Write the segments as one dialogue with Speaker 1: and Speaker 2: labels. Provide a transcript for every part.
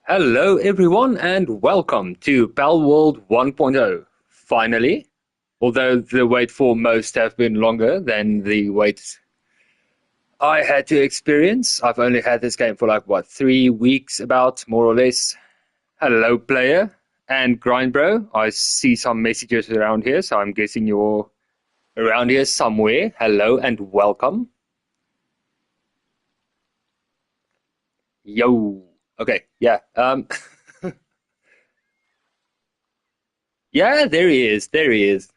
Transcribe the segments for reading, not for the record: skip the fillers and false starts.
Speaker 1: Hello everyone and welcome to Palworld 1.0. Finally, although the wait for most have been longer than the wait I had to experience. I've only had this game for 3 weeks about, more or less. Hello player and Grind Bro. I see some messages around here, so I'm guessing you're around here somewhere. Hello and welcome. Yo. Okay, yeah. Yeah, there he is. There he is.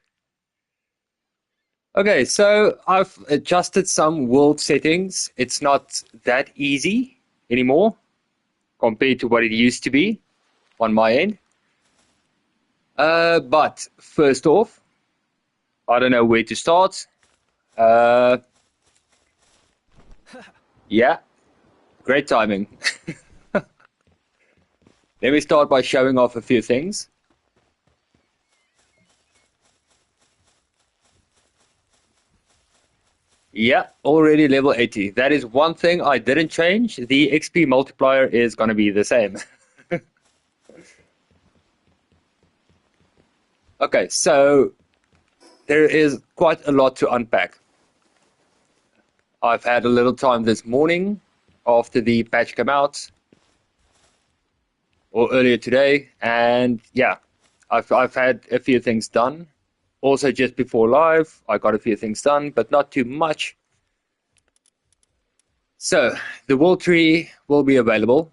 Speaker 1: Okay, so I've adjusted some world settings. It's not that easy anymore compared to what it used to be on my end. But first off, I don't know where to start. Uh, yeah, great timing. Let me start by showing off a few things. Yeah, already level 80. That is one thing I didn't change. The XP multiplier is going to be the same. Okay, so there is quite a lot to unpack. I've had a little time this morning after the patch came out, or earlier today, and yeah, I've had a few things done. Also, just before live, I got a few things done, but not too much. So, the world tree will be available.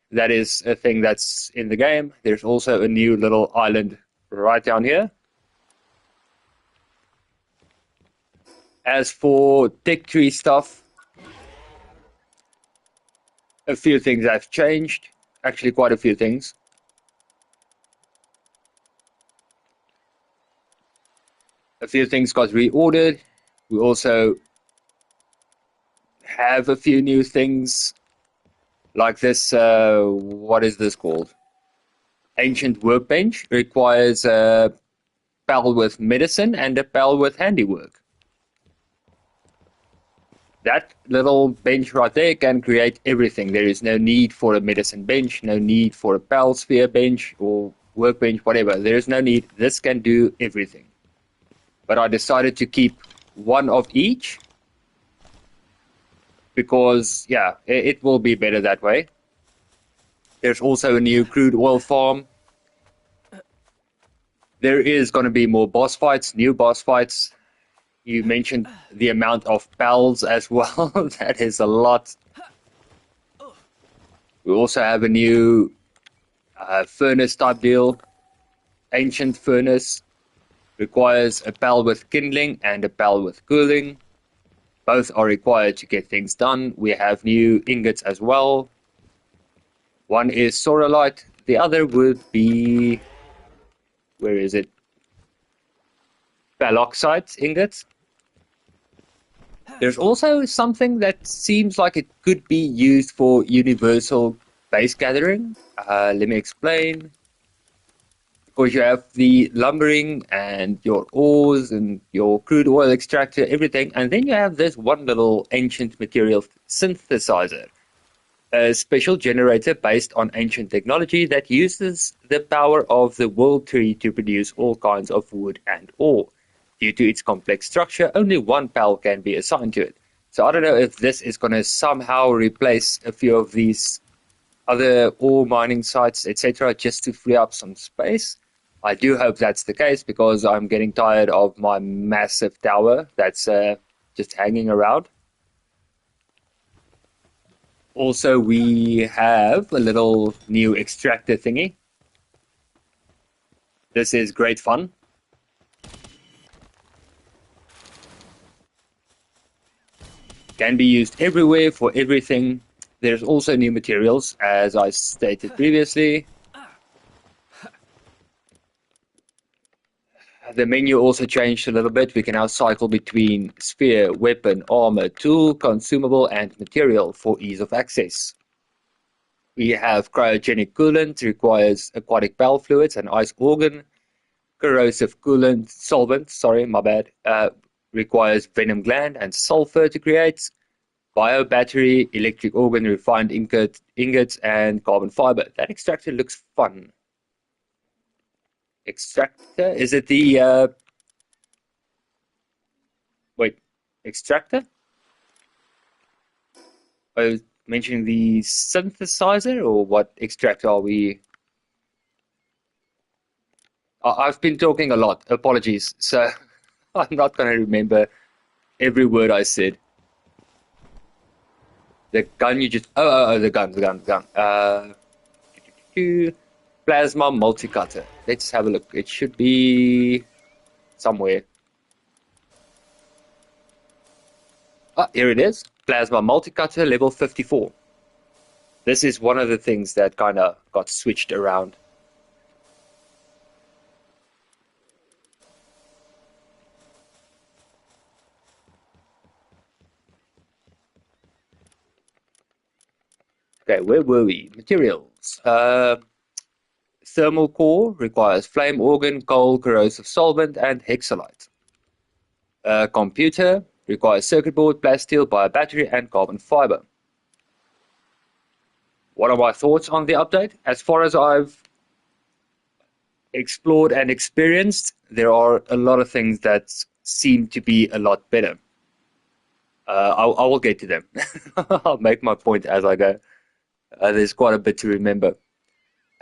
Speaker 1: That is a thing that's in the game. There's also a new little island right down here. As for tech tree stuff, a few things have changed. Actually, quite a few things. A few things got reordered. We also have a few new things like this. What is this called? Ancient workbench requires a pal with medicine and a pal with handiwork. That little bench right there can create everything. There is no need for a medicine bench, no need for a pal sphere bench or workbench, whatever. There is no need. This can do everything. But I decided to keep one of each because, yeah, it will be better that way. There's also a new crude oil farm. There is going to be more boss fights, new boss fights. You mentioned the amount of pals as well. That is a lot. We also have a new furnace type deal. Ancient furnace requires a pal with kindling and a pal with cooling. Both are required to get things done. We have new ingots as well. One is sorolite. The other would be, where is it? Baloxite ingots. There's also something that seems like it could be used for universal base gathering. Let me explain. Because you have the lumbering and your ores and your crude oil extractor, everything, and then you have this one little ancient material synthesizer, a special generator based on ancient technology that uses the power of the world tree to produce all kinds of wood and ore. Due to its complex structure, only one pal can be assigned to it. So I don't know if this is going to somehow replace a few of these other ore mining sites, etc., just to free up some space. I do hope that's the case because I'm getting tired of my massive tower that's just hanging around. Also, we have a little new extractor thingy. This is great fun. Can be used everywhere for everything. There's also new materials, as I stated previously. The menu also changed a little bit. We can now cycle between sphere, weapon, armor, tool, consumable, and material for ease of access. We have cryogenic coolant, requires aquatic bowel fluids and ice organ. Corrosive coolant solvent, sorry, my bad, requires venom gland and sulfur to create. Bio battery, electric organ, refined ingots, and carbon fiber. That extractor looks fun. Extractor? Is it the wait, extractor? I was mentioning the synthesizer, or what extractor are we? I've been talking a lot. Apologies. So I'm not going to remember every word I said. The gun you just... Oh, the gun. Plasma multi-cutter. Let's have a look. It should be somewhere. Ah, here it is. Plasma multi-cutter level 54. This is one of the things that kind of got switched around. Okay, where were we? Materials. Thermal core requires flame organ, coal, corrosive solvent, and hexalite. Computer requires circuit board, plasteel, battery, and carbon fiber. What are my thoughts on the update? As far as I've explored and experienced, there are a lot of things that seem to be a lot better. I will get to them. I'll make my point as I go. There's quite a bit to remember.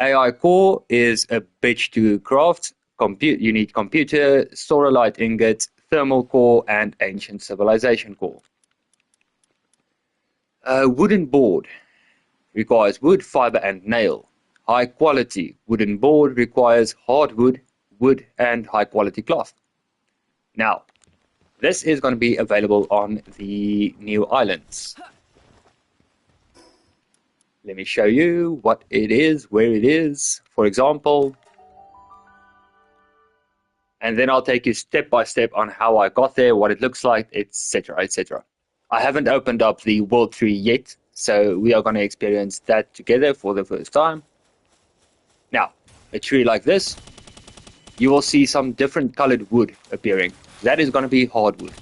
Speaker 1: AI core is a bitch to craft. You need computer, solarite ingot, thermal core, and ancient civilization core. Wooden board requires wood, fiber, and nail. High quality wooden board requires hardwood, wood, and high quality cloth. Now, this is going to be available on the new islands. Let me show you what it is, where it is, for example. And then I'll take you step by step on how I got there, what it looks like, etc., etc. I haven't opened up the world tree yet, so we are going to experience that together for the first time. Now, a tree like this, you will see some different colored wood appearing. That is going to be hardwood.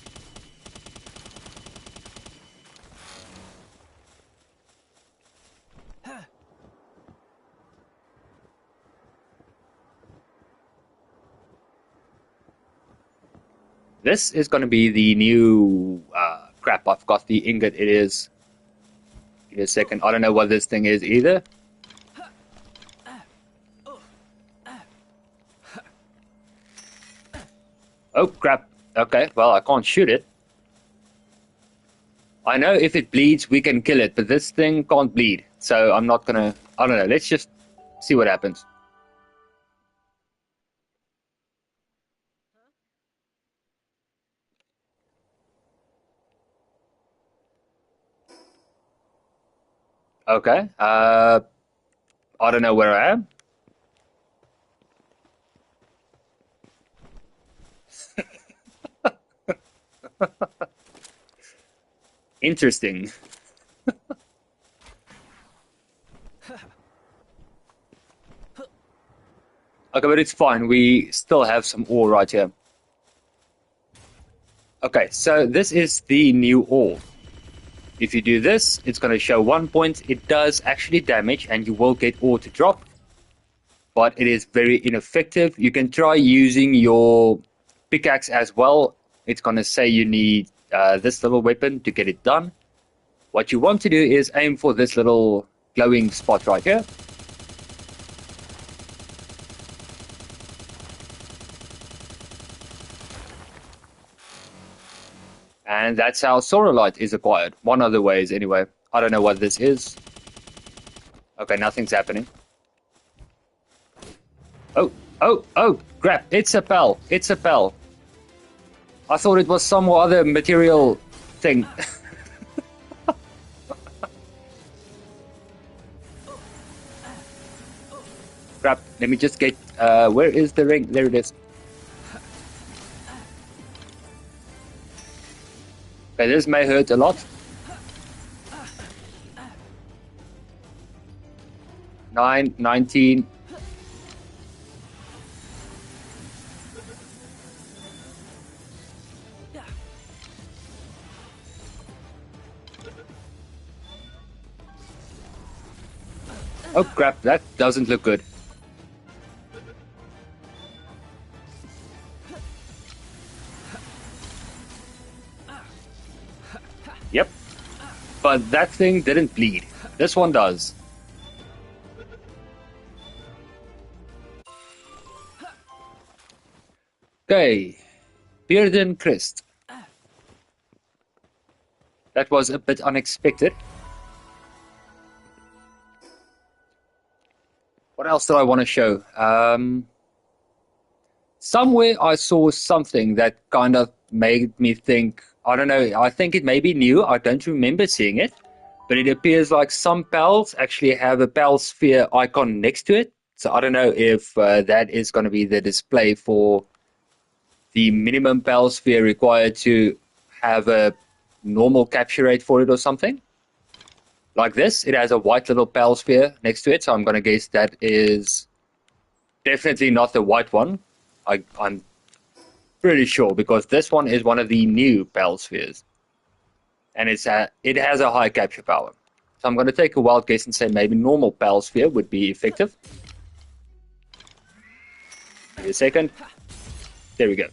Speaker 1: This is going to be the new crap. I've got the ingot. It is. Give me a second. I don't know what this thing is either. Oh crap. Okay, well I can't shoot it. I know if it bleeds we can kill it, but this thing can't bleed. So I'm not gonna... I don't know. Let's just see what happens. Okay. I don't know where I am. Interesting. Okay, but it's fine. We still have some ore right here. Okay, so this is the new ore. If you do this, it's going to show 1 point. It does actually damage, and you will get ore to drop. But it is very ineffective. You can try using your pickaxe as well. It's going to say you need this little weapon to get it done. What you want to do is aim for this little glowing spot right here. And that's how Sorolite is acquired. One of the ways, anyway. I don't know what this is. Okay, nothing's happening. Oh, crap. It's a pal. It's a pal. I thought it was some other material thing. Crap. Let me just get... where is the ring? There it is. Okay, this may hurt a lot. 9, 19. Oh crap, that doesn't look good. Yep. But that thing didn't bleed. This one does. Okay. Bearden Crest. That was a bit unexpected. What else did I want to show? Somewhere I saw something that kind of made me think, I don't know, I think it may be new. I don't remember seeing it. But it appears like some pals actually have a pal sphere icon next to it. So I don't know if that is going to be the display for the minimum pal sphere required to have a normal capture rate for it or something. Like this, it has a white little pal sphere next to it. So I'm going to guess that is definitely not the white one. I'm pretty sure because this one is one of the new pal spheres. And it has a high capture power. So I'm going to take a wild guess and say maybe normal pal sphere would be effective. Give me a second. There we go.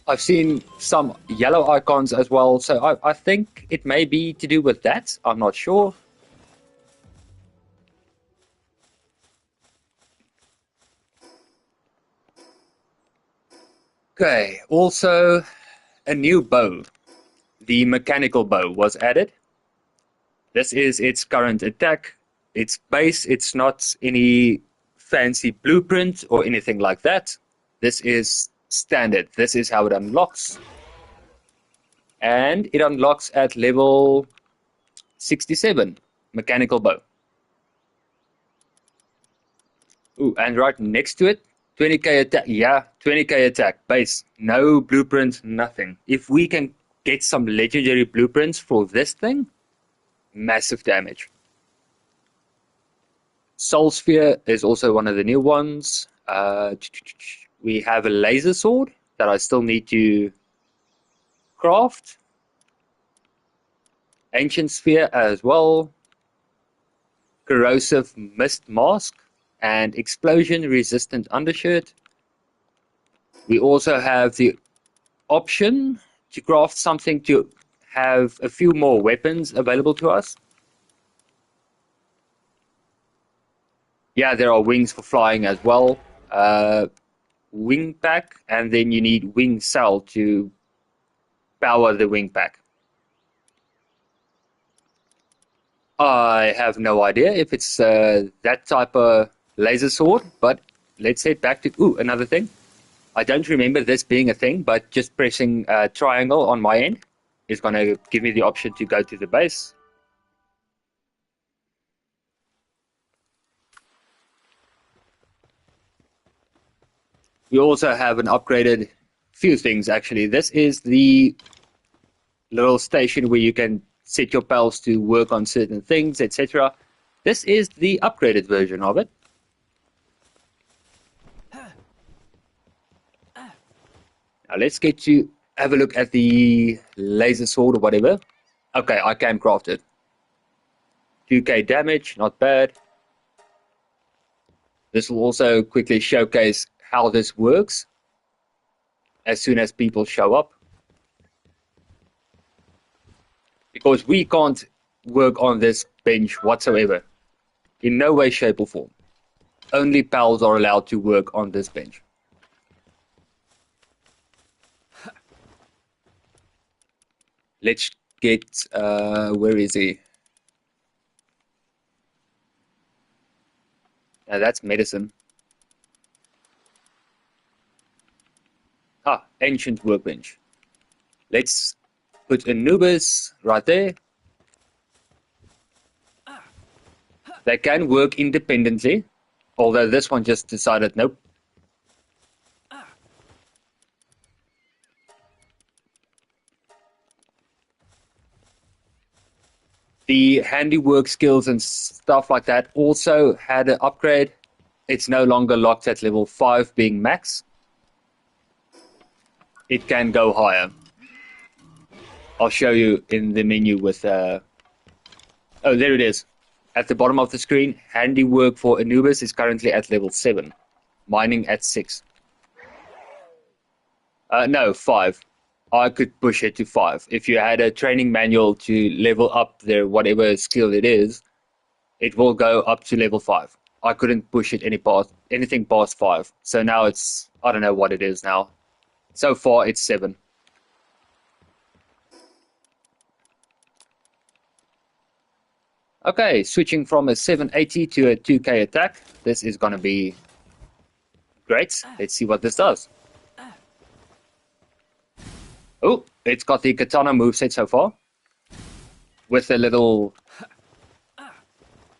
Speaker 1: I've seen some yellow icons as well, so I think it may be to do with that. I'm not sure. Okay, also a new bow. The mechanical bow was added. This is its current attack. Its base, it's not any fancy blueprint or anything like that. This is standard. This is how it unlocks. And it unlocks at level 67, mechanical bow. Ooh, and right next to it, 20k attack. Yeah, 20k attack, base. No blueprint, nothing. If we can get some legendary blueprints for this thing, massive damage. Soul Sphere is also one of the new ones. We have a laser sword that I still need to craft. Ancient Sphere as well. Corrosive Mist Mask and Explosion Resistant Undershirt. We also have the option to craft something to have a few more weapons available to us. Yeah, there are wings for flying as well. Wing pack, and then you need wing cell to power the wing pack. I have no idea if it's that type of laser sword, but let's head back to... Ooh, another thing. I don't remember this being a thing, but just pressing triangle on my end is going to give me the option to go to the base. We also have an upgraded few things, actually. This is the little station where you can set your pals to work on certain things, etc. This is the upgraded version of it. Now let's get to have a look at the laser sword or whatever. Okay, I can craft it. 2k damage, not bad. This will also quickly showcase how this works as soon as people show up. Because we can't work on this bench whatsoever. In no way, shape or form. Only pals are allowed to work on this bench. Let's get... where is he? Now that's medicine. Ah, ancient workbench. Let's put Anubis right there. They can work independently, although this one just decided nope. The handiwork skills and stuff like that also had an upgrade. It's no longer locked at level 5 being max. It can go higher. I'll show you in the menu with... oh, there it is. at the bottom of the screen, handiwork for Anubis is currently at level 7. Mining at 6. No, 5. I could push it to 5. If you had a training manual to level up their whatever skill it is, it will go up to level 5. I couldn't push it anything past 5. So now it's, I don't know what it is now. So far it's 7. Okay, switching from a 780 to a 2k attack. This is going to be great. Let's see what this does. Oh, it's got the katana moveset so far. With a little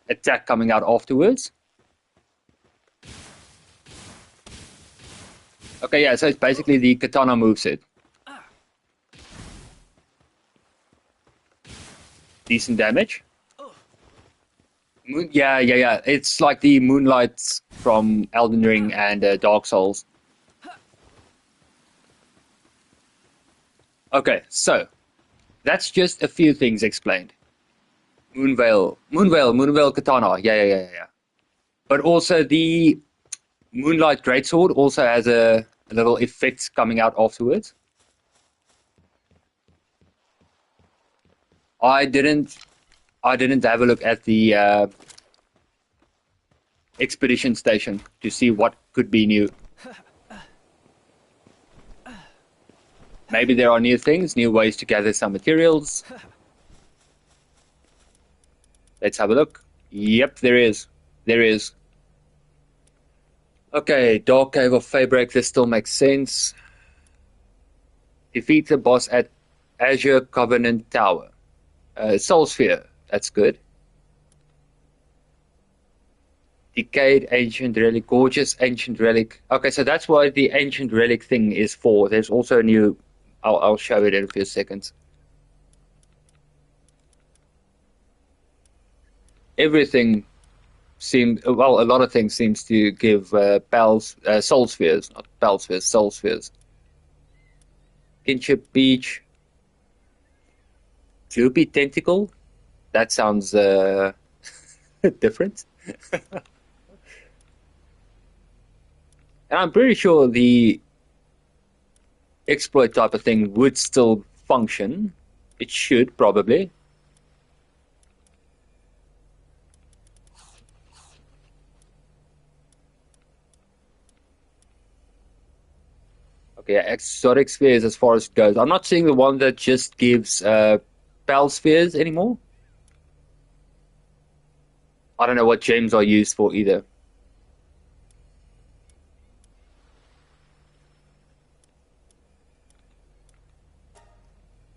Speaker 1: attack coming out afterwards. Okay, yeah, so it's basically the katana moveset. Decent damage. Yeah. It's like the Moonlight from Elden Ring and Dark Souls. Okay, so that's just a few things explained. Moonveil Katana. Yeah. But also the Moonlight Greatsword also has a little effect coming out afterwards. I didn't have a look at the expedition station to see what could be new. Maybe there are new things, new ways to gather some materials. Let's have a look. Yep, there is. There is. Okay, Dark Cave of Fabric, this still makes sense. Defeat the boss at Azure Covenant Tower. Soul Sphere, that's good. Decayed Ancient Relic, Gorgeous Ancient Relic. Okay, so that's what the Ancient Relic thing is for. There's also a new... I'll show it in a few seconds. Everything seems... Well, a lot of things seems to give Soul Spheres. Not Pal Spheres, Soul Spheres. Kinship Beach. Jumpy Tentacle? That sounds different. And I'm pretty sure the exploit type of thing would still function. It should, probably. Okay, exotic spheres as far as it goes. I'm not seeing the one that just gives Pal spheres anymore. I don't know what gems are used for either.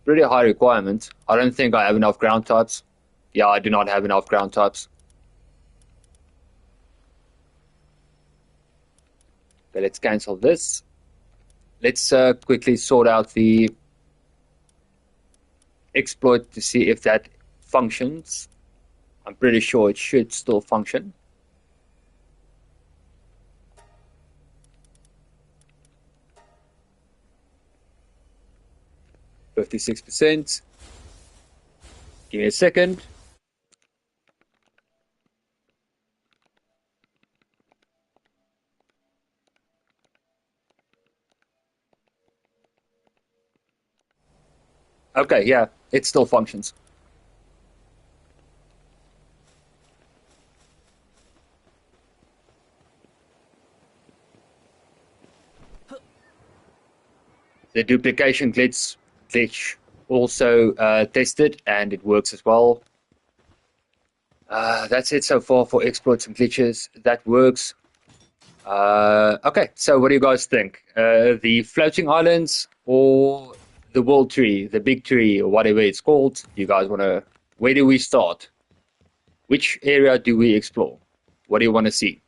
Speaker 1: Pretty high requirement. I don't think I have enough ground types. Yeah, I do not have enough ground types. Okay, let's cancel this. Let's quickly sort out the exploit to see if that functions. I'm pretty sure it should still function. %. Give me a second. Okay, yeah, it still functions. The duplication glitch also tested, and it works as well. That's it so far for exploits and glitches. That works. Okay, so what do you guys think? The floating islands or the world tree, the big tree, or whatever it's called? You guys want to... Where do we start? Which area do we explore? What do you want to see?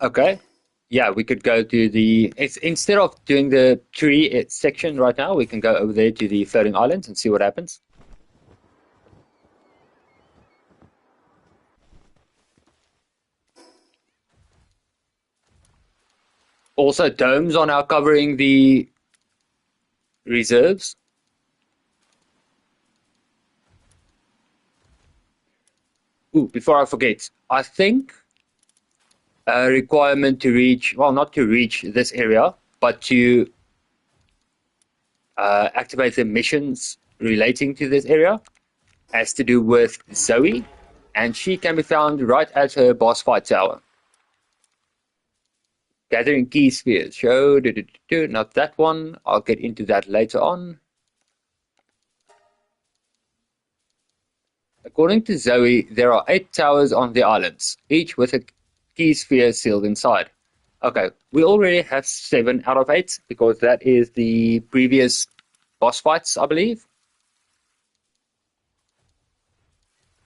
Speaker 1: Okay. Yeah, we could go to the. Instead of doing the tree section right now, we can go over there to the floating islands and see what happens. Also, domes are now covering the reserves. Ooh, before I forget, I think a requirement to reach, well, not to reach this area, but to activate the missions relating to this area has to do with Zoe, and she can be found right at her boss fight tower. Gathering key spheres. Show, not that one. I'll get into that later on. According to Zoe, there are 8 towers on the islands, each with a key sphere sealed inside. Okay, we already have 7 out of 8 because that is the previous boss fights, I believe.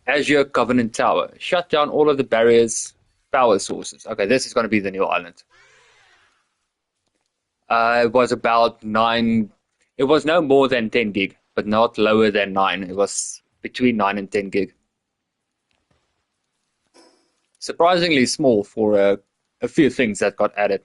Speaker 1: Azure Covenant Tower. Shut down all of the barriers, power sources. Okay, this is going to be the new island. It was about 9. It was no more than 10 gig, but not lower than 9. It was between 9 and 10 gig. Surprisingly small for a few things that got added.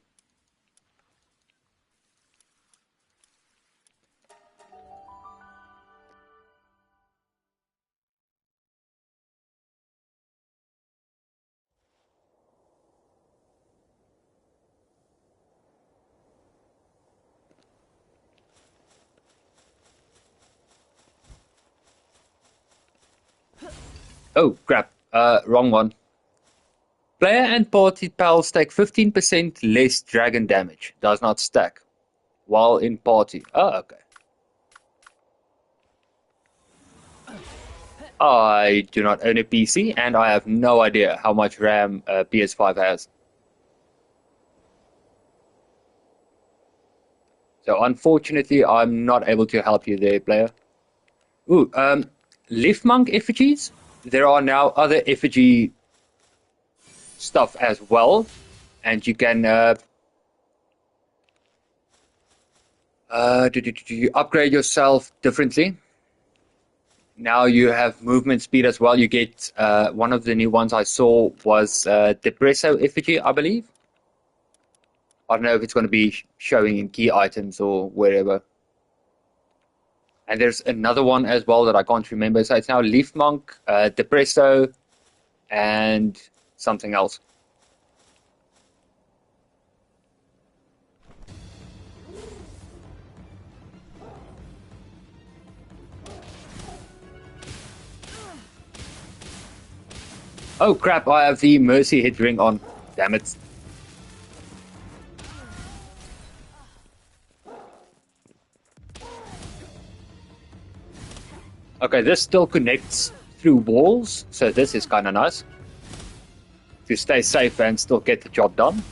Speaker 1: Oh, crap. Wrong one. Player and party pals take 15% less dragon damage. Does not stack. While in party. Oh, okay. I do not own a PC, and I have no idea how much RAM a PS5 has. So unfortunately, I'm not able to help you there, player. Ooh, Leaf Monk effigies? There are now other effigy stuff as well, and you can you upgrade yourself differently. Now you have movement speed as well. You get one of the new ones I saw was Depresso effigy, I believe. I don't know if it's going to be showing in key items or wherever. And there's another one as well that I can't remember. So it's now Leaf Monk, Depresso, and something else. Oh crap, I have the Mercy hit ring on. Damn it. Okay, this still connects through walls, so this is kind of nice. To stay safe and still get the job done.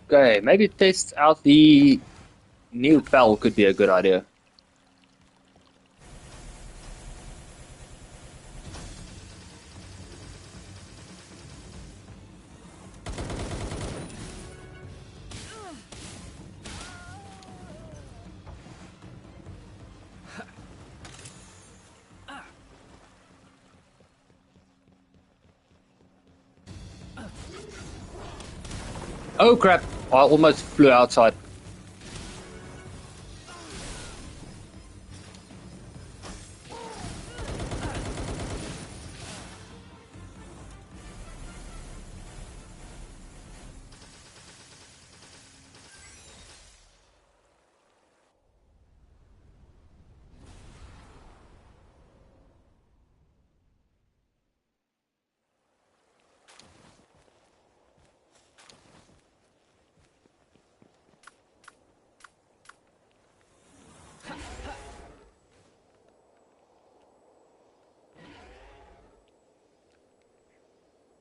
Speaker 1: Okay, maybe test out the new bell could be a good idea. Oh crap, I almost flew outside.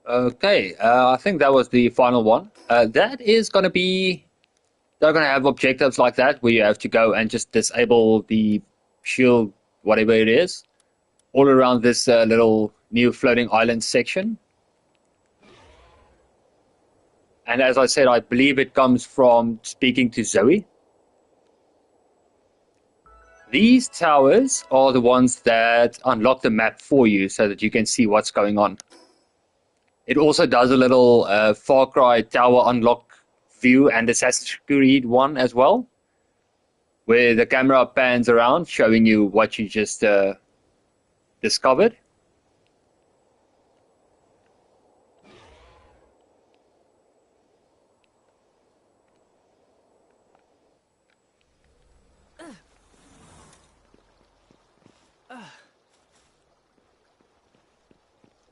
Speaker 1: Okay, I think that was the final one. That is going to be. They're going to have objectives like that where you have to go and just disable the shield, whatever it is, all around this little new floating island section. And as I said, I believe it comes from speaking to Zoe. These towers are the ones that unlock the map for you so that you can see what's going on. It also does a little Far Cry tower unlock view and Assassin's Creed one as well, where the camera pans around showing you what you just discovered.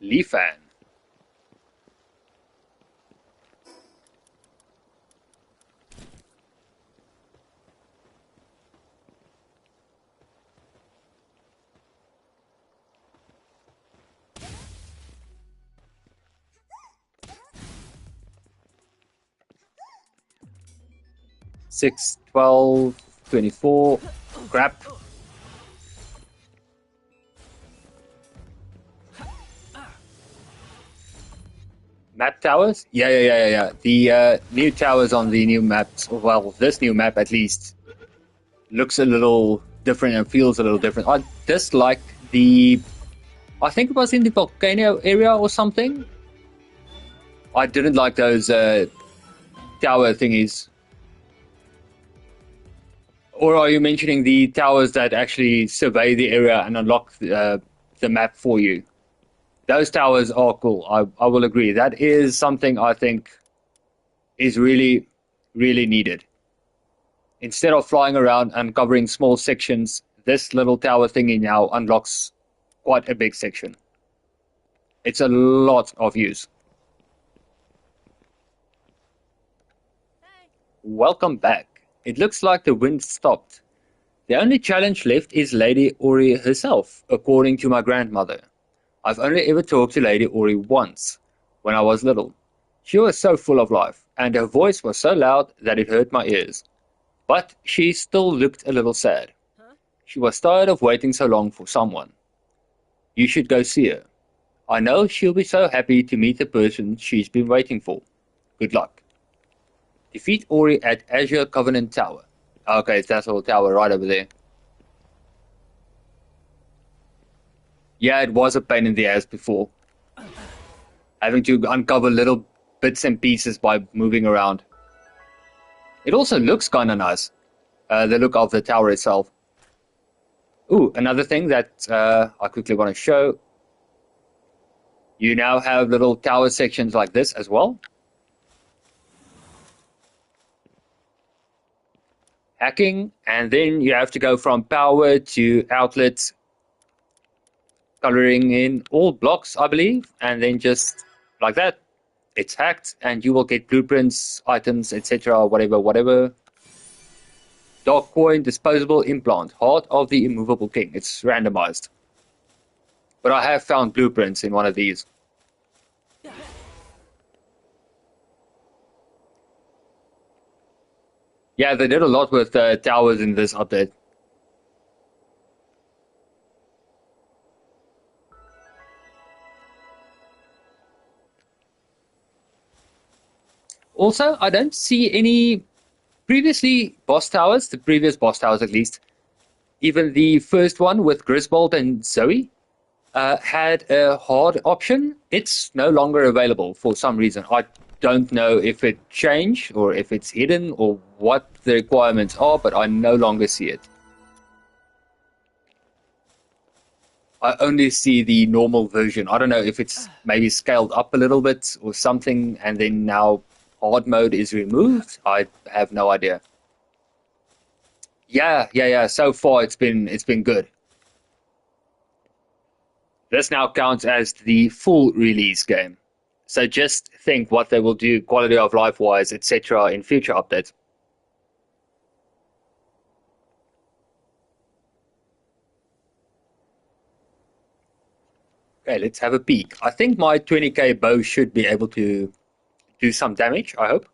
Speaker 1: Leafan. Six, 12, 24. Crap. Map towers? Yeah. The new towers on the new maps, well, this new map at least, looks a little different and feels a little different. I dislike the. I think it was in the volcano area or something. I didn't like those tower thingies. Or are you mentioning the towers that actually survey the area and unlock the map for you? Those towers are cool. I will agree. That is something I think is really, really needed. Instead of flying around and covering small sections, this little tower thingy now unlocks quite a big section. It's a lot of use. Welcome back. It looks like the wind stopped. The only challenge left is Lady Ori herself, according to my grandmother. I've only ever talked to Lady Ori once, when I was little. She was so full of life, and her voice was so loud that it hurt my ears. But she still looked a little sad. She was tired of waiting so long for someone. You should go see her. I know she'll be so happy to meet the person she's been waiting for. Good luck. Defeat Ori at Azure Covenant Tower. Okay, it's that little tower right over there. Yeah, it was a pain in the ass before. Having to uncover little bits and pieces by moving around. It also looks kind of nice. The look of the tower itself. Ooh, another thing that I quickly want to show. You now have little tower sections like this as well. Hacking, and then you have to go from power to outlets, coloring in all blocks, I believe, and then just like that, it's hacked, and you will get blueprints, items, etc., whatever. Dark coin, disposable implant, heart of the immovable king. It's randomized. But I have found blueprints in one of these. Yeah, they did a lot with towers in this update. Also, I don't see any previously boss towers, the previous boss towers at least, even the first one with Griswold and Zoe, had a hard option. It's no longer available for some reason. I don't know if it changed or if it's hidden or what the requirements are, but I no longer see it. I only see the normal version. I don't know if it's maybe scaled up a little bit or something, and then now hard mode is removed. I have no idea. Yeah. So far, it's been good. This now counts as the full release game. So just think what they will do, quality of life wise, etc., in future updates. Okay, let's have a peek. I think my 20k bow should be able to do some damage, I hope.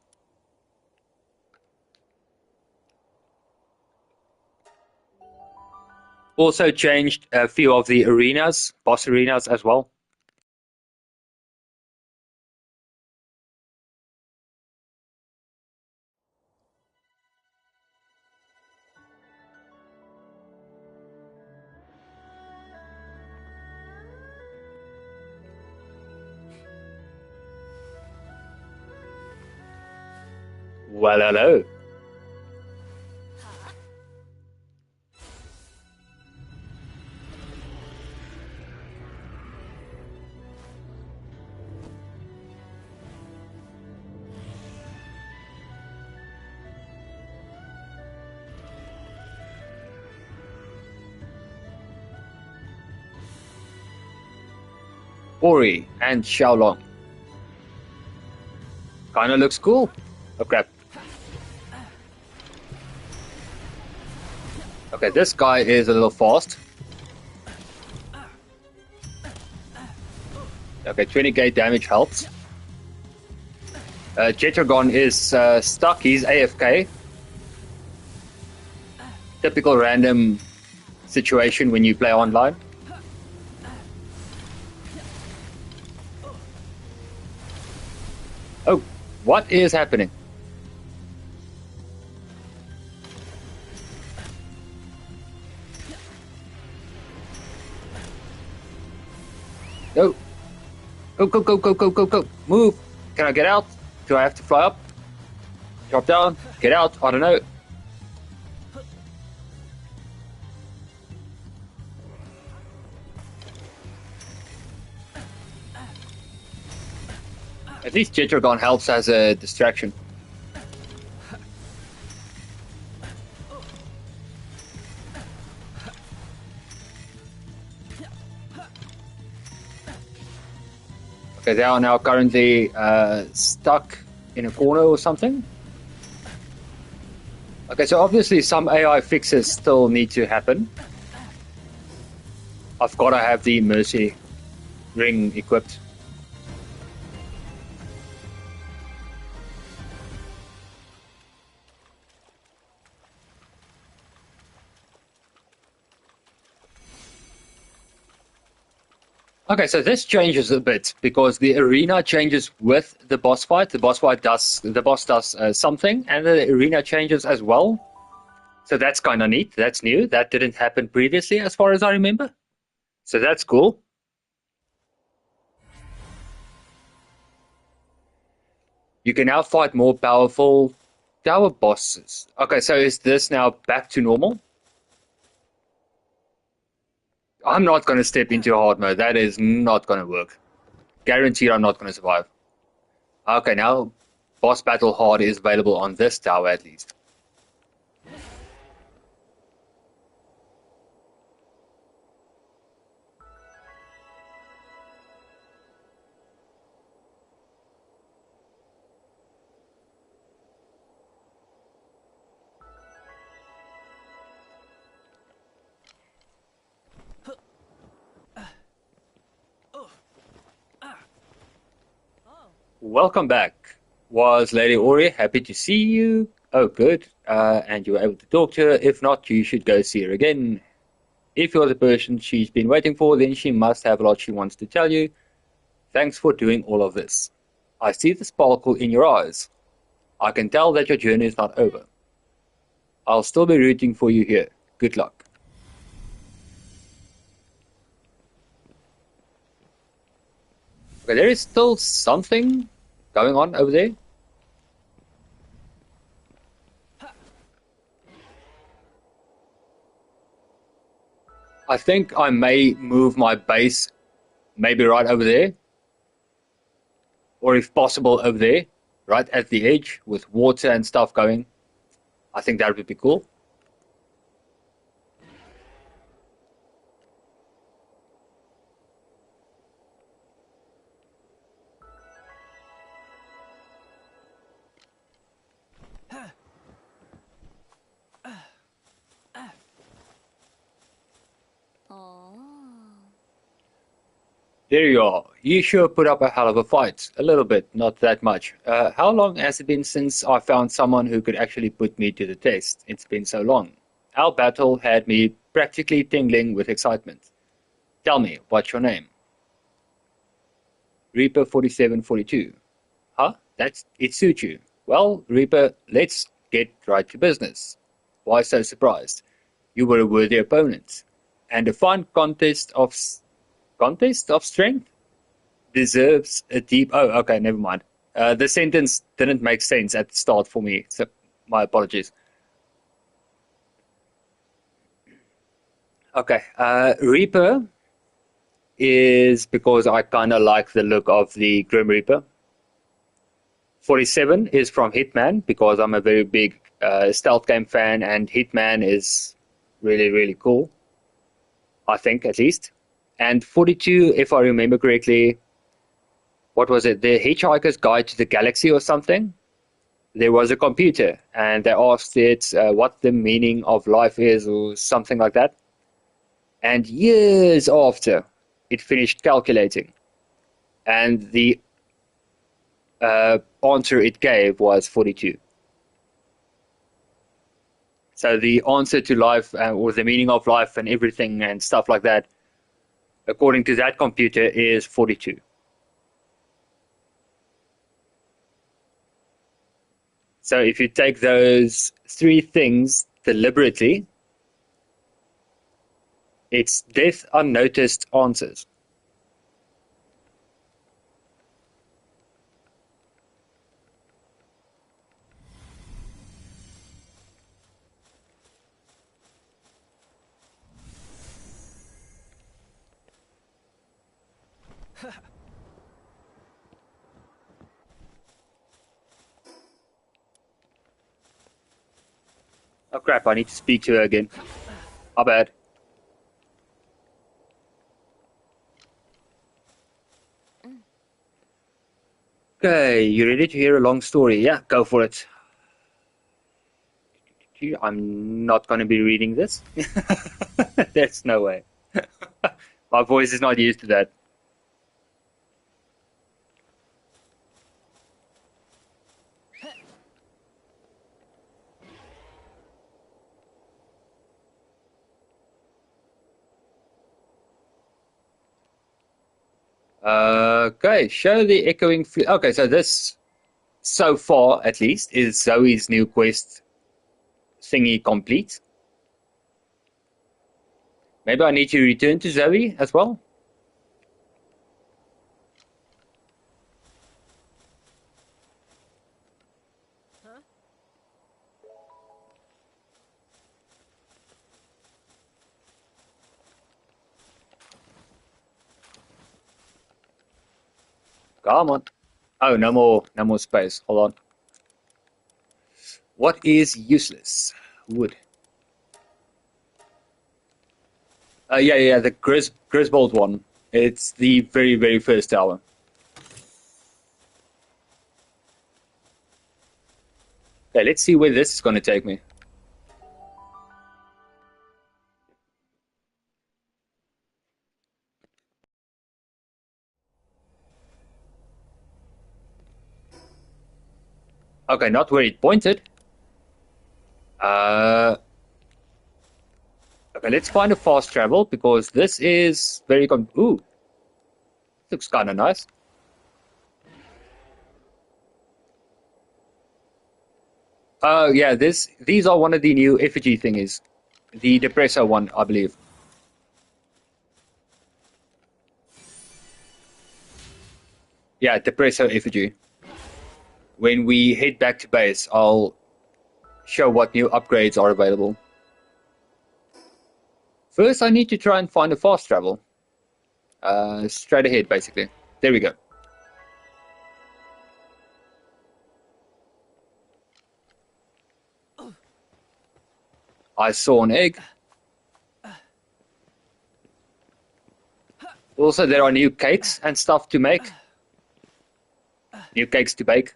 Speaker 1: Also changed a few of the arenas, boss arenas as well. Well, hello. Ori and Xiaolong. Kinda looks cool. Oh crap. Okay, this guy is a little fast. Okay, 20k damage helps. Jetragon is stuck, he's AFK. Typical random situation when you play online. Oh, what is happening? Go. Go, go, go, go, go, go, go. Move. Can I get out? Do I have to fly up? Drop down? Get out? I don't know. At least Jetragon helps as a distraction. Okay, they are now currently stuck in a corner or something. Okay, so obviously some AI fixes still need to happen. I've got to have the Mercy ring equipped. Okay, so this changes a bit because the arena changes with the boss fight. The boss does something, and the arena changes as well. So that's kind of neat. That's new. That didn't happen previously, as far as I remember. So that's cool. You can now fight more powerful tower bosses. Okay, so is this now back to normal? I'm not going to step into hard mode. That is not going to work. Guaranteed I'm not going to survive. Okay, now boss battle hard is available on this tower at least. Welcome back. Was Lady Ori happy to see you? Oh, good. And you were able to talk to her. If not, you should go see her again. If you're the person she's been waiting for, then she must have a lot she wants to tell you. Thanks for doing all of this. I see the sparkle in your eyes. I can tell that your journey is not over. I'll still be rooting for you here. Good luck. Okay, there is still something going on over there. I think I may move my base maybe right over there. Or if possible over there, right at the edge with water and stuff going. I think that would be cool. There you are. You sure put up a hell of a fight. A little bit, not that much. How long has it been since I found someone who could actually put me to the test? It's been so long. Our battle had me practically tingling with excitement. Tell me, what's your name? Reaper 4742. Huh? It suits you. Well, Reaper, let's get right to business. Why so surprised? You were a worthy opponent. And a fine contest of strength deserves a deep. Oh, okay, never mind. The sentence didn't make sense at the start for me, so my apologies. Okay, Reaper is because I kind of like the look of the Grim Reaper. 47 is from Hitman because I'm a very big stealth game fan, and Hitman is really, really cool. I think, at least. And 42, if I remember correctly, what was it? The Hitchhiker's Guide to the Galaxy or something? There was a computer, and they asked it what the meaning of life is or something like that. And years after, it finished calculating. And the answer it gave was 42. So the answer to life, or the meaning of life and everything and stuff like that, according to that computer, is 42. So if you take those three things deliberately, it's death unnoticed answers. Oh crap, I need to speak to her again. My bad. Okay, you ready to hear a long story? Yeah, go for it. I'm not going to be reading this. There's no way. My voice is not used to that. Okay, show the echoing. Okay, so this, so far at least, is Zoe's new quest thingy complete. Maybe I need to return to Zoe as well. Come on. Oh, no more space. Hold on. What is useless? Wood. Yeah, the Griswold one. It's the very, very first tower. Okay, let's see where this is going to take me. Okay, not where it pointed. Okay, let's find a fast travel because this is very ooh, looks kind of nice. Yeah, these are one of the new effigy thingies. The depressor one, I believe. Yeah, depressor effigy. When we head back to base, I'll show what new upgrades are available. First, I need to try and find a fast travel. Straight ahead, basically. There we go. I saw an egg. Also, there are new cakes and stuff to make. New cakes to bake.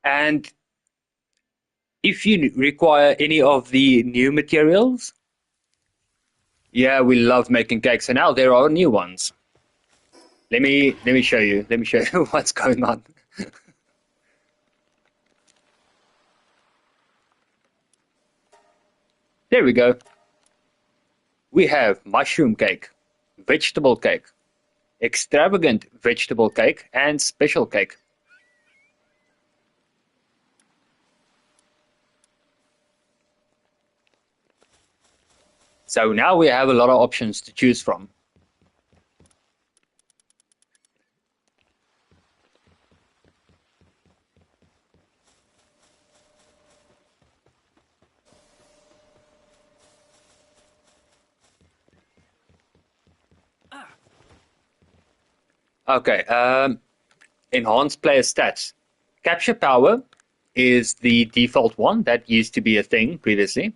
Speaker 1: And if you require any of the new materials, yeah, we love making cakes, and now there are new ones. Let me show you. Let me show you what's going on. There we go. We have mushroom cake, vegetable cake, extravagant vegetable cake, and special cake. So now we have a lot of options to choose from. Okay, enhanced player stats. Capture power is the default one that used to be a thing previously.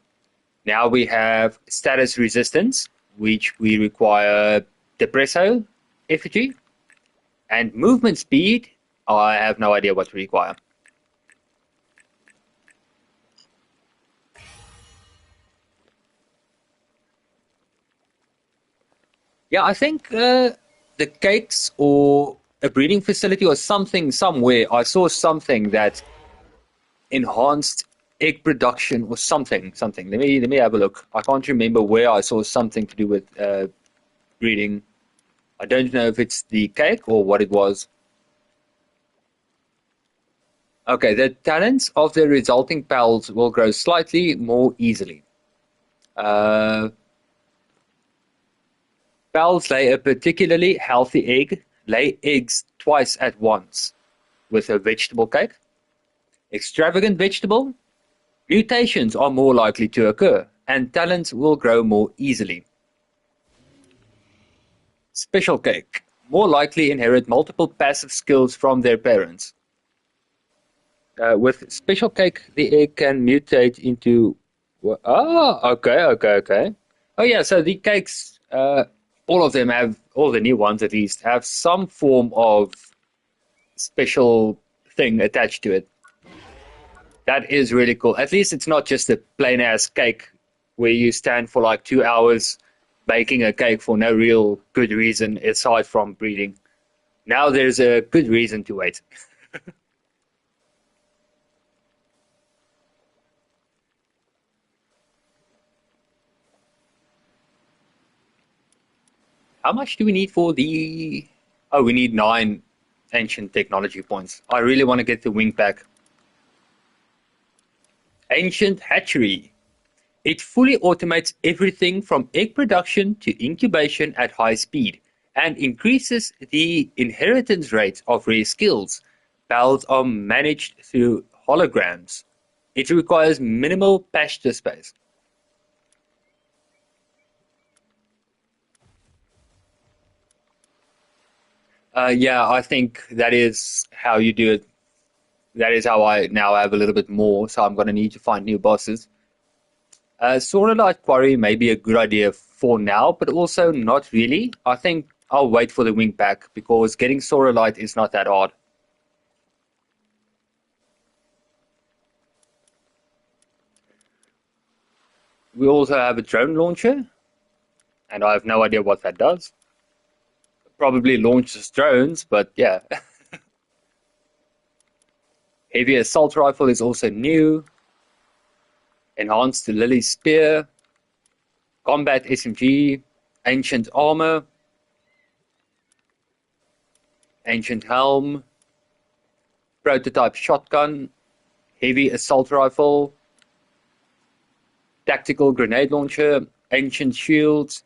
Speaker 1: Now we have status resistance, which we require depresso effigy, and movement speed. I have no idea what we require. Yeah, I think the cakes or a breeding facility or something somewhere. I saw something that enhanced egg production or something. Let me have a look. I can't remember where I saw something to do with breeding. I don't know if it's the cake or what it was. Okay, the talents of the resulting pals will grow slightly more easily. Uh, Pals lay a particularly healthy egg, lay eggs twice at once with a vegetable cake. Extravagant vegetable, mutations are more likely to occur, and talents will grow more easily. Special cake, more likely inherit multiple passive skills from their parents. With special cake, the egg can mutate into. Oh, okay. Oh yeah, so the cakes, all of them have, all the new ones at least, have some form of special thing attached to it. That is really cool. At least it's not just a plain ass cake where you stand for like 2 hours baking a cake for no real good reason aside from breeding. Now there's a good reason to wait. How much do we need for the... Oh, we need 9 ancient technology points. I really want to get the wing pack. Ancient hatchery. It fully automates everything from egg production to incubation at high speed and increases the inheritance rate of rare skills. Pals are managed through holograms. It requires minimal pasture space. Yeah, I think that is how you do it. That is how I now have a little bit more, so I'm going to need to find new bosses. Sorelite Quarry may be a good idea for now, but also not really. I think I'll wait for the wing pack because getting Sorelite is not that hard. We also have a drone launcher, and I have no idea what that does. Probably launches drones, but yeah. Heavy assault rifle is also new. Enhanced Lily Spear. Combat SMG. Ancient armor. Ancient helm. Prototype shotgun. Heavy assault rifle. Tactical grenade launcher. Ancient shields.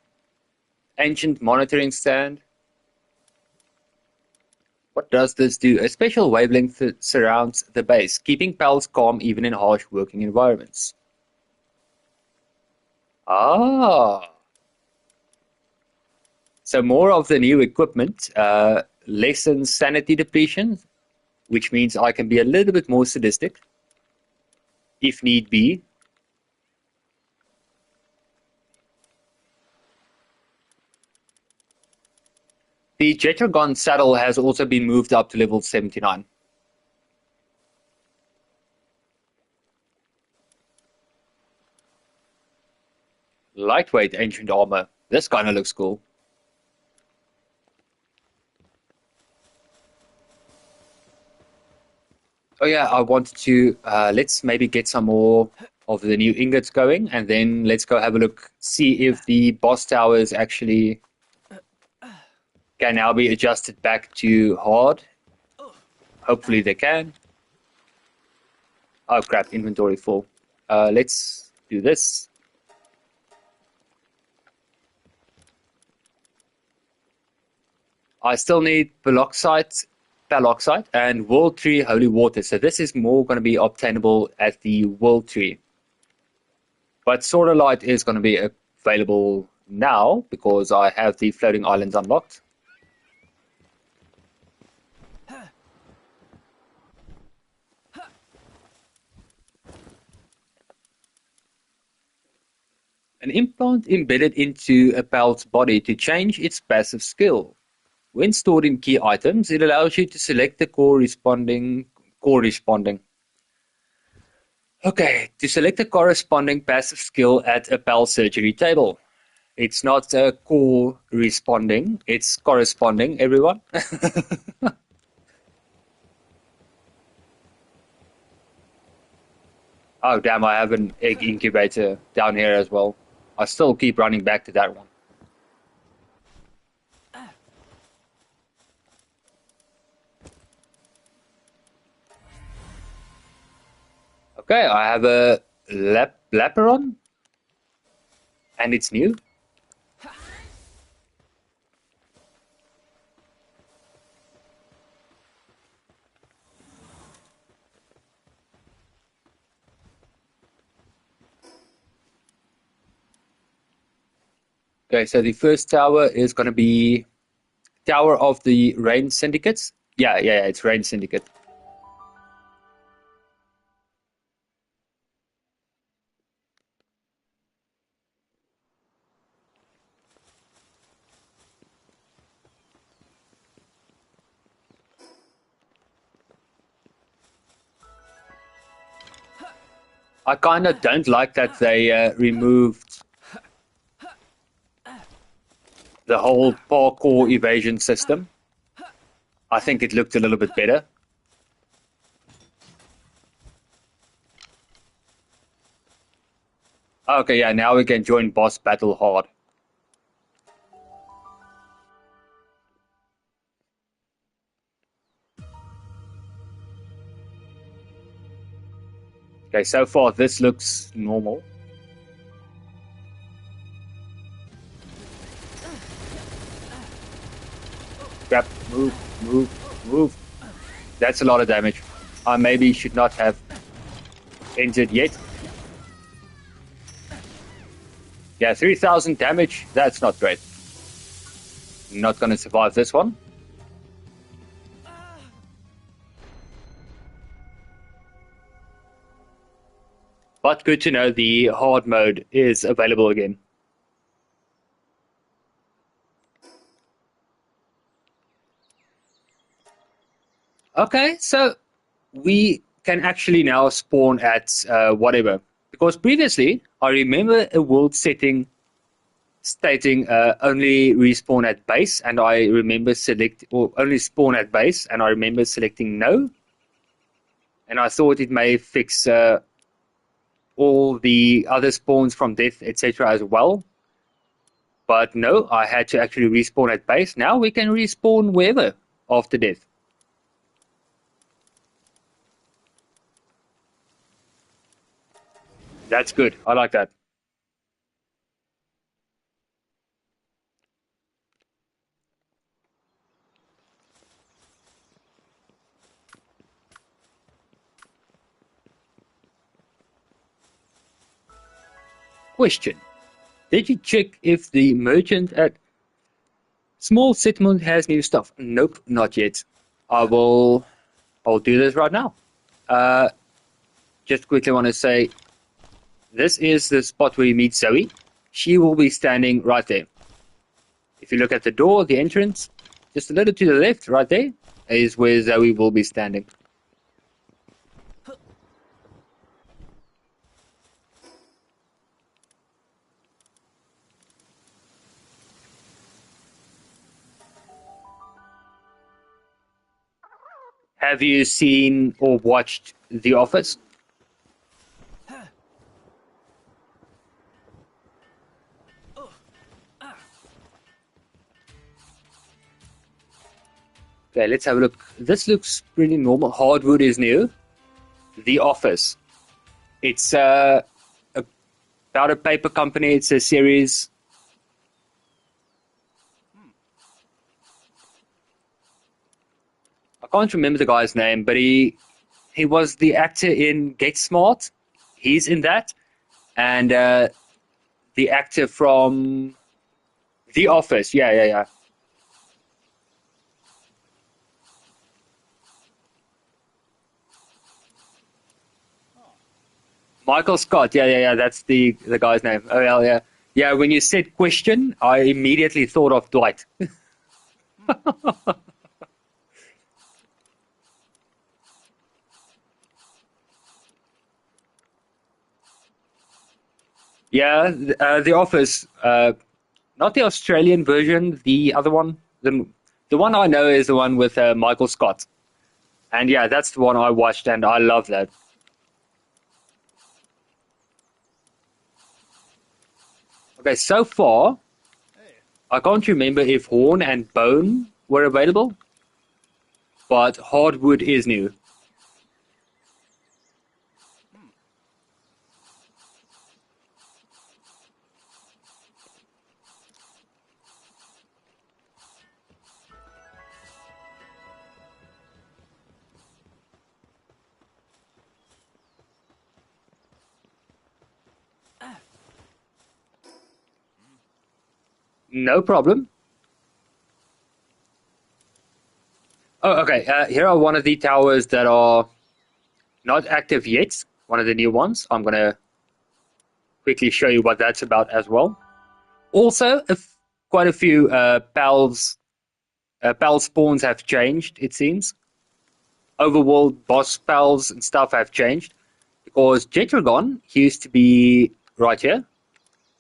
Speaker 1: Ancient monitoring stand. What does this do? A special wavelength surrounds the base, keeping pals calm even in harsh working environments. Ah, so more of the new equipment lessens sanity depletion, which means I can be a little bit more sadistic, if need be. The Jetragon saddle has also been moved up to level 79. Lightweight ancient armor. This kind of looks cool. Oh yeah, I wanted to, let's maybe get some more of the new ingots going, and then let's go have a look, see if the boss towers actually can now be adjusted back to hard. Hopefully they can. Oh crap, inventory full. Let's do this. I still need peroxide, and World Tree Holy Water. So this is more going to be obtainable at the World Tree. But Solar Light is going to be available now because I have the floating islands unlocked. An implant embedded into a pelt's body to change its passive skill. When stored in key items, it allows you to select the corresponding. Okay, to select the corresponding passive skill at a PAL surgery table. It's not corresponding, it's corresponding, everyone. Oh damn, I have an egg incubator down here as well. I still keep running back to that one. Okay, I have a Laperon, and it's new. Okay, so the first tower is going to be Tower of the Rain Syndicates. Yeah, it's Rain Syndicate. I kind of don't like that they removed the whole parkour evasion system. I think it looked a little bit better. Okay, yeah, now we can join boss battle hard. Okay, so far this looks normal. Grab, move. That's a lot of damage. I maybe should not have entered yet. Yeah, 3,000 damage. That's not great. Not gonna survive this one. But good to know the hard mode is available again. Okay, so we can actually now spawn at whatever. Because previously, I remember a world setting stating only respawn at base, and I remember only spawn at base, and I remember selecting no. And I thought it may fix all the other spawns from death, etc. as well. But no, I had to actually respawn at base. Now we can respawn wherever after death. That's good. I like that. Question. Did you check if the merchant at Small Settlement has new stuff? Nope, not yet. I'll do this right now. Just quickly want to say, this is the spot where you meet Zoe. She will be standing right there. If you look at the door, the entrance, just a little to the left, right there, is where Zoe will be standing. Have you seen or watched The Office? Okay, let's have a look. This looks pretty normal. Hardwood is new. The Office. It's about a paper company. It's a series. I can't remember the guy's name, but he was the actor in Get Smart. He's in that. And the actor from The Office. Yeah. Michael Scott. Yeah. That's the guy's name. Oh, yeah. Yeah, when you said question, I immediately thought of Dwight. Yeah, The Office. Not the Australian version, the other one. The one I know is the one with Michael Scott. And yeah, that's the one I watched, and I love that. Okay, so far, I can't remember if Horn and Bone were available, but Hardwood is new. No problem. Oh, okay. Here are one of the towers that are not active yet. One of the new ones. I'm gonna quickly show you what that's about as well. Also, quite a few pal spawns have changed. It seems overworld boss pals and stuff have changed because Jetragon used to be right here,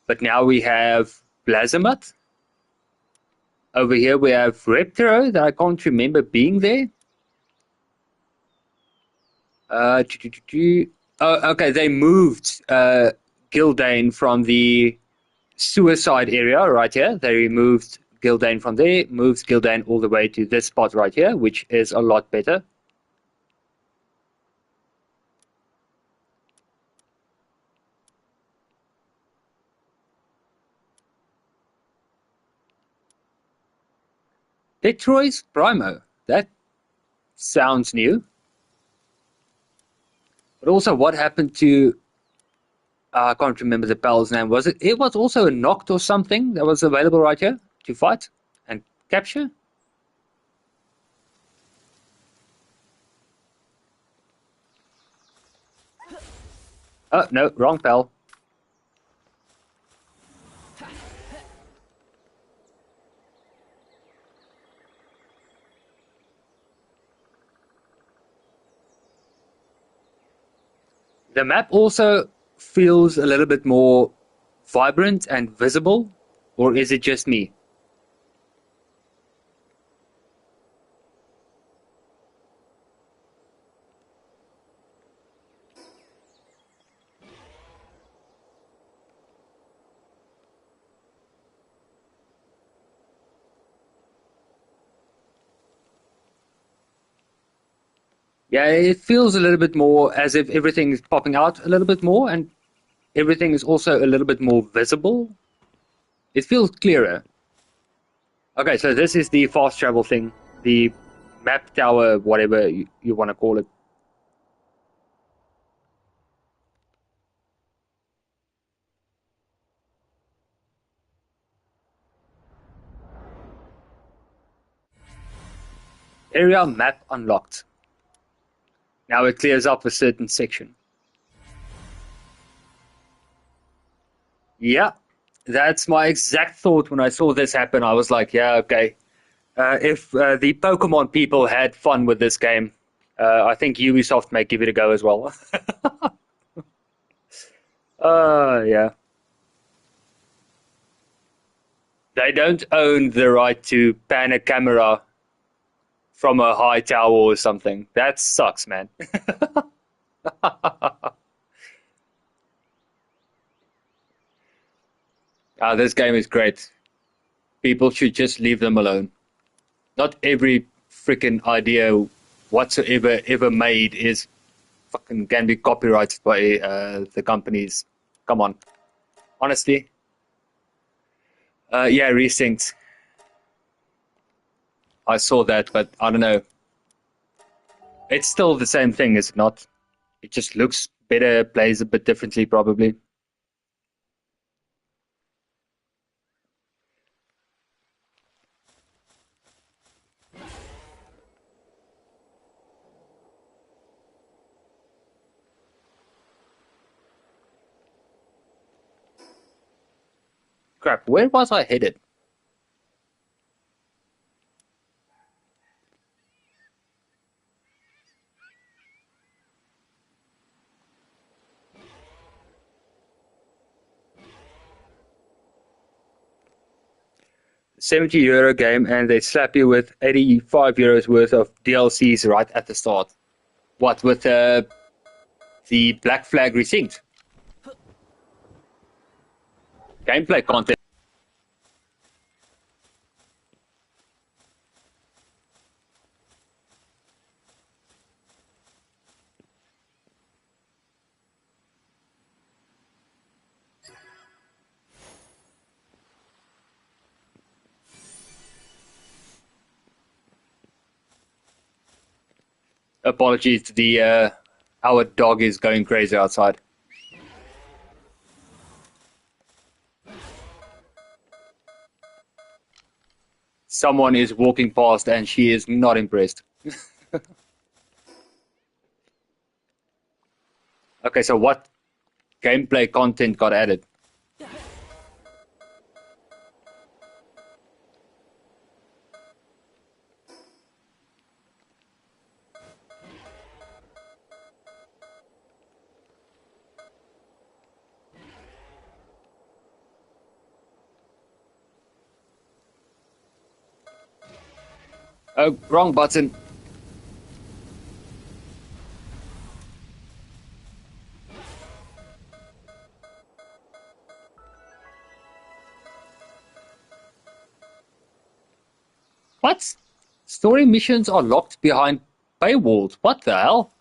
Speaker 1: but now we have Blazimuth. Over here we have Reptero that I can't remember being there. Oh, okay, they moved Gildane from the suicide area right here. They removed Gildane from there, moved Gildane all the way to this spot right here, which is a lot better. Detroit's Primo. That sounds new. But also, what happened to? I can't remember the pal's name. Was it? It was also a Noct or something that was available right here to fight and capture. Oh no, wrong pal. The map also feels a little bit more vibrant and visible, or is it just me? Yeah, it feels a little bit more as if everything is popping out a little bit more, and everything is also a little bit more visible. It feels clearer. Okay, so this is the fast travel thing, the map tower, whatever you want to call it. Area map unlocked. Now it clears up a certain section. Yeah, that's my exact thought when I saw this happen. I was like, yeah, okay. If the Pokemon people had fun with this game, I think Ubisoft may give it a go as well. Yeah. They don't own the right to pan a camera from a high tower or something. That sucks, man. This game is great. People should just leave them alone. Not every freaking idea whatsoever ever made is fucking can be copyrighted by the companies. Come on, honestly. Yeah, Resynced. I saw that, but I don't know. It's still the same thing, is it not? It just looks better, plays a bit differently, probably. Crap, where was I headed? €70 game, and they slap you with €85 worth of DLCs right at the start. What, with the Black Flag Resynced? Gameplay content. Apologies, our dog is going crazy outside. Someone is walking past and she is not impressed. Okay, so what gameplay content got added? Oh, wrong button. What? Story missions are locked behind paywalls. What the hell?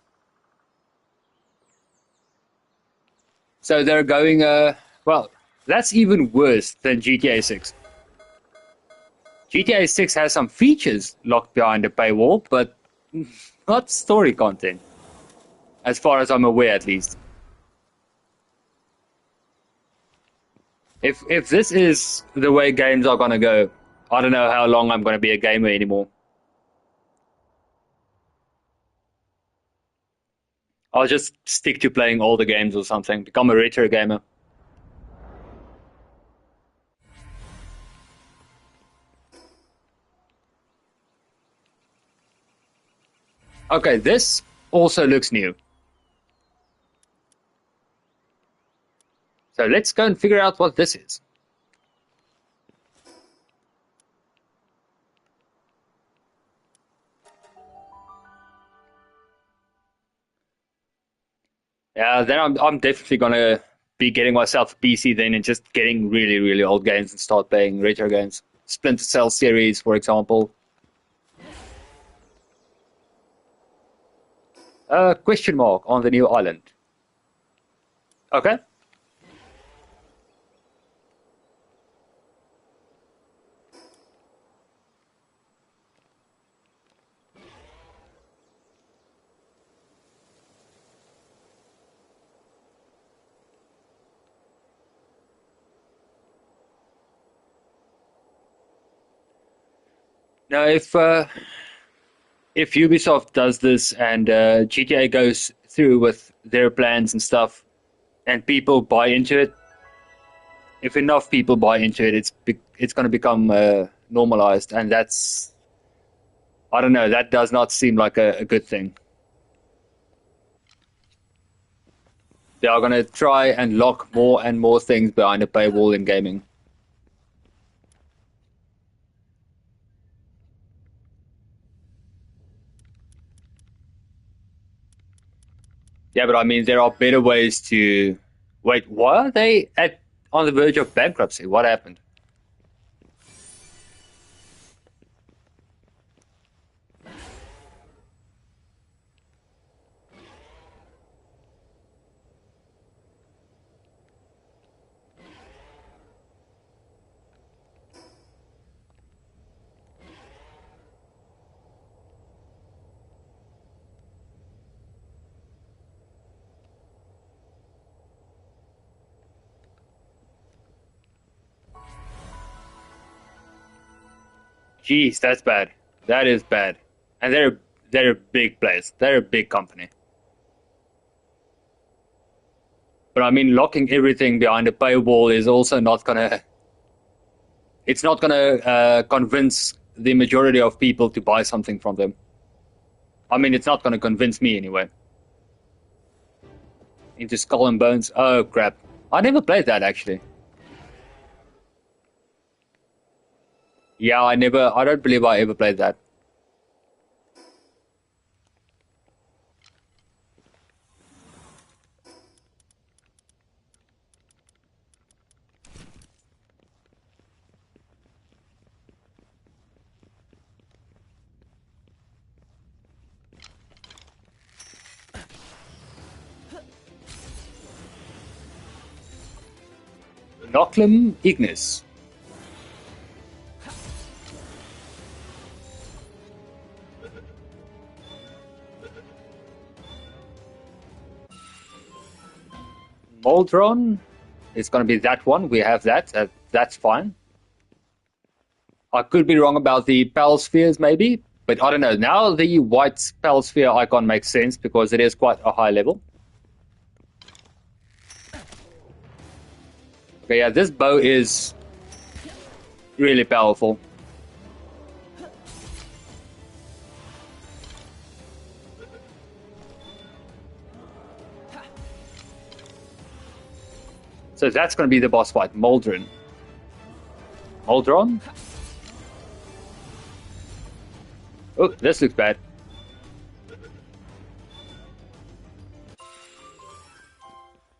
Speaker 1: So they're going, well, that's even worse than GTA 6. GTA 6 has some features locked behind a paywall, but not story content. As far as I'm aware, at least. If this is the way games are gonna go, I don't know how long I'm gonna be a gamer anymore. I'll just stick to playing older games or something, become a retro gamer. Okay, this also looks new. So let's go and figure out what this is. Yeah, then I'm definitely gonna be getting myself a PC then and just getting really, really old games and start playing retro games. Splinter Cell series, for example. Question mark on the new island. Okay. Now, if Ubisoft does this and GTA goes through with their plans and stuff, and people buy into it, if enough people buy into it, it's going to become normalized, and that's, I don't know, that does not seem like a good thing. They are going to try and lock more and more things behind a paywall in gaming. Yeah, but I mean, there are better ways to. Wait, why are they on the verge of bankruptcy? What happened? Jeez, that's bad. That is bad. And they're a big place. They're a big company. But I mean, locking everything behind a paywall is also not gonna. It's not gonna convince the majority of people to buy something from them. I mean, it's not gonna convince me anyway. Into Skull and Bones. Oh crap! I never played that actually. Yeah, I never. I don't believe I ever played that. Noclum Ignis. Moldron. It's going to be that one. We have that. That's fine. I could be wrong about the Pal Spheres, maybe. But I don't know. Now the white Pal Sphere icon makes sense because it is quite a high level. Okay, yeah, this bow is really powerful. So that's going to be the boss fight, Moldron. Moldron? Oh, this looks bad.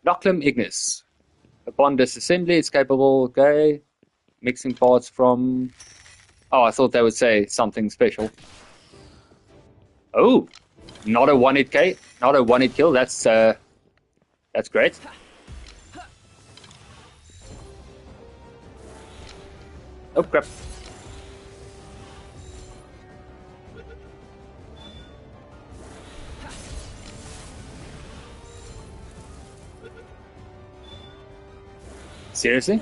Speaker 1: Noclum Ignis. Upon disassembly, it's capable, okay. Mixing parts from... Oh, I thought they would say something special. Oh, not a one-hit K, not a one-hit kill. That's great. Oh crap! Seriously?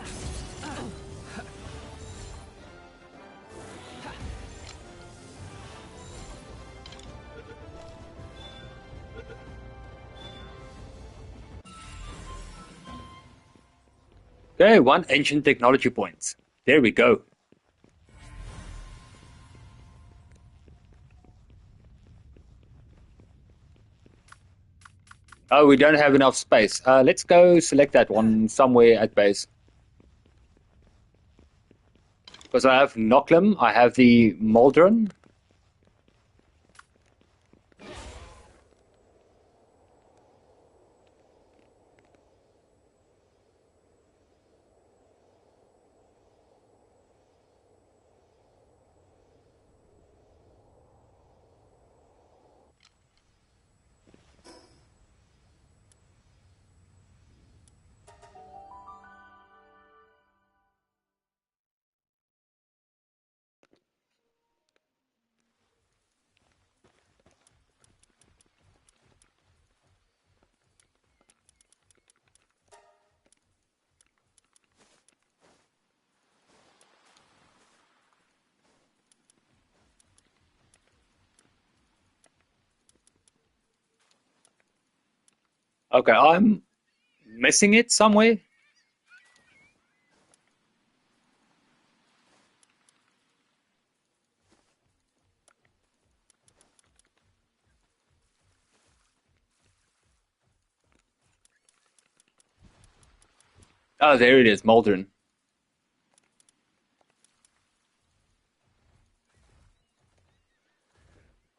Speaker 1: Okay, one ancient technology point. There we go. Oh, we don't have enough space. Let's go select that one somewhere at base. Because I have Noclum, I have the Moldron. Okay, I'm missing it somewhere. Oh, there it is, Moldron.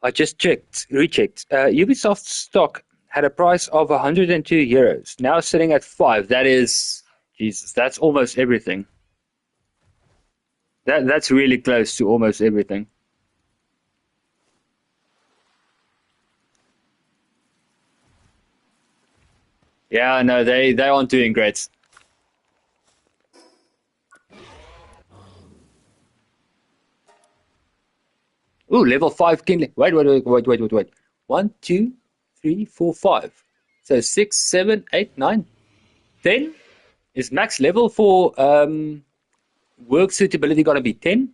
Speaker 1: I just checked, rechecked. Ubisoft stock had a price of 102 euros. Now sitting at 5. That is, Jesus, that's almost everything. That's really close to almost everything. Yeah, no, they aren't doing great. Ooh, level 5 kindling. Wait. 1, 2, 3, 4, 5. So 6, 7, 8, 9, 10. Is max level for work suitability gonna be 10?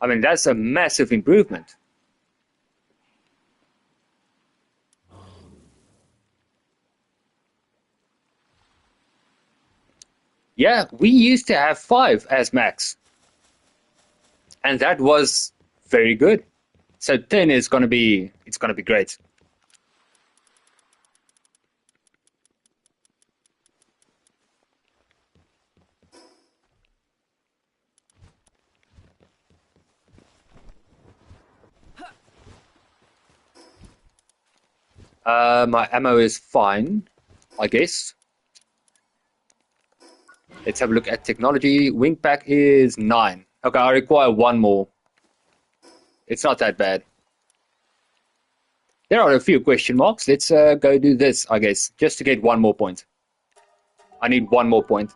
Speaker 1: I mean, that's a massive improvement. Yeah, we used to have 5 as max, and that was very good. So 10 is gonna be it's gonna be great. My ammo is fine, I guess. Let's have a look at technology. Wing pack is 9. Okay, I require one more. It's not that bad. There are a few question marks. Let's go do this, I guess, just to get one more point. I need one more point.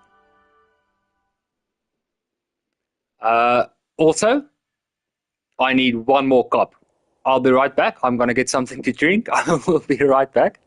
Speaker 1: Uh, Also, I need one more cup. I'll be right back. I'm gonna get something to drink. I will be right back.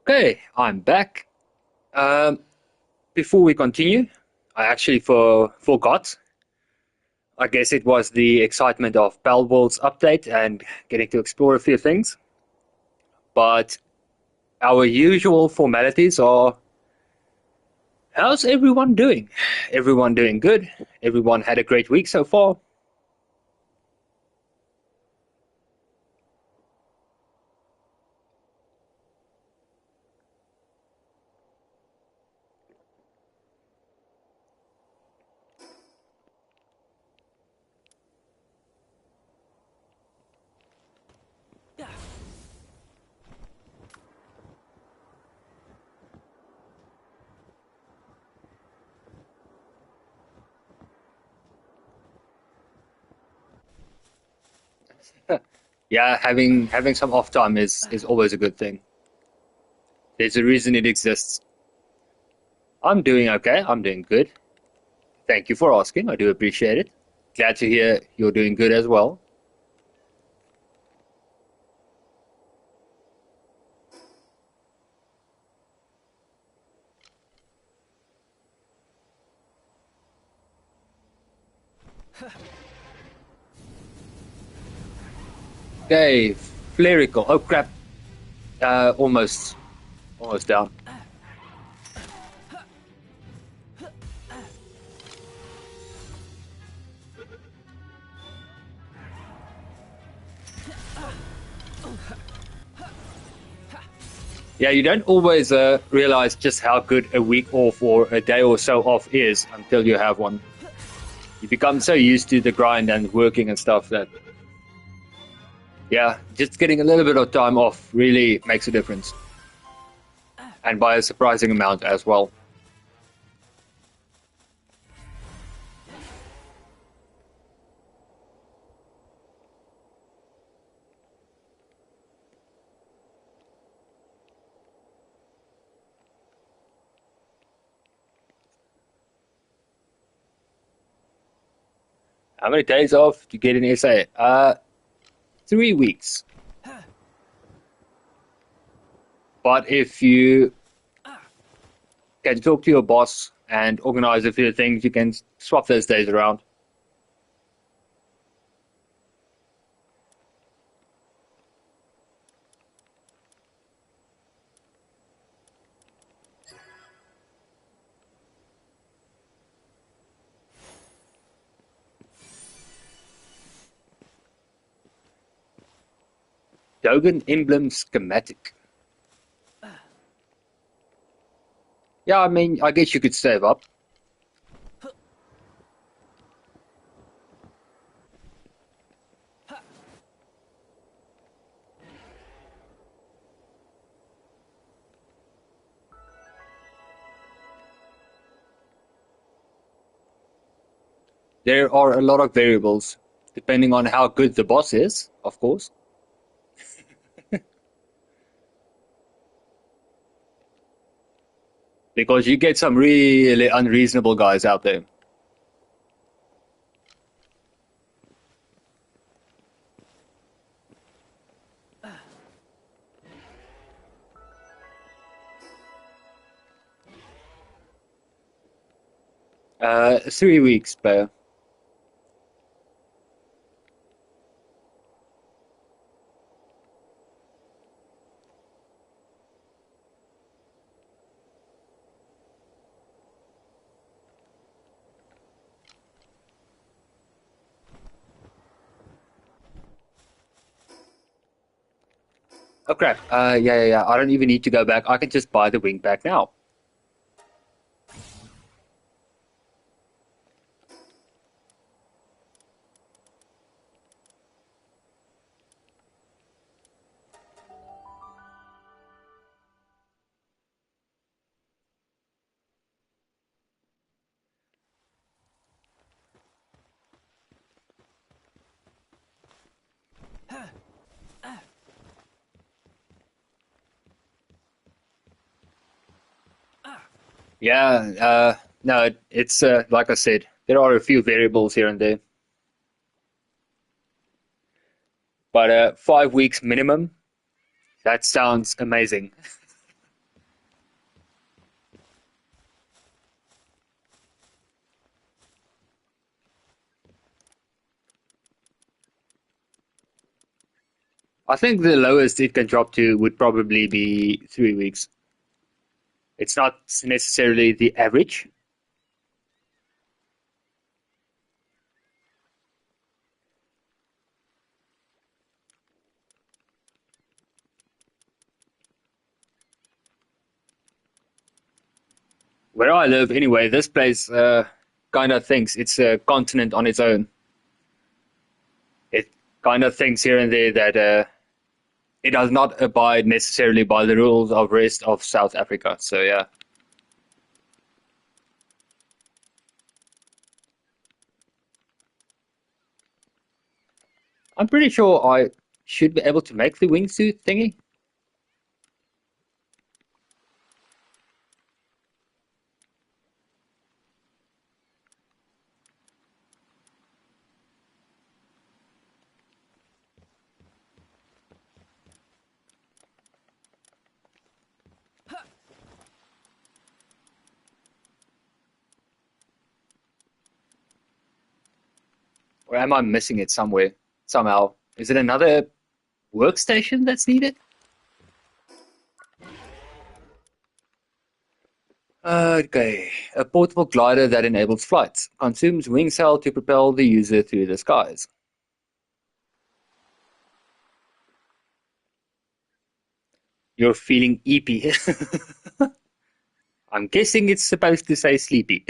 Speaker 1: Okay, I'm back. Um, before we continue, I actually forgot. I guess it was the excitement of Palworld's update and getting to explore a few things. But our usual formalities are, how's everyone doing? Everyone doing good? Everyone had a great week so far? Yeah, having some off time is always a good thing. There's a reason it exists. I'm doing okay. I'm doing good. Thank you for asking. I do appreciate it. Glad to hear you're doing good as well. Okay, Flerical. Oh crap. Almost down. Yeah, you don't always realize just how good a week off or a day or so off is until you have one. You become so used to the grind and working and stuff that, yeah, just getting a little bit of time off really makes a difference. And by a surprising amount as well. How many days off to get an SA? 3 weeks. But if you can talk to your boss and organize a few things, you can swap those days around. Dogan emblem schematic. Yeah, I mean, I guess you could save up. There are a lot of variables, depending on how good the boss is, of course. Because you get some really unreasonable guys out there. 3 weeks, player. Oh crap. Yeah. I don't even need to go back. I can just buy the wing back now. Yeah, no, it's like I said, there are a few variables here and there. But 5 weeks minimum, that sounds amazing. I think the lowest it can drop to would probably be 3 weeks. It's not necessarily the average. Where I live, anyway, this place kind of thinks it's a continent on its own. It kind of thinks here and there that it does not abide necessarily by the rules of rest of South Africa. So yeah, I'm pretty sure I should be able to make the wingsuit thingy. Or am I missing it somewhere? Somehow. Is it another workstation that's needed? Okay. A portable glider that enables flights. Consumes wing cell to propel the user through the skies. You're feeling eepy. I'm guessing it's supposed to say sleepy.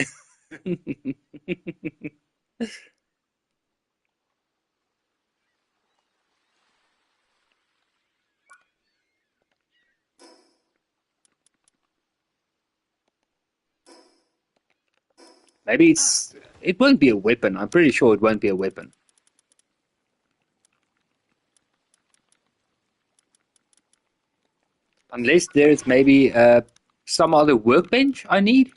Speaker 1: Maybe it won't be a weapon. I'm pretty sure it won't be a weapon. Unless there's maybe some other workbench I need.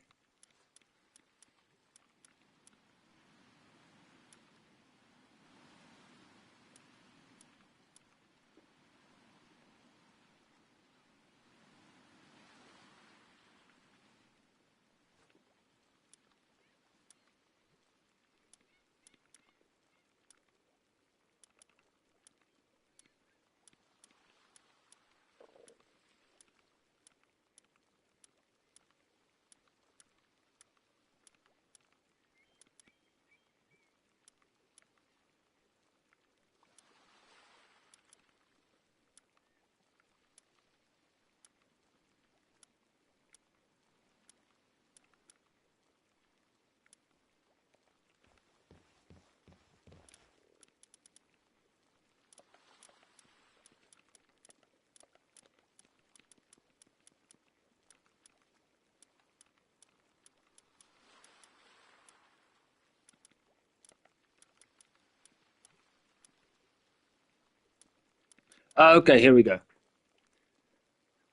Speaker 1: Okay, here we go.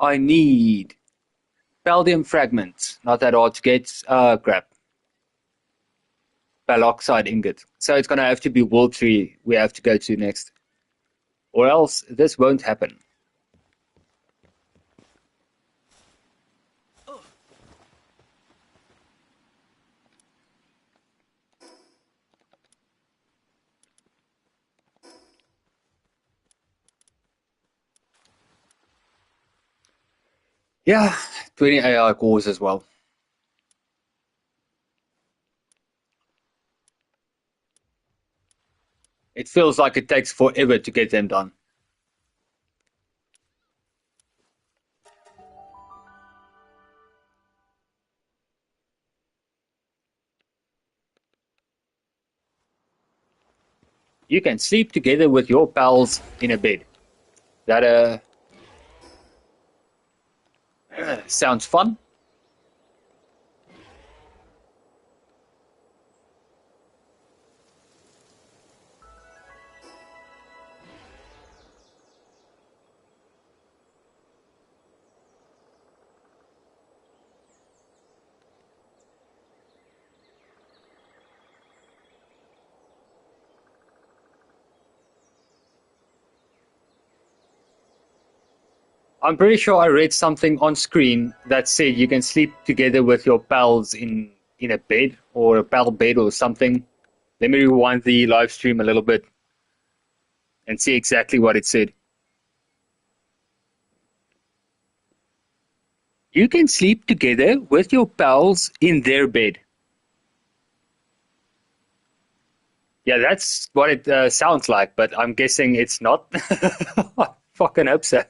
Speaker 1: I need Paldium fragments. Not that hard to get. Crap. Baloxide ingot. So it's going to have to be World 3 we have to go to next. Or else this won't happen. Yeah, 20 AI cores as well. It feels like it takes forever to get them done. You can sleep together with your pals in a bed. That sounds fun. I'm pretty sure I read something on screen that said you can sleep together with your pals in a bed or a pal bed or something. Let me rewind the live stream a little bit and see exactly what it said. You can sleep together with your pals in their bed. Yeah, that's what it sounds like, but I'm guessing it's not. I fucking hope so.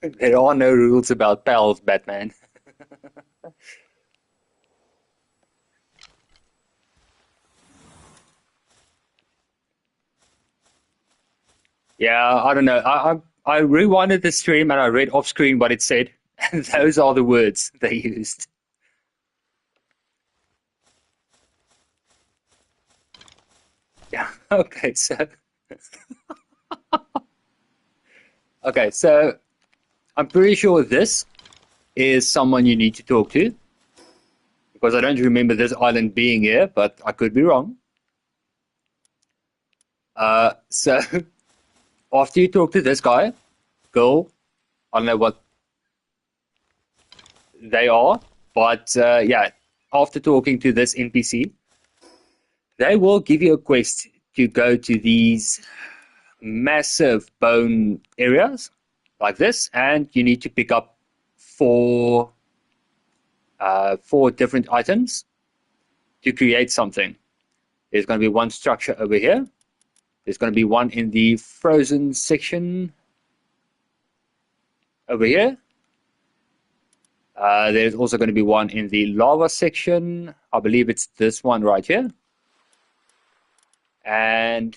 Speaker 1: There are no rules about pals, Batman. Yeah, I don't know. I rewinded the stream and I read off screen what it said, and those are the words they used. Yeah. Okay, so I'm pretty sure this is someone you need to talk to because I don't remember this island being here, but I could be wrong. So after you talk to this guy, girl, I don't know what they are, but yeah, after talking to this NPC, they will give you a quest to go to these massive bone areas like this, and you need to pick up four different items to create something. There's going to be one structure over here. There's going to be one in the frozen section over here. There's also going to be one in the lava section. I believe it's this one right here. And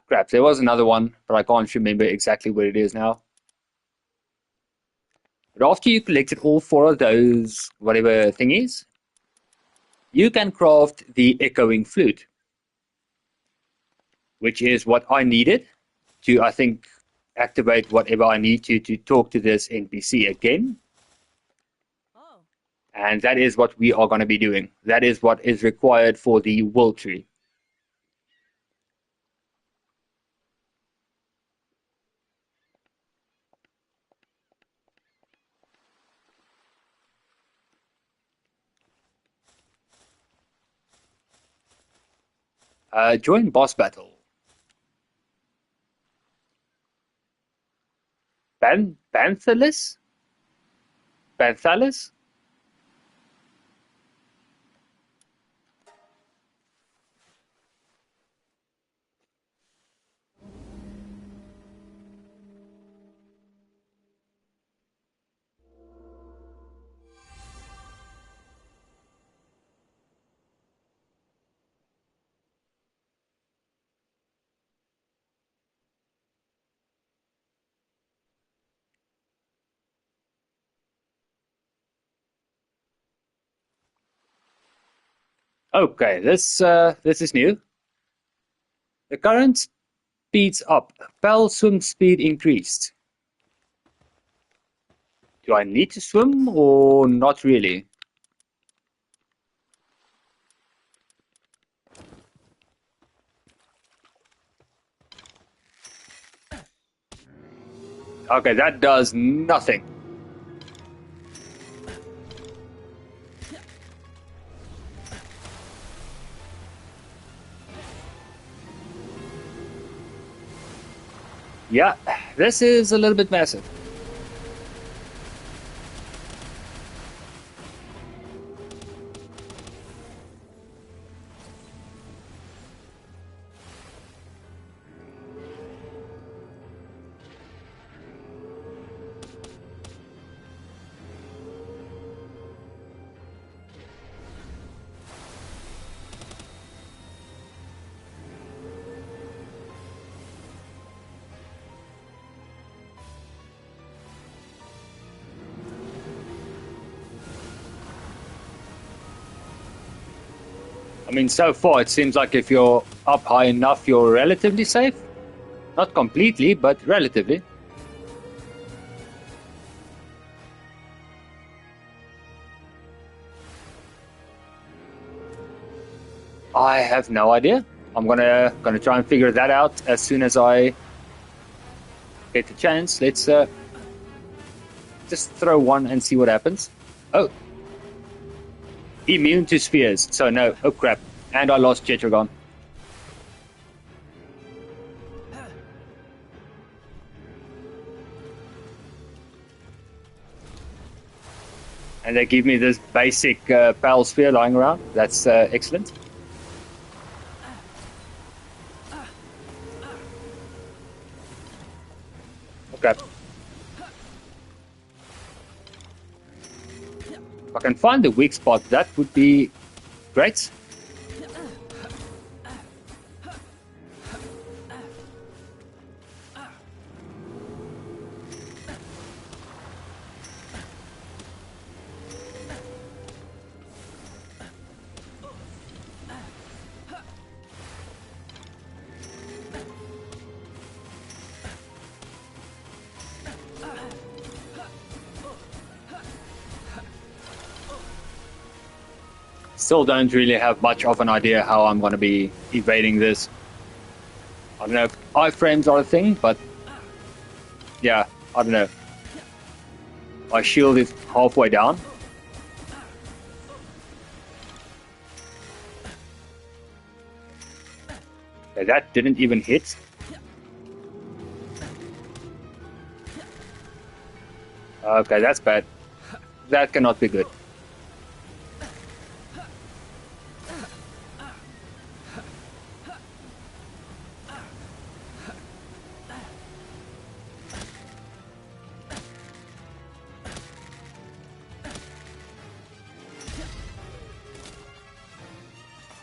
Speaker 1: crap, there was another one, but I can't remember exactly where it is now. But after you collected all four of those, whatever thingies, you can craft the echoing flute, which is what I needed to, I think, activate whatever I need to talk to this NPC again. And that is what we are going to be doing. That is what is required for the world tree. Join boss battle. Banthalis? Banthalis? Okay, this is new. The current speeds up. Pal swim speed increased. Do I need to swim or not really? Okay, that does nothing. Yeah, this is a little bit massive. I mean, so far it seems like if you're up high enough, you're relatively safe. Not completely, but relatively. I have no idea. I'm gonna try and figure that out as soon as I get the chance. Let's just throw one and see what happens. Oh. Immune to spheres, so no. Oh crap. And I lost Jetragon. And they give me this basic Pal sphere lying around. That's excellent. Okay. If I can find the weak spot, that would be great. Still don't really have much of an idea how I'm going to be evading this. I don't know if iframes are a thing, but yeah, I don't know. My shield is halfway down. Okay, that didn't even hit. Okay, that's bad. That cannot be good.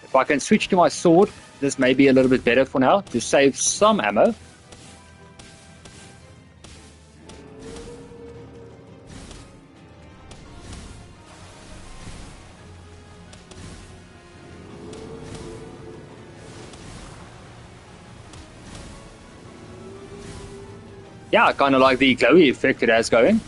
Speaker 1: If I can switch to my sword, this may be a little bit better for now, to save some ammo. Yeah, I kind of like the glowy effect it has going.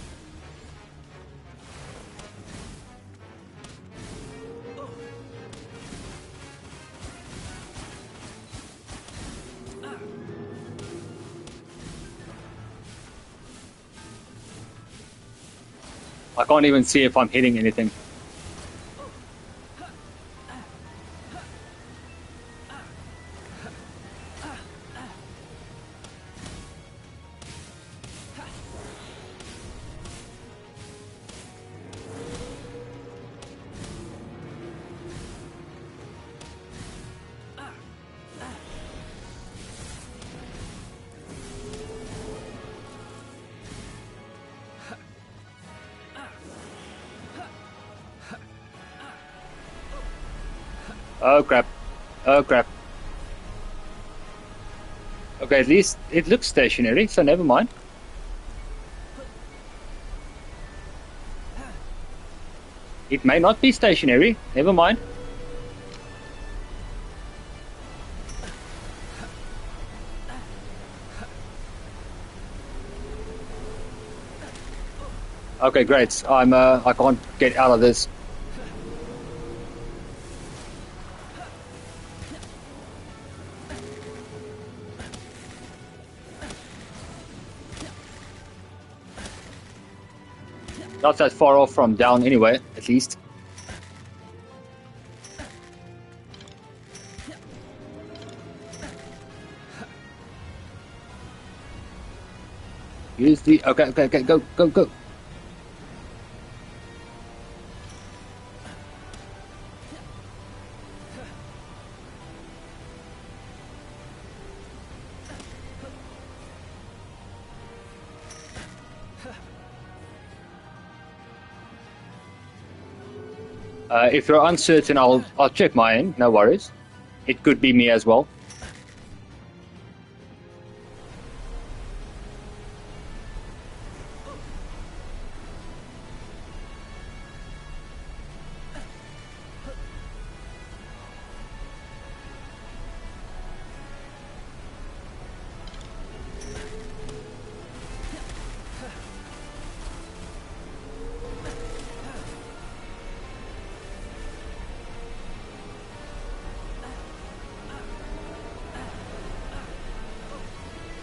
Speaker 1: I can't even see if I'm hitting anything. Oh crap. Oh crap. Okay, at least it looks stationary, so never mind. It may not be stationary, never mind. Okay, great. I can't get out of this. Not that far off from down anyway, at least. Use the... Okay, go. If you're uncertain, I'll check my end, no worries. It could be me as well.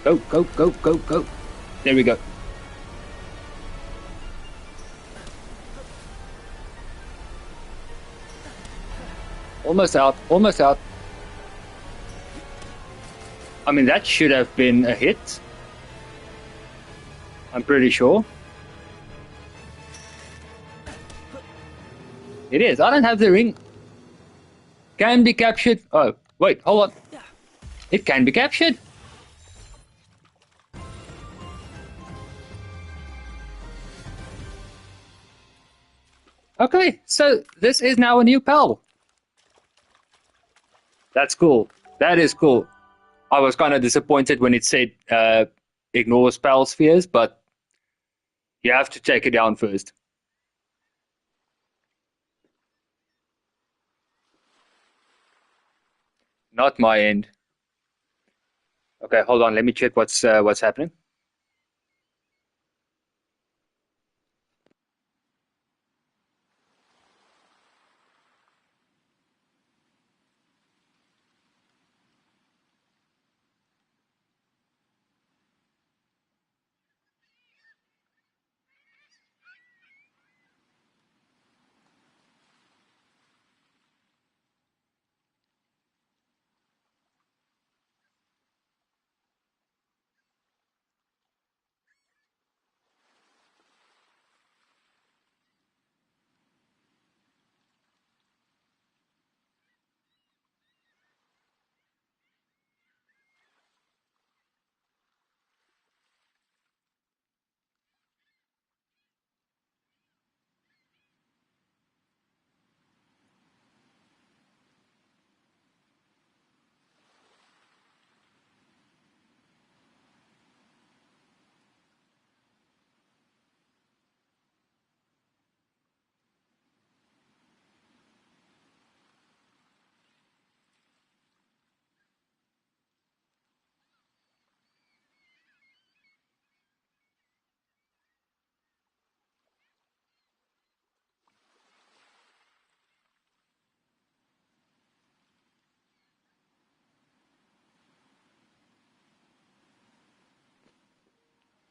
Speaker 1: Go. There we go. Almost out. I mean, that should have been a hit. I'm pretty sure. It is. I don't have the ring. Can be captured. Oh, wait, hold on. It can be captured. Okay, so this is now a new pal. That's cool. That is cool. I was kind of disappointed when it said ignore spell spheres, but you have to take it down first. Not my end. Okay, hold on. Let me check what's happening.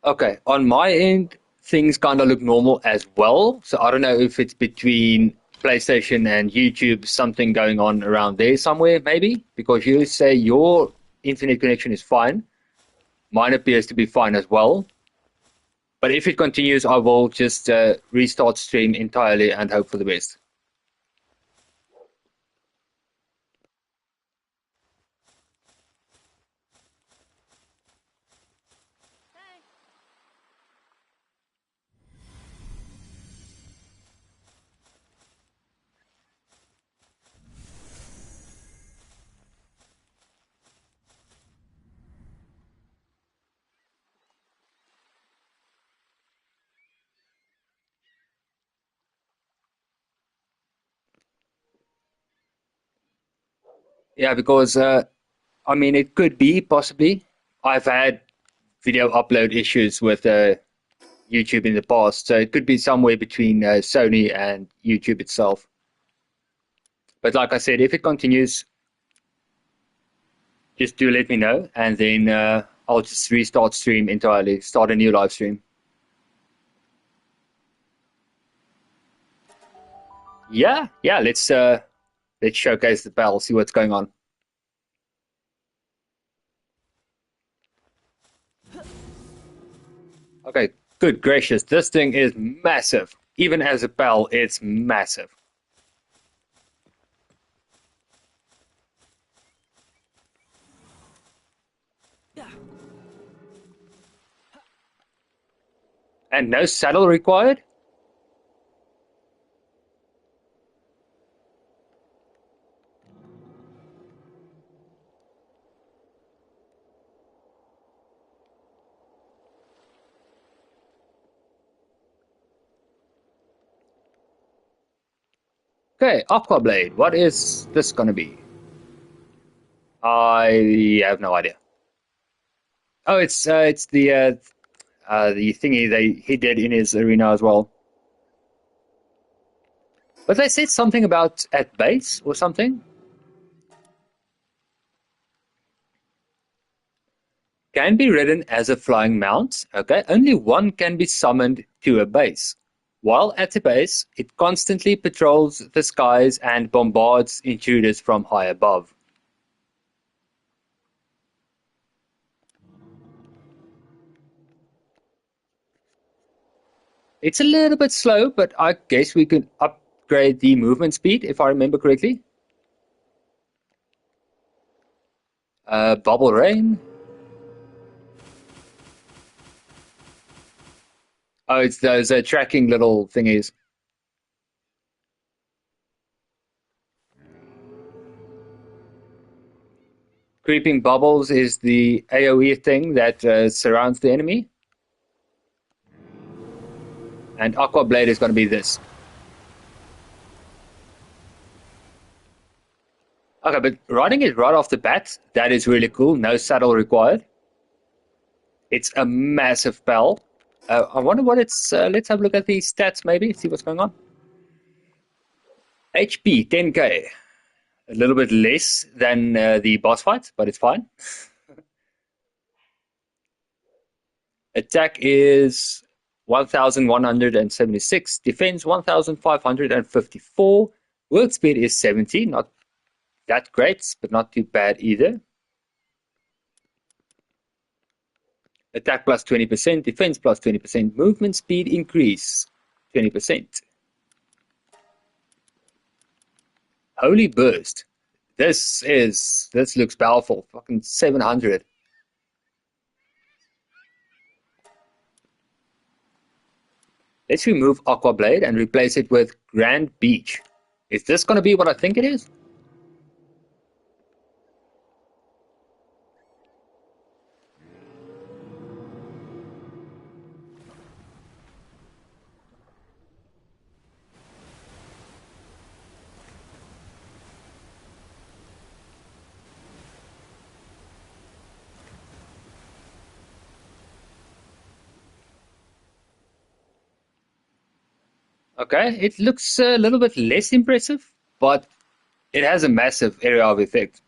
Speaker 1: Okay, on my end, things kind of look normal as well. So I don't know if it's between PlayStation and YouTube, something going on around there somewhere, maybe, because you say your internet connection is fine. Mine appears to be fine as well. But if it continues, I will just restart stream entirely and hope for the best. Yeah, because I mean, it could be possibly. I've had video upload issues with YouTube in the past, so it could be somewhere between Sony and YouTube itself. But like I said, if it continues, just do let me know, and then I'll just restart stream entirely, start a new live stream. Yeah, let's showcase the battle, see what's going on. Okay, good gracious, this thing is massive. Even as a pal, it's massive. And no saddle required? Okay, Aqua Blade, what is this gonna be? I have no idea. Oh, it's the thingy he did in his arena as well. But they said something about at base or something. Can be ridden as a flying mount. Okay, only one can be summoned to a base. While at the base, it constantly patrols the skies and bombards intruders from high above. It's a little bit slow, but I guess we can upgrade the movement speed, if I remember correctly. Bubble rain. Oh, it's those tracking little thingies. Creeping bubbles is the AoE thing that surrounds the enemy. And Aqua Blade is going to be this. Okay, but riding it right off the bat, that is really cool. No saddle required. It's a massive pal. I wonder what it's... let's have a look at the stats maybe, see what's going on. HP, 10k. A little bit less than the boss fight, but it's fine. Attack is 1,176. Defense, 1,554. World speed is 70. Not that great, but not too bad either. Attack plus 20%, defense plus 20%, movement speed increase 20%. Holy burst. This looks powerful. Fucking 700. Let's remove Aqua Blade and replace it with Grand Beach. Is this going to be what I think it is? Okay, it looks a little bit less impressive, but it has a massive area of effect.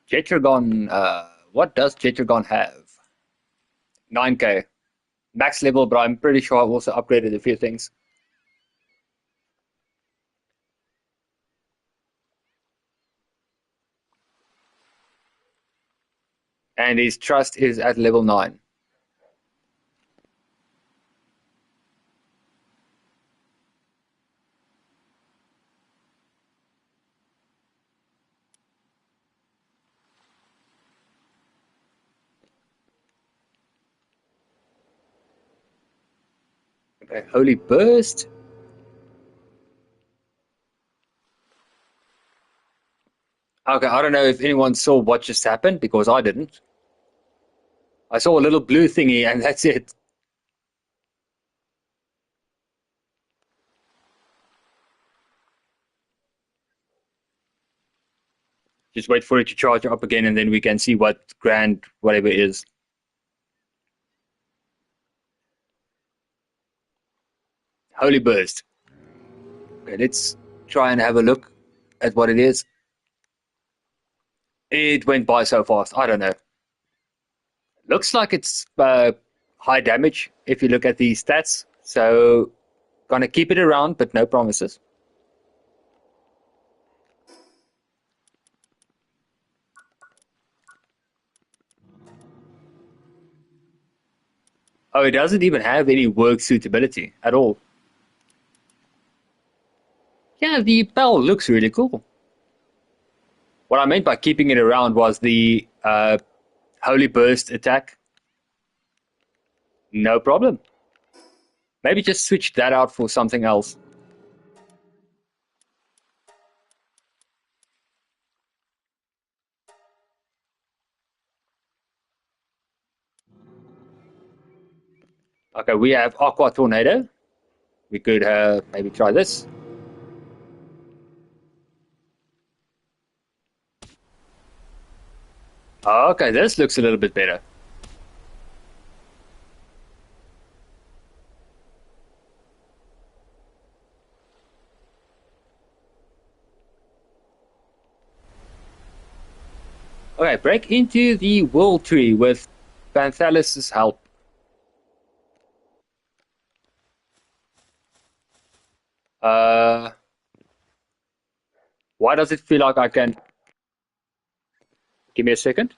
Speaker 1: Jetragon, what does Jetragon have? 9k. Max level, but I'm pretty sure I've also upgraded a few things. And his trust is at level 9. Okay, Holy Burst. Okay, I don't know if anyone saw what just happened, because I didn't. I saw a little blue thingy, and that's it. Just wait for it to charge up again, and then we can see what grand whatever is. Holy Burst. Okay, let's try and have a look at what it is. It went by so fast. I don't know. Looks like it's high damage if you look at the stats. So, gonna keep it around, but no promises. Oh, it doesn't even have any work suitability at all. Yeah, the bell looks really cool. What I meant by keeping it around was the Holy Burst attack. No problem. Maybe just switch that out for something else. Okay, we have Aqua Tornado. We could maybe try this. Okay, this looks a little bit better. Okay, break into the World Tree with Panthalis' help. Why does it feel like I can... Give me a second.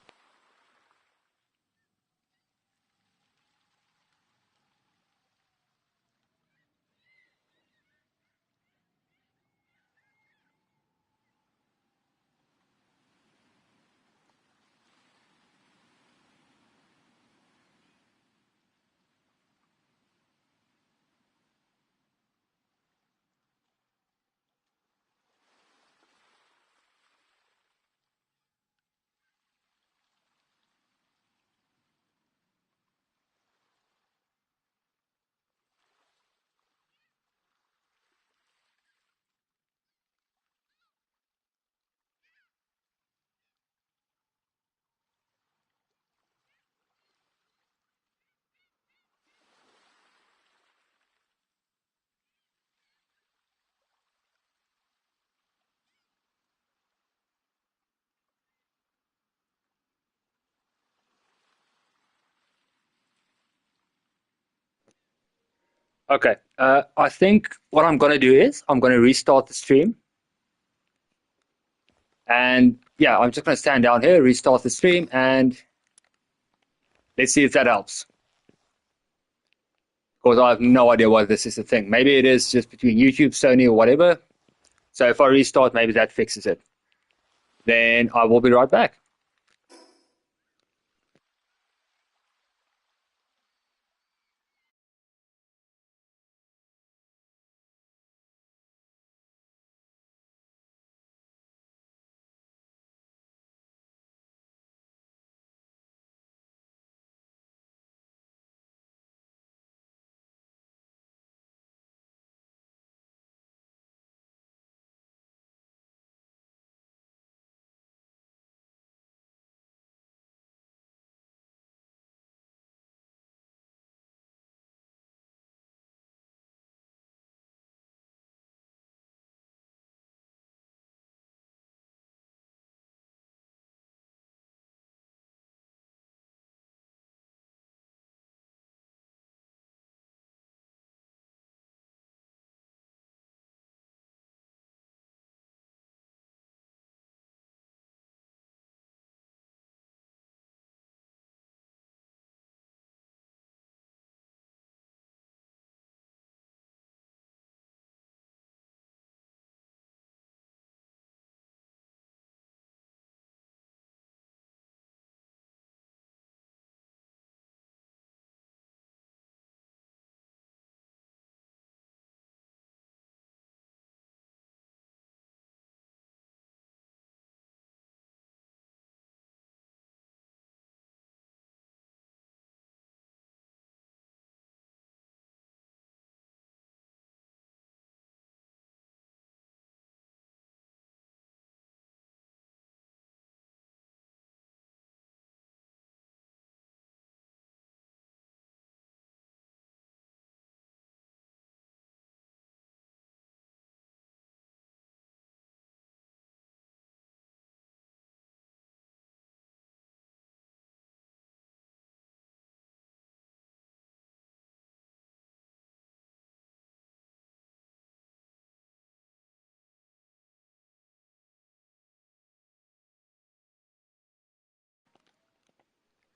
Speaker 1: Okay. I think what I'm gonna do is I'm gonna restart the stream, and yeah, I'm just gonna stand down here, restart the stream, and let's see if that helps. Because I have no idea why this is a thing. Maybe it is just between YouTube, Sony, or whatever. So if I restart, maybe that fixes it. Then I will be right back.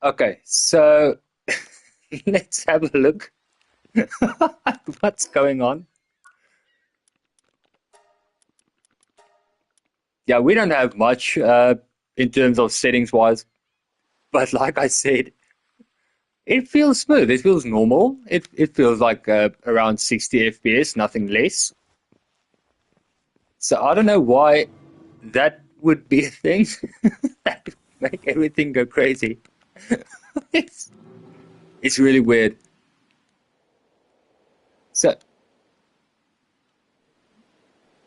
Speaker 1: Okay, so let's have a look at what's going on. Yeah, we don't have much in terms of settings wise, but like I said, it feels smooth. It feels normal. It feels like around 60 FPS, nothing less. So I don't know why that would be a thing that would make everything go crazy. it's, it's really weird. So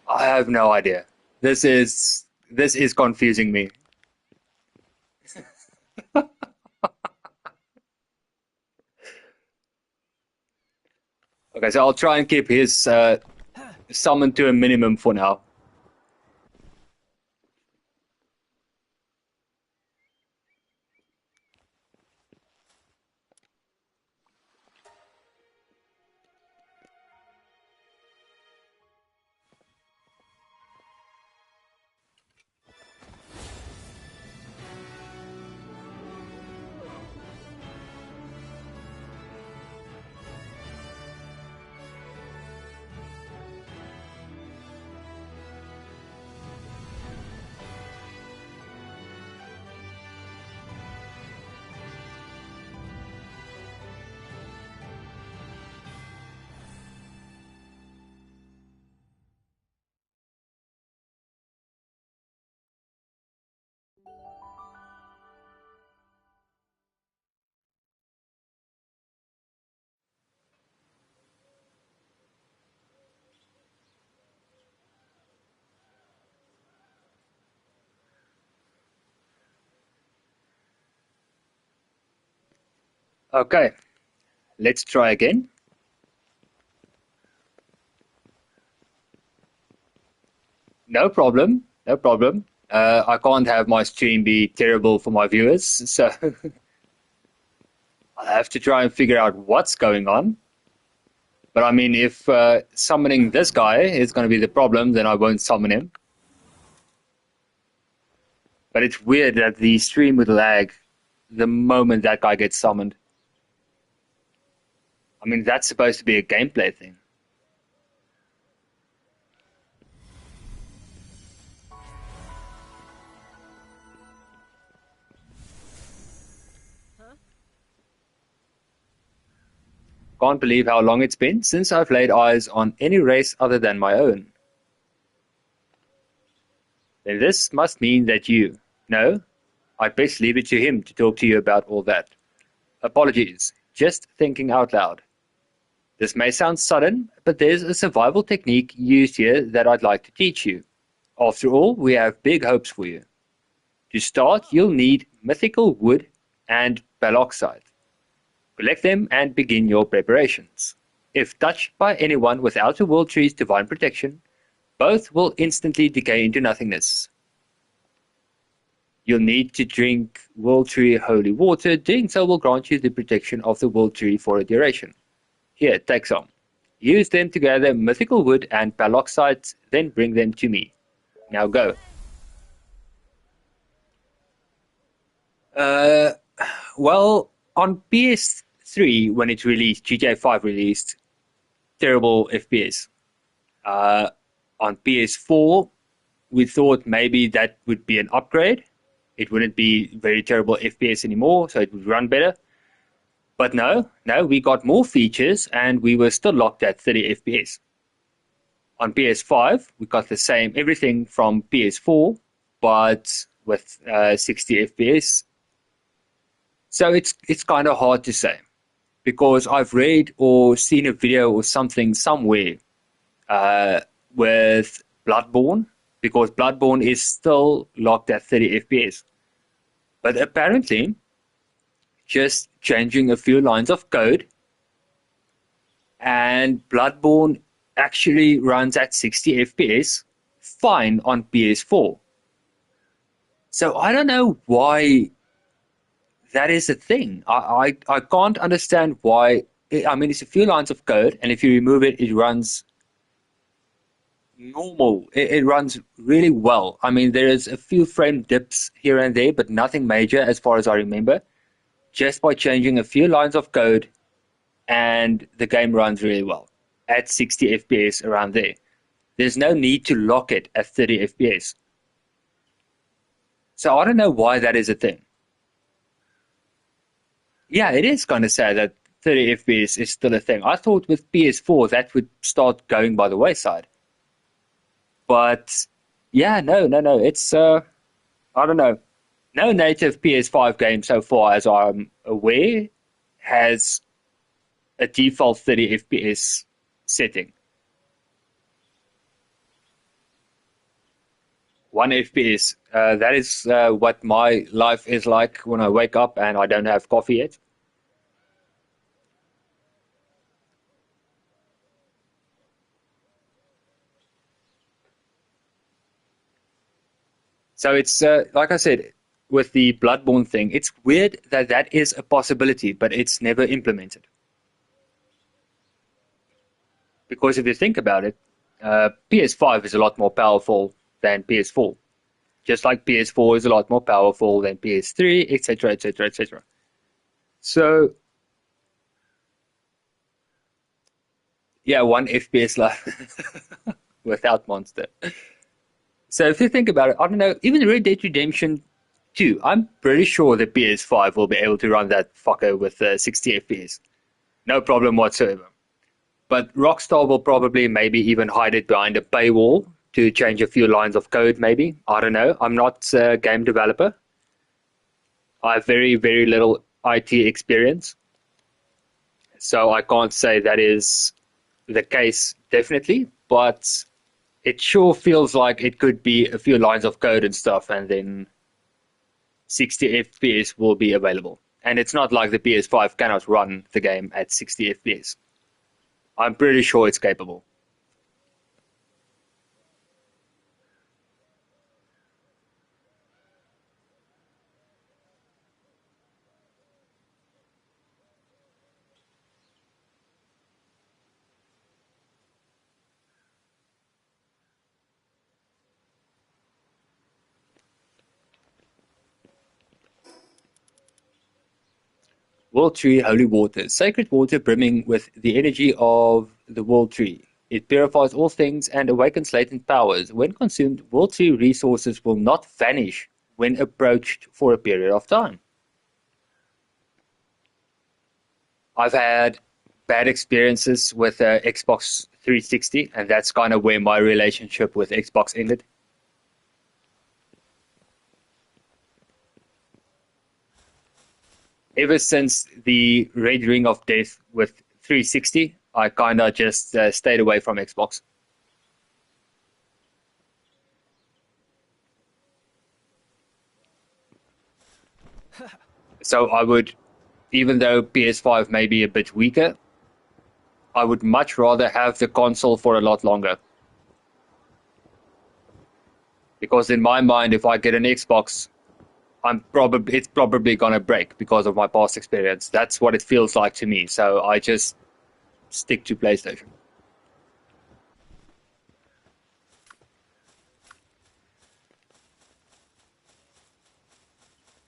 Speaker 1: I have no idea. This is confusing me. Okay, so I'll try and keep his summon to a minimum for now. Okay, let's try again. No problem. No problem. I can't have my stream be terrible for my viewers, so I have to try and figure out what's going on. But I mean, if summoning this guy is going to be the problem, then I won't summon him. But it's weird that the stream would lag the moment that guy gets summoned. I mean, that's supposed to be a gameplay thing. Can't believe how long it's been since I've laid eyes on any race other than my own. Then this must mean that you... No, I'd best leave it to him to talk to you about all that. Apologies, just thinking out loud. This may sound sudden, but there's a survival technique used here that I'd like to teach you. After all, we have big hopes for you. To start, you'll need mythical wood and baloxite. Collect them and begin your preparations. If touched by anyone without a World Tree's divine protection, both will instantly decay into nothingness. You'll need to drink World Tree holy water. Doing so will grant you the protection of the World Tree for a duration. Here, take some. Use them to gather mythical wood and baloxite, then bring them to me. Now go. Well, on PS3, when it released, GTA 5 released, terrible FPS. On PS4, we thought maybe that would be an upgrade. It wouldn't be very terrible FPS anymore, so it would run better. But no, we got more features and we were still locked at 30 FPS. On PS5, we got the same, everything from PS4, but with 60 FPS. So it's kind of hard to say, because I've read or seen a video or something somewhere with Bloodborne, because Bloodborne is still locked at 30 FPS. But apparently, just changing a few lines of code, and Bloodborne actually runs at 60 FPS fine on PS4. So I don't know why that is a thing. I can't understand why. I mean, it's a few lines of code, and if you remove it, it runs normal. It runs really well. I mean, there is a few frame dips here and there, but nothing major as far as I remember. Just by changing a few lines of code, and the game runs really well at 60 FPS around there. There's no need to lock it at 30 FPS. So I don't know why that is a thing. Yeah, it is kind of sad that 30 FPS is still a thing. I thought with PS4 that would start going by the wayside. But yeah, no. It's, I don't know. No native PS5 game so far, as I'm aware, has a default 30 FPS setting. 1 FPS. That is what my life is like when I wake up and I don't have coffee yet. So it's, like I said, with the Bloodborne thing, it's weird that that is a possibility, but it's never implemented. Because if you think about it, PS5 is a lot more powerful than PS4. Just like PS4 is a lot more powerful than PS3, etc., etc., etc. So, yeah, 1 FPS left without Monster. So if you think about it, I don't know, even Red Dead Redemption 2, I'm pretty sure the PS5 will be able to run that fucker with 60 FPS. No problem whatsoever. But Rockstar will probably maybe even hide it behind a paywall to change a few lines of code, maybe. I don't know. I'm not a game developer. I have very, very little IT experience. So I can't say that is the case, definitely. But it sure feels like it could be a few lines of code and stuff, and then 60 FPS will be available. And it's not like the PS5 cannot run the game at 60 FPS. I'm pretty sure it's capable. World Tree Holy Water. Sacred water brimming with the energy of the World Tree. It purifies all things and awakens latent powers. When consumed, World Tree resources will not vanish when approached for a period of time. I've had bad experiences with Xbox 360, and that's kind of where my relationship with Xbox ended. Ever since the Red Ring of Death with 360, I kind of just stayed away from Xbox. So I would, even though PS5 may be a bit weaker, I would much rather have the console for a lot longer. Because in my mind, if I get an Xbox, it's probably gonna break because of my past experience. That's what it feels like to me. So I just stick to PlayStation.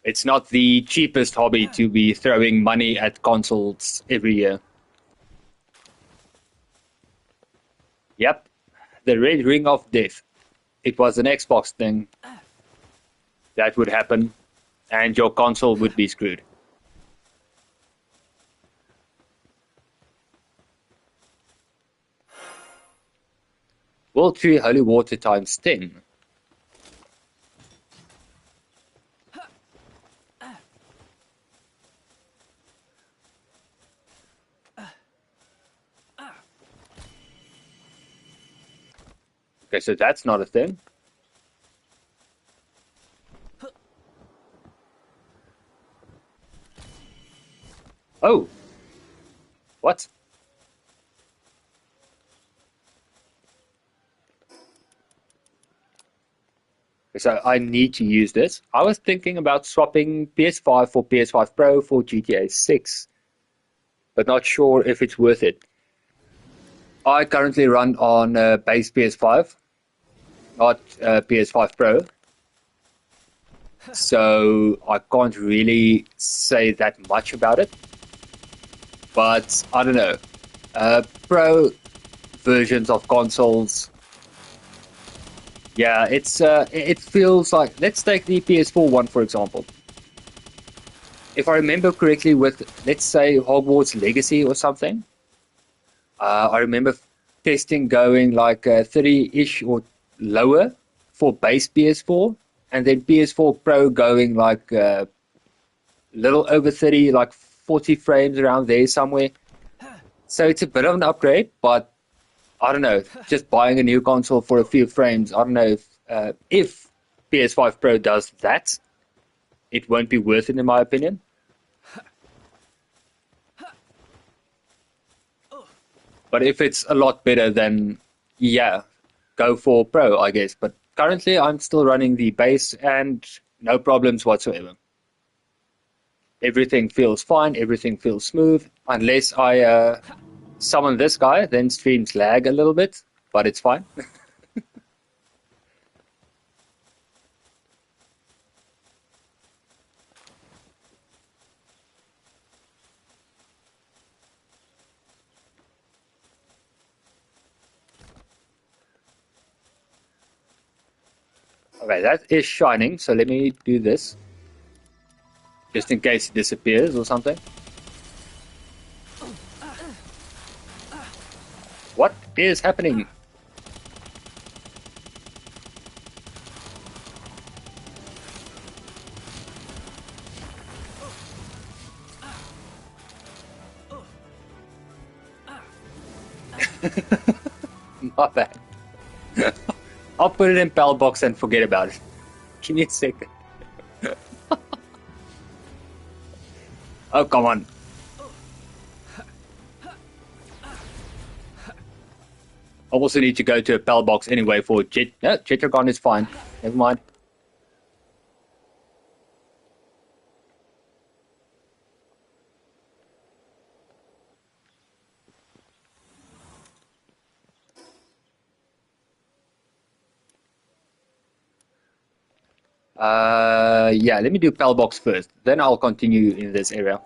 Speaker 1: It's not the cheapest hobby to be throwing money at consoles every year. Yep, the Red Ring of Death. It was an Xbox thing. That would happen, and your console would be screwed. World Tree Holy Water times 10. Okay, so that's not a thing. Oh! What? So I need to use this. I was thinking about swapping PS5 for PS5 Pro for GTA 6, but not sure if it's worth it. I currently run on base PS5, not PS5 Pro, so I can't really say that much about it. But I don't know. Pro versions of consoles, yeah, it feels like, let's take the PS4 one for example. If I remember correctly, with let's say Hogwarts Legacy or something, I remember testing going like 30-ish or lower for base PS4, and then PS4 Pro going like little over 30, like 40 frames around there somewhere. So it's a bit of an upgrade, but I don't know. Just buying a new console for a few frames, I don't know if PS5 Pro does that, it won't be worth it in my opinion. But if it's a lot better, then yeah, go for Pro, I guess. But currently, I'm still running the base and no problems whatsoever. Everything feels fine, everything feels smooth, unless I summon this guy, then streams lag a little bit, but it's fine. Okay, that is shining, so let me do this. Just in case it disappears or something. What is happening? My bad. I'll put it in Pal box and forget about it. Give me a second. Oh, come on. I also need to go to a Pal box anyway for Jet. No, Jetragon is fine. Never mind. Yeah, let me do Pal box first. Then I'll continue in this area.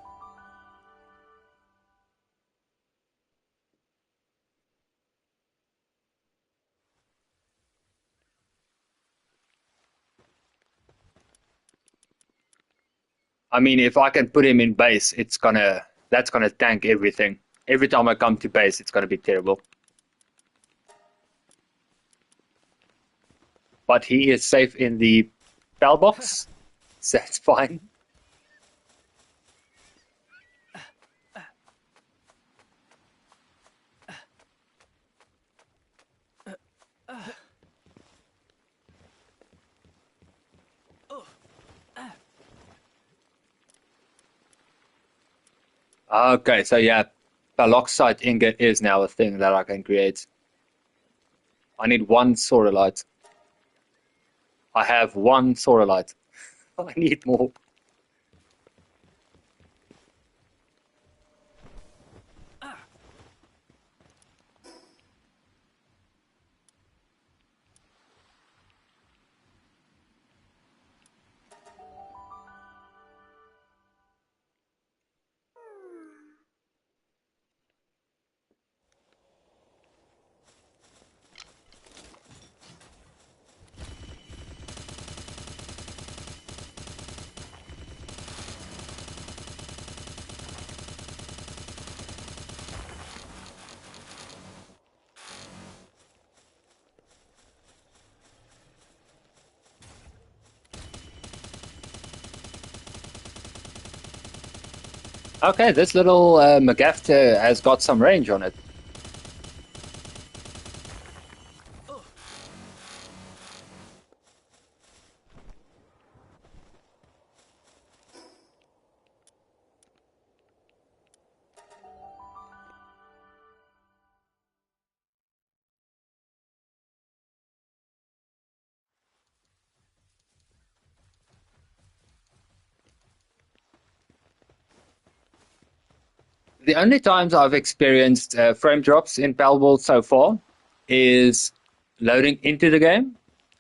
Speaker 1: I mean, if I can put him in base, that's gonna tank everything. Every time I come to base, it's gonna be terrible. But he is safe in the bell box, so that's fine. Okay, so yeah, peroxide ingot is now a thing that I can create. I need one sorolite. I have one sorolite. I need more. Okay, this little McGafter has got some range on it. The only times I've experienced frame drops in Palworld so far is loading into the game,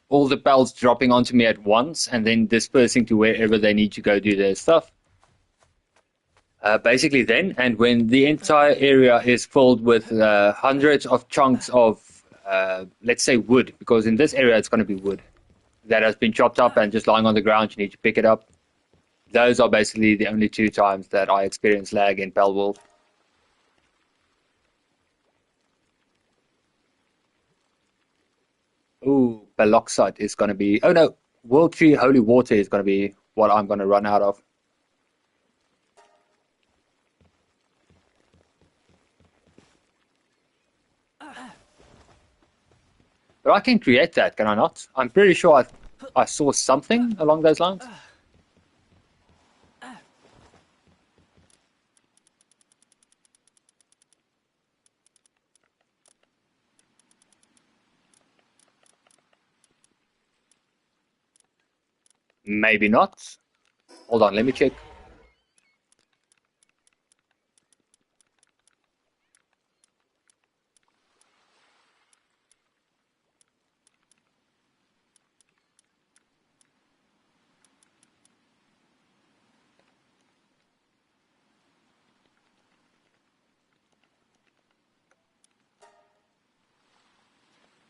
Speaker 1: all the pals dropping onto me at once, and then dispersing to wherever they need to go do their stuff. Basically then, and when the entire area is filled with hundreds of chunks of, let's say, wood, because in this area it's going to be wood, that has been chopped up and just lying on the ground, you need to pick it up. Those are basically the only two times that I experience lag in Palworld. Ooh, peroxide is going to be... Oh no, World Tree Holy Water is going to be what I'm going to run out of. But I can create that, can I not? I'm pretty sure I saw something along those lines. Maybe not. Hold on, let me check.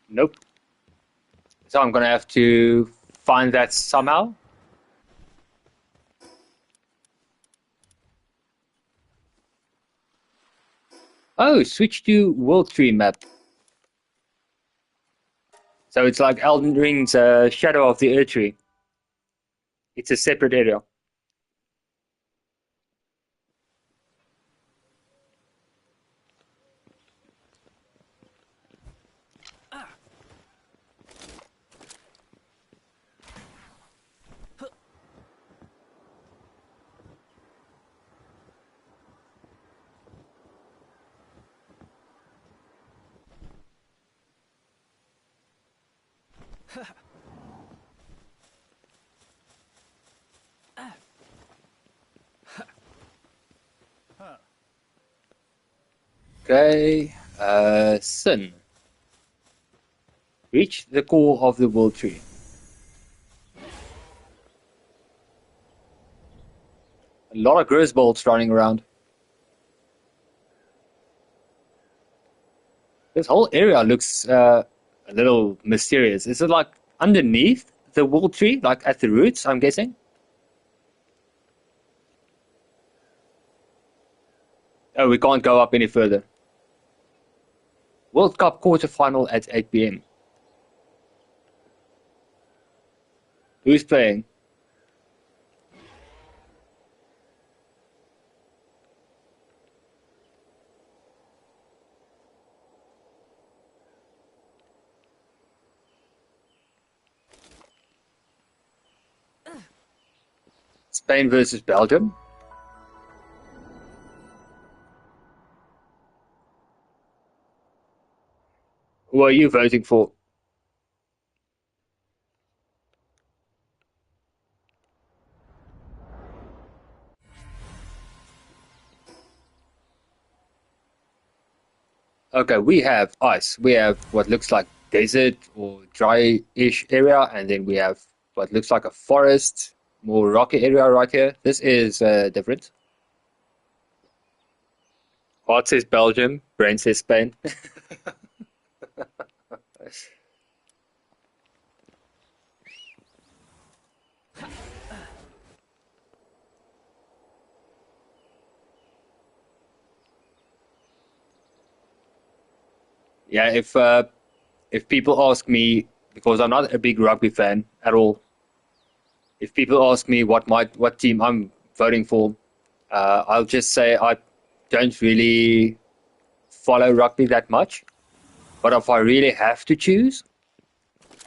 Speaker 1: Nope. So I'm going to have to find that somehow. Oh, switch to World Tree map. So it's like Elden Ring's Shadow of the Earth Tree. It's a separate area. Okay, Sin. Reach the core of the World Tree. A lot of Grisbolts running around. This whole area looks a little mysterious. Is it like underneath the World Tree, like at the roots, I'm guessing? Oh, we can't go up any further. World Cup quarterfinal at 8 p.m. Who's playing? Spain versus Belgium. Who are you voting for? Okay, we have ice. We have what looks like desert or dry-ish area, and then we have what looks like a forest, more rocky area right here. This is different. Heart says Belgium, brain says Spain. Yeah, if people ask me, because I'm not a big rugby fan at all, if people ask me what team I'm voting for, I'll just say I don't really follow rugby that much. But if I really have to choose,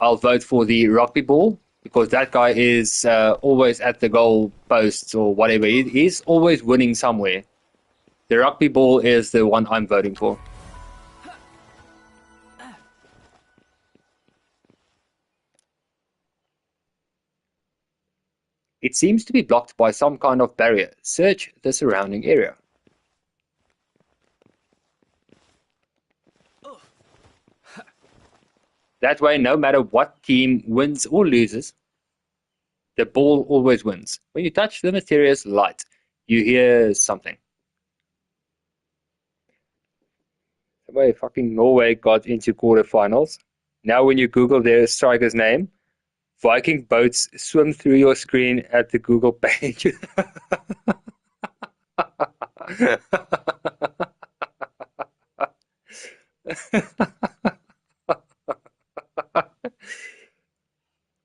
Speaker 1: I'll vote for the rugby ball because that guy is always at the goal posts or whatever. He's always winning somewhere. The rugby ball is the one I'm voting for. It seems to be blocked by some kind of barrier. Search the surrounding area. That way, no matter what team wins or loses, the ball always wins. When you touch the mysterious light, you hear something. The way fucking Norway got into quarterfinals. Now when you Google their striker's name, Viking boats swim through your screen at the Google page.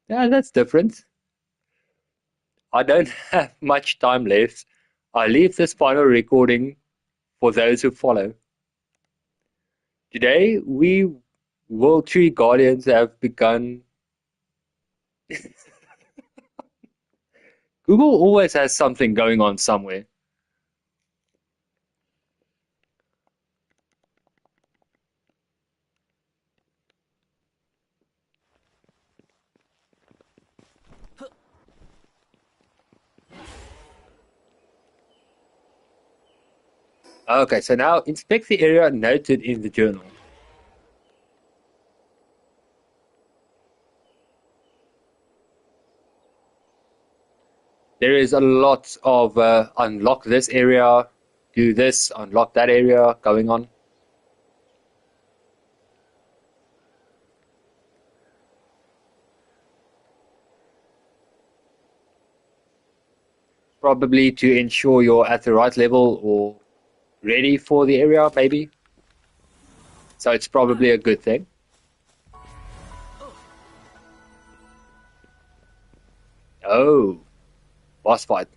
Speaker 1: Yeah, that's different. I don't have much time left. I leave this final recording for those who follow. Today, we World Tree Guardians have begun. Google always has something going on somewhere. Okay, so now inspect the area noted in the journal. There is a lot of unlock this area, do this, unlock that area going on. Probably to ensure you're at the right level or ready for the area, maybe. So it's probably a good thing. Oh, boss fight.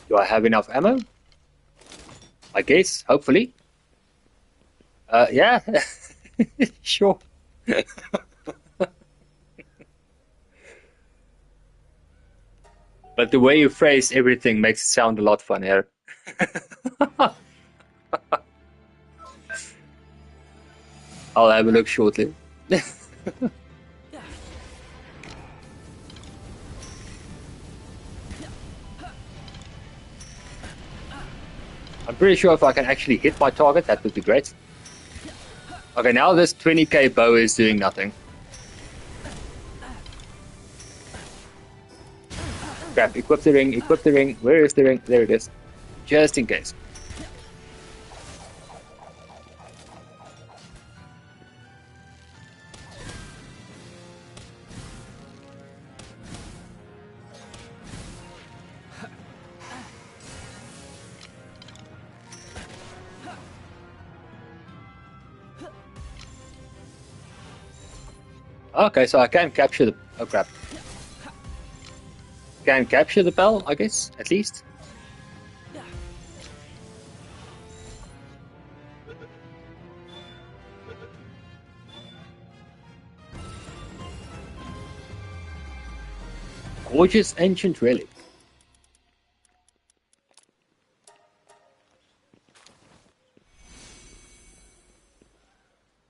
Speaker 1: Do I have enough ammo? I guess, hopefully. Yeah, sure. But the way you phrase everything makes it sound a lot funnier. I'll have a look shortly. I'm pretty sure if I can actually hit my target, that would be great. Okay, now this 20k bow is doing nothing. Crap, equip the ring, equip the ring. Where is the ring? There it is. Just in case. Okay, so I can capture the... Oh crap. Can capture the bell, I guess, at least. Gorgeous ancient relic.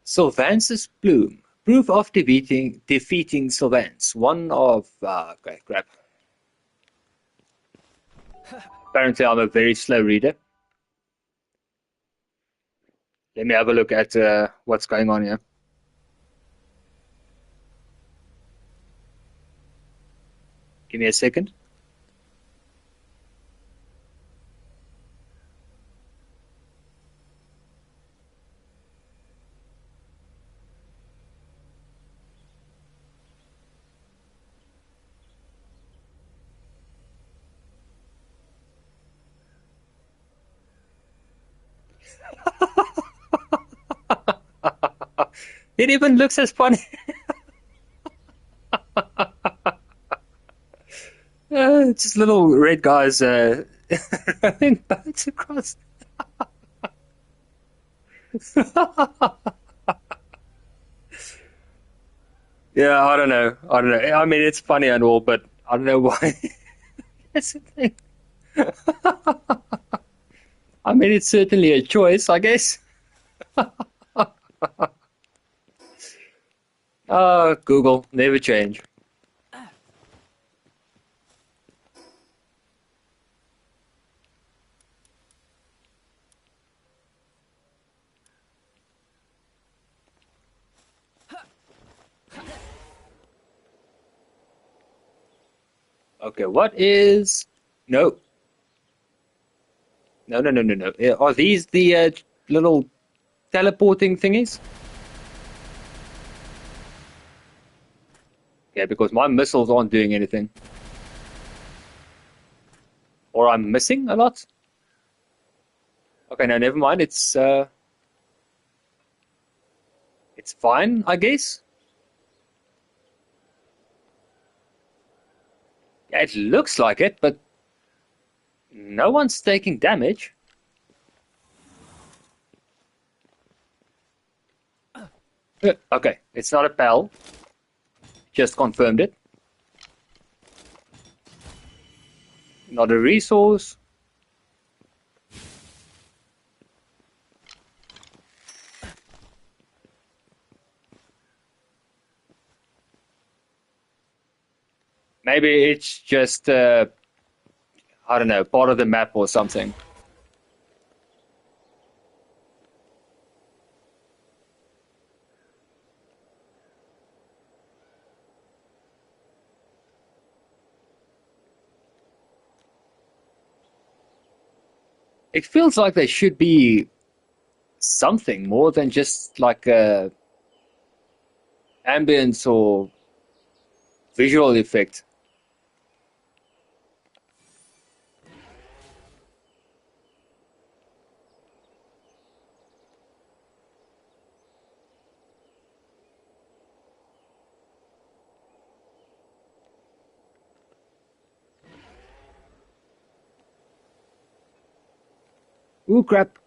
Speaker 1: Sylvance's Bloom. Proof of defeating Sylvance. One of... okay, crap. Apparently I'm a very slow reader. Let me have a look at what's going on here. Give me a second. It even looks as funny. Just little red guys running boats across. Yeah, I don't know. I mean, it's funny and all, but I don't know why. That's the thing. I mean, it's certainly a choice, I guess. Google, never change. Okay, what is... No. No. Are these the little teleporting thingies? Yeah, because my missiles aren't doing anything. Or I'm missing a lot? Okay, no, never mind. It's fine, I guess. Yeah, it looks like it, but no one's taking damage. Okay, it's not a pal. Just confirmed it. Not a resource. Maybe it's just, I don't know, part of the map or something. It feels like there should be something more than just like ambience or visual effect. Ooh, crap.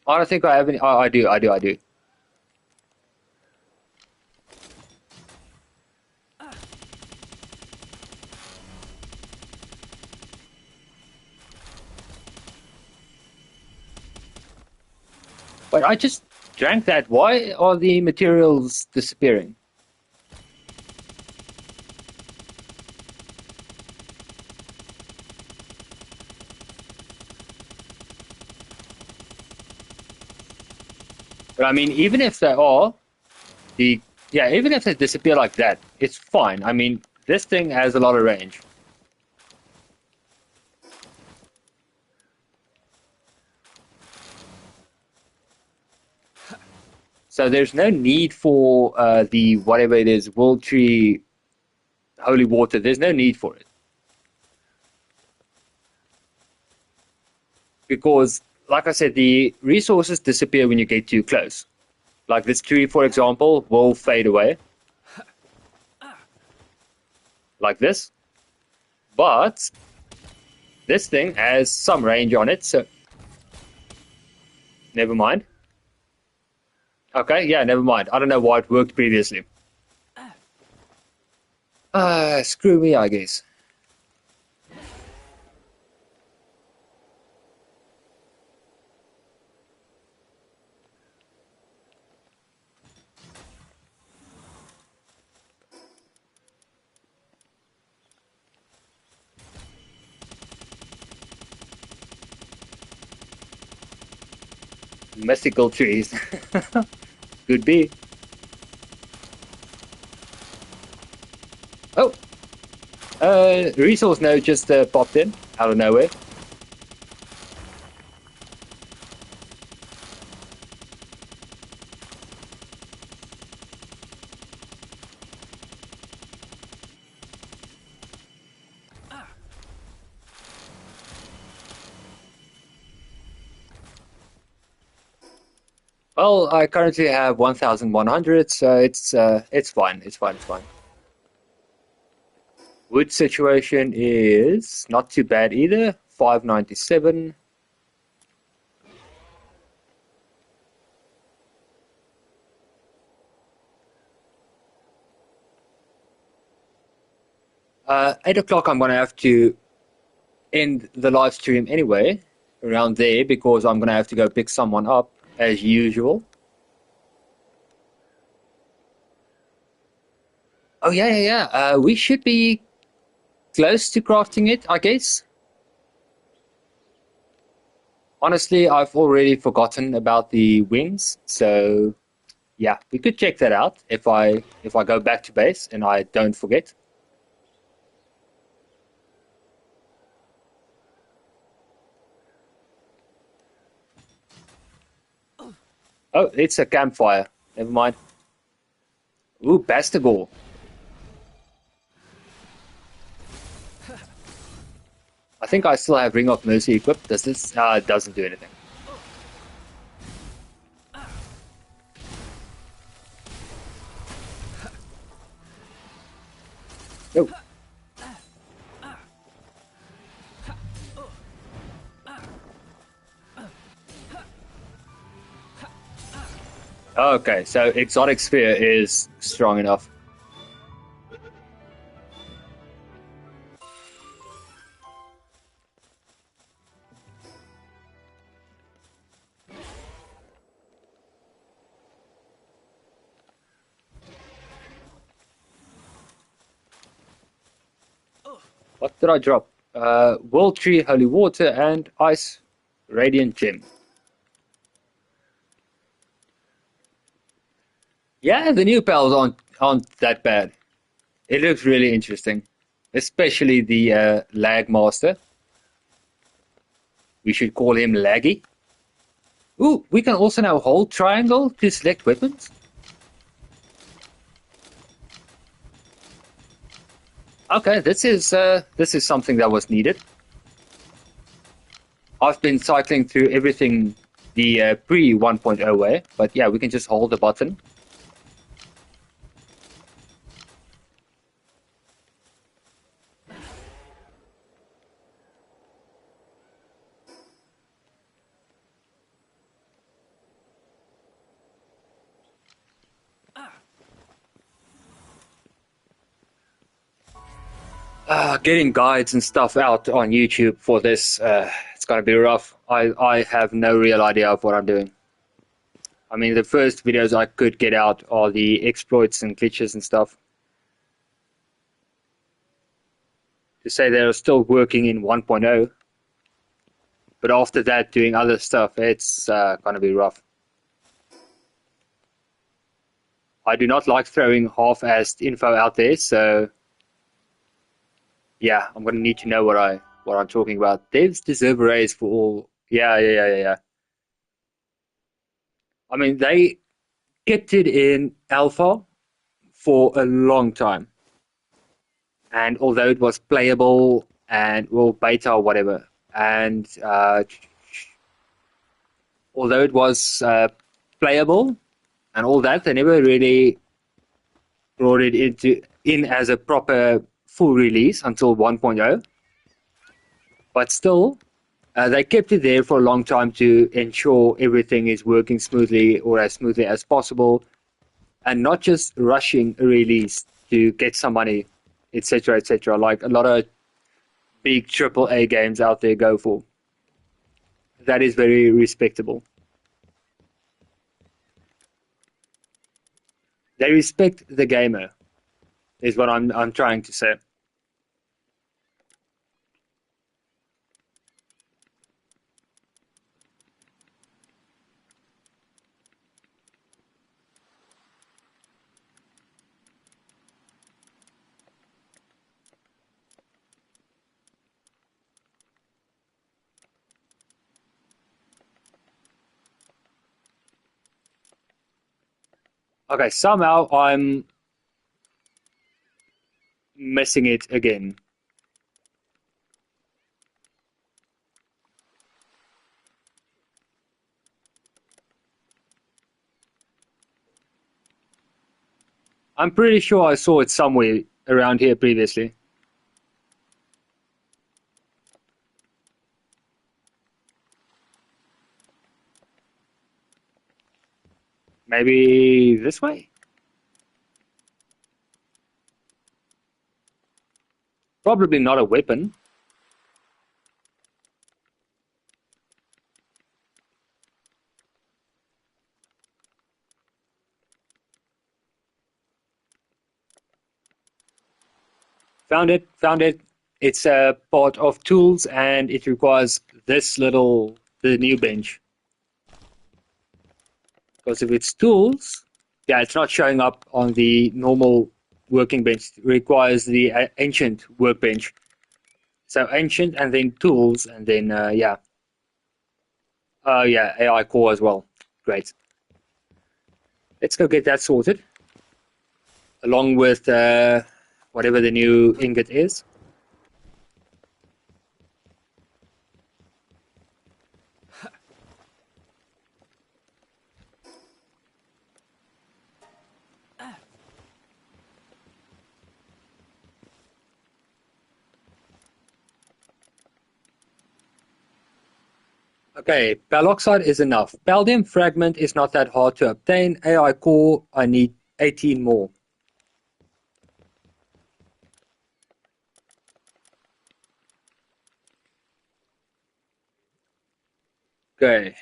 Speaker 1: I don't think I have any. Oh, I do. But I just drank that. Why are the materials disappearing? But I mean, even if they are, even if they disappear like that, it's fine. I mean, this thing has a lot of range. So there's no need for the whatever it is, World Tree, Holy Water. There's no need for it. Because, like I said, the resources disappear when you get too close. Like this tree, for example, will fade away. Like this. But this thing has some range on it, so never mind. Okay, yeah, never mind. I don't know why it worked previously. Screw me, I guess. Mystical trees. Could be. Oh! Resource node just popped in out of nowhere. Well, I currently have 1,100, so it's fine. It's fine. It's fine. Wood situation is not too bad either. 597. Eight o'clock. I'm gonna have to end the live stream anyway, around there, because I'm gonna have to go pick someone up as usual. Oh yeah. We should be close to crafting it, I guess. Honestly, I've already forgotten about the wings, so yeah, we could check that out if I go back to base and I don't forget. Oh, it's a campfire. Never mind. Ooh, Bastagor. I think I still have Ring of Mercy equipped. Does this? It doesn't do anything. No. Okay, so Exotic Sphere is strong enough. What did I drop? World Tree, Holy Water, and Ice Radiant Gem. Yeah, the new pals aren't that bad. It looks really interesting, especially the Lag Master. We should call him Laggy. Ooh, we can also now hold triangle to select weapons. Okay, this is something that was needed. I've been cycling through everything the pre 1.0 way, but yeah, we can just hold the button. Getting guides and stuff out on YouTube for this, it's gonna be rough. I have no real idea of what I'm doing. I mean, the first videos I could get out are the exploits and glitches and stuff. To say they're still working in 1.0, but after that, doing other stuff, it's gonna be rough. I do not like throwing half-assed info out there, so yeah, I'm gonna need to know what I'm talking about. Devs deserve a raise for all. Yeah. I mean, they kept it in alpha for a long time, and although it was playable and well beta or whatever, and although it was playable and all that. They never really brought it in as a proper full release until 1.0. But still, they kept it there for a long time to ensure everything is working smoothly or as smoothly as possible, and not just rushing a release to get some money, etc., etc., like a lot of big AAA games out there go for. That is very respectable. They respect the gamer, is what I'm trying to say. Okay, somehow I'm missing it again. I'm pretty sure I saw it somewhere around here previously. Maybe this way? Probably not a weapon. Found it, found it. It's a part of tools and it requires the new bench. Because if it's tools, yeah, it's not showing up on the normal working bench. It requires the ancient workbench. So ancient and then tools and then, yeah. Yeah, AI core as well. Great. Let's go get that sorted. Along with whatever the new ingot is. Okay, Baloxide is enough. Paldium fragment is not that hard to obtain. AI core, I need 18 more. Okay.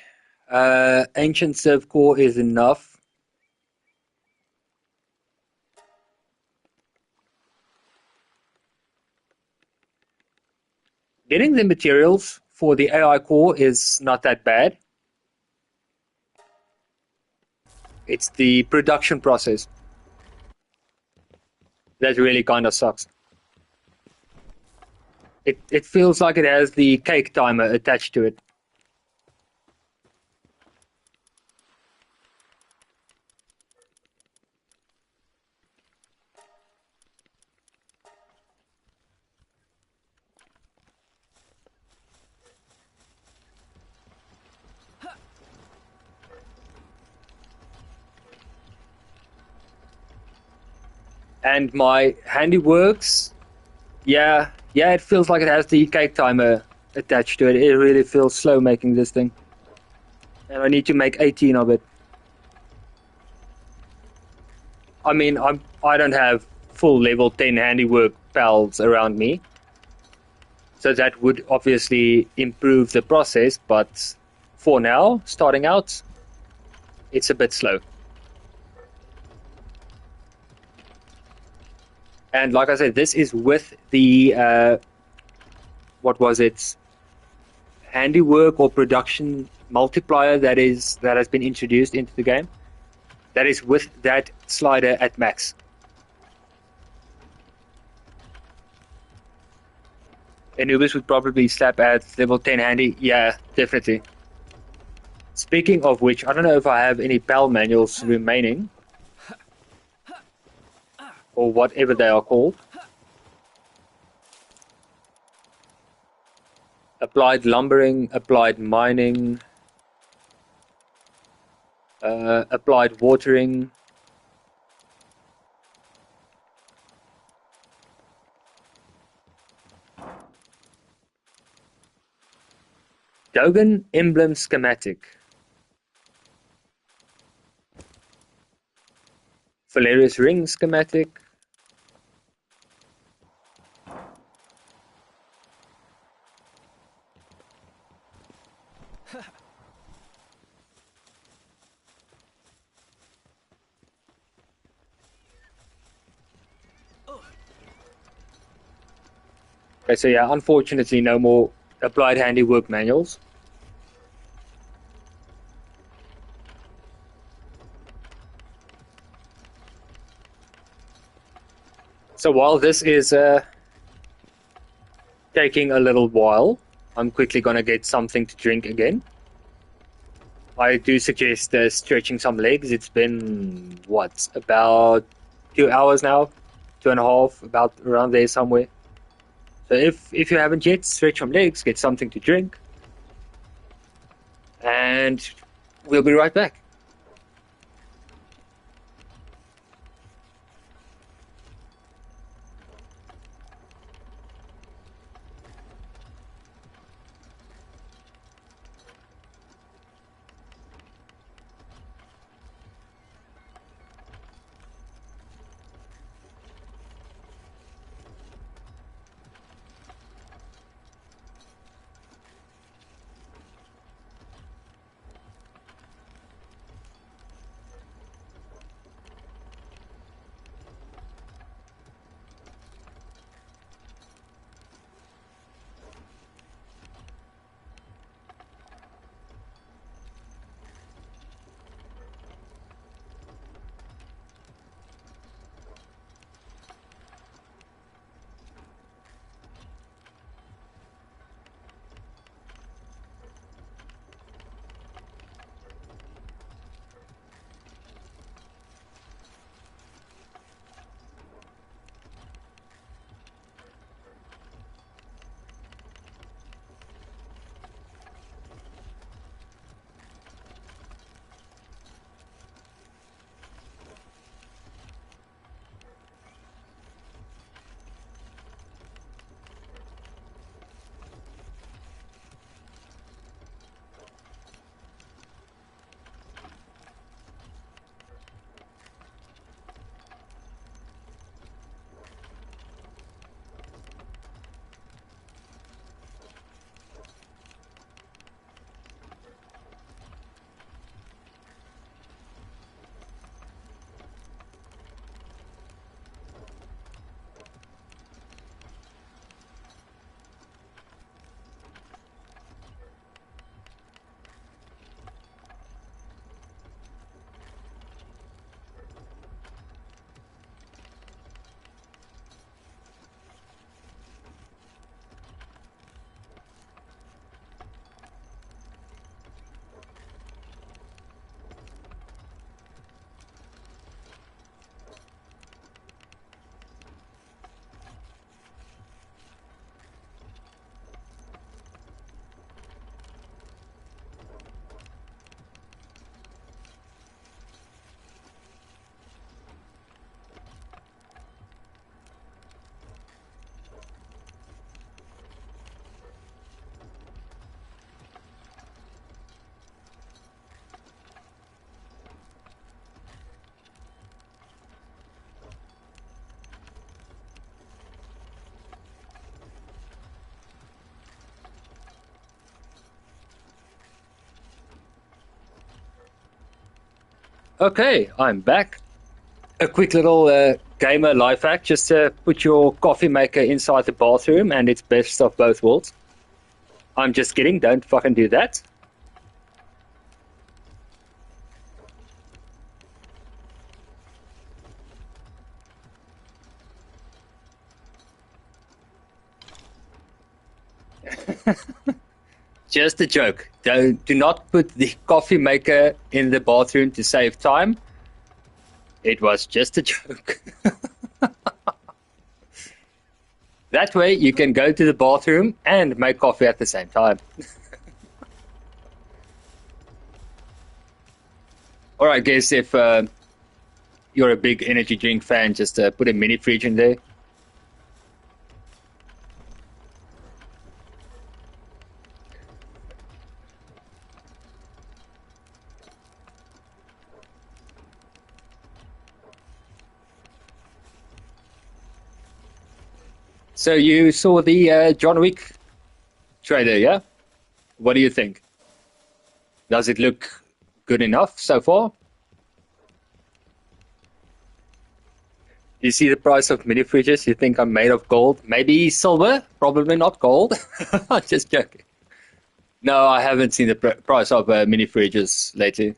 Speaker 1: Ancient Civ core is enough. Getting the materials for the AI core is not that bad. It's the production process that really kind of sucks. It feels like it has the cake timer attached to it. And my handiworks, yeah, it feels like it has the cake timer attached to it. It really feels slow making this thing. And I need to make 18 of it. I mean, I don't have full level 10 handiwork pals around me. So that would obviously improve the process, but for now, starting out, it's a bit slow. And like I said, this is with the, what was it? Handiwork or production multiplier that has been introduced into the game. That is with that slider at max. Anubis would probably slap at level 10 handy. Yeah, definitely. Speaking of which, I don't know if I have any PAL manuals remaining. Or whatever they are called. Applied lumbering, applied mining, Applied watering. Dogan emblem schematic. Valerius ring schematic. Okay, so yeah, unfortunately no more applied handiwork manuals. So while this is taking a little while, I'm quickly gonna get something to drink again. I do suggest stretching some legs. It's been, what, about 2 hours now? 2.5, about around there somewhere. So if you haven't yet, stretch some legs, get something to drink, and we'll be right back. Okay, I'm back. A quick little gamer life hack. Just put your coffee maker inside the bathroom and it's best of both worlds. I'm just kidding, don't fucking do that. Just a joke. Do not put the coffee maker in the bathroom to save time. It was just a joke. That way you can go to the bathroom and make coffee at the same time. Or I guess if you're a big energy drink fan, just put a mini fridge in there. So you saw the John Wick trailer, yeah? What do you think? Does it look good enough so far? You see the price of mini fridges? You think I'm made of gold? Maybe silver? Probably not gold. Just joking. No, I haven't seen the price of mini fridges lately.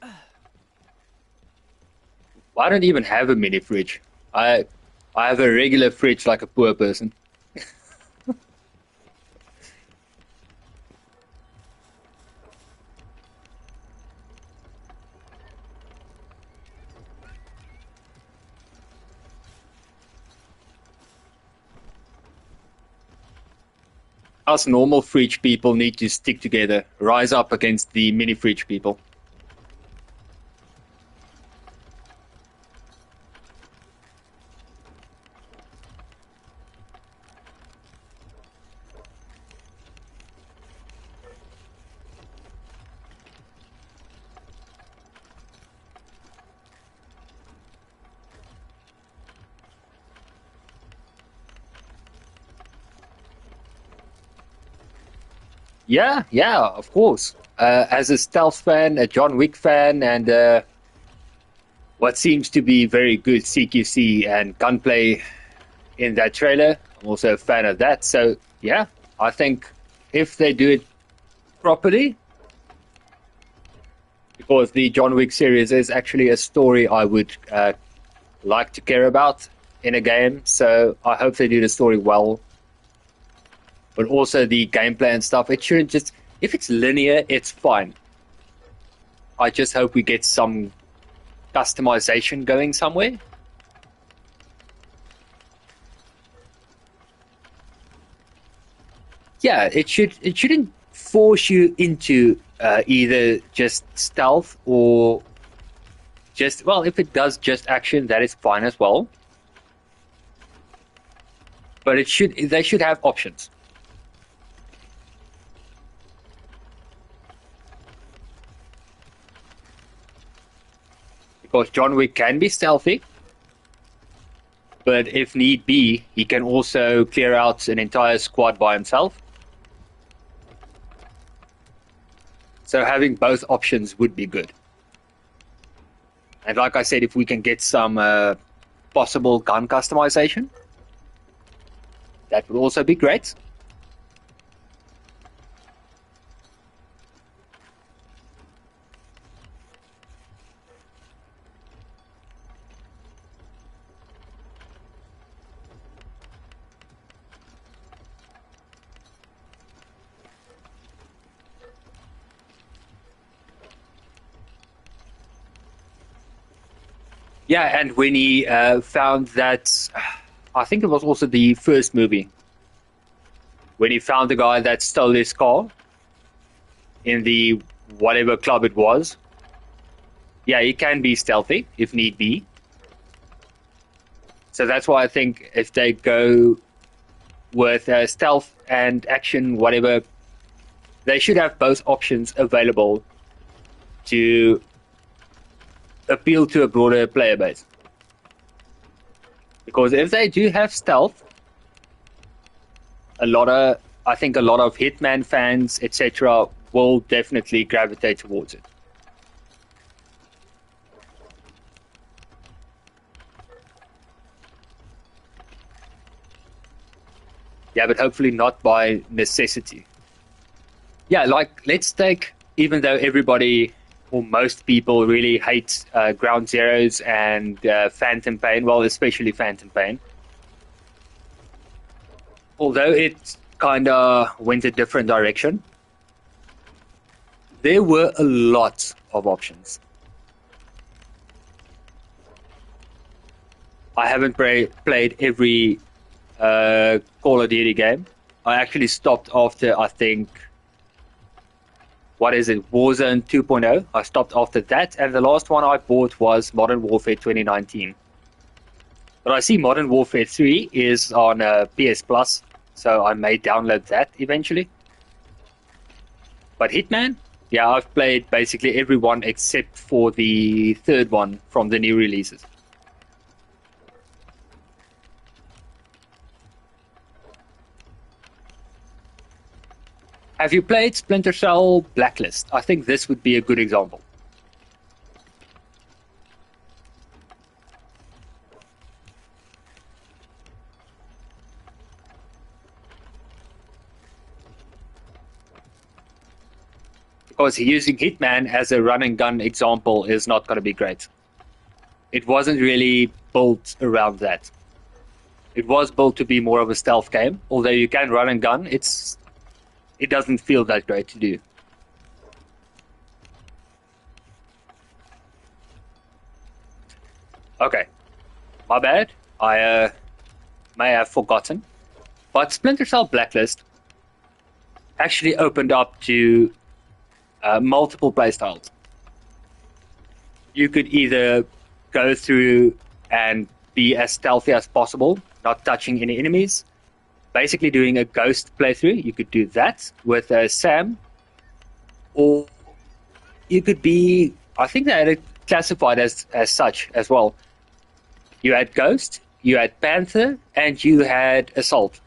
Speaker 1: I don't even have a mini fridge. I have a regular fridge like a poor person. Us normal fridge people need to stick together, rise up against the mini fridge people. Yeah, of course. As a stealth fan, a John Wick fan, and what seems to be very good CQC and gunplay in that trailer, I'm also a fan of that. So, yeah, I think if they do it properly, because the John Wick series is actually a story I would like to care about in a game, so I hope they do the story well. But also the gameplay and stuff, it shouldn't just... If it's linear, it's fine. I just hope we get some customization going somewhere. Yeah, it shouldn't force you into either just stealth or just... Well, if it does just action, that is fine as well. But they should have options. Because John Wick can be stealthy, but if need be, he can also clear out an entire squad by himself. So having both options would be good. And like I said, if we can get some possible gun customization, that would also be great. Yeah, and when he found that, I think it was also the first movie, when he found the guy that stole his car in the whatever club it was. Yeah, he can be stealthy if need be. So that's why I think if they go with stealth and action, whatever, they should have both options available to appeal to a broader player base. Because if they do have stealth, I think a lot of Hitman fans, etc., will definitely gravitate towards it. Yeah, but hopefully not by necessity. Yeah, like, let's take, even though everybody or most people really hate Ground Zeroes and Phantom Pain, well, especially Phantom Pain. Although it kind of went a different direction, there were a lot of options. I haven't played every Call of Duty game. I actually stopped after, I think, what is it, Warzone 2.0. I stopped after that, and the last one I bought was Modern Warfare 2019. But I see Modern Warfare 3 is on PS Plus, so I may download that eventually. But Hitman, yeah, I've played basically every one except for the third one from the new releases. Have you played Splinter Cell Blacklist? I think this would be a good example. Because using Hitman as a run and gun example is not going to be great. It wasn't really built around that. It was built to be more of a stealth game, although you can run and gun, it doesn't feel that great to do. Okay, my bad. I may have forgotten. But Splinter Cell Blacklist actually opened up to multiple playstyles. You could either go through and be as stealthy as possible, not touching any enemies, basically doing a ghost playthrough. You could do that with Sam, or you could be, I think they had it classified as such as well. You had Ghost, you had Panther, and you had Assault.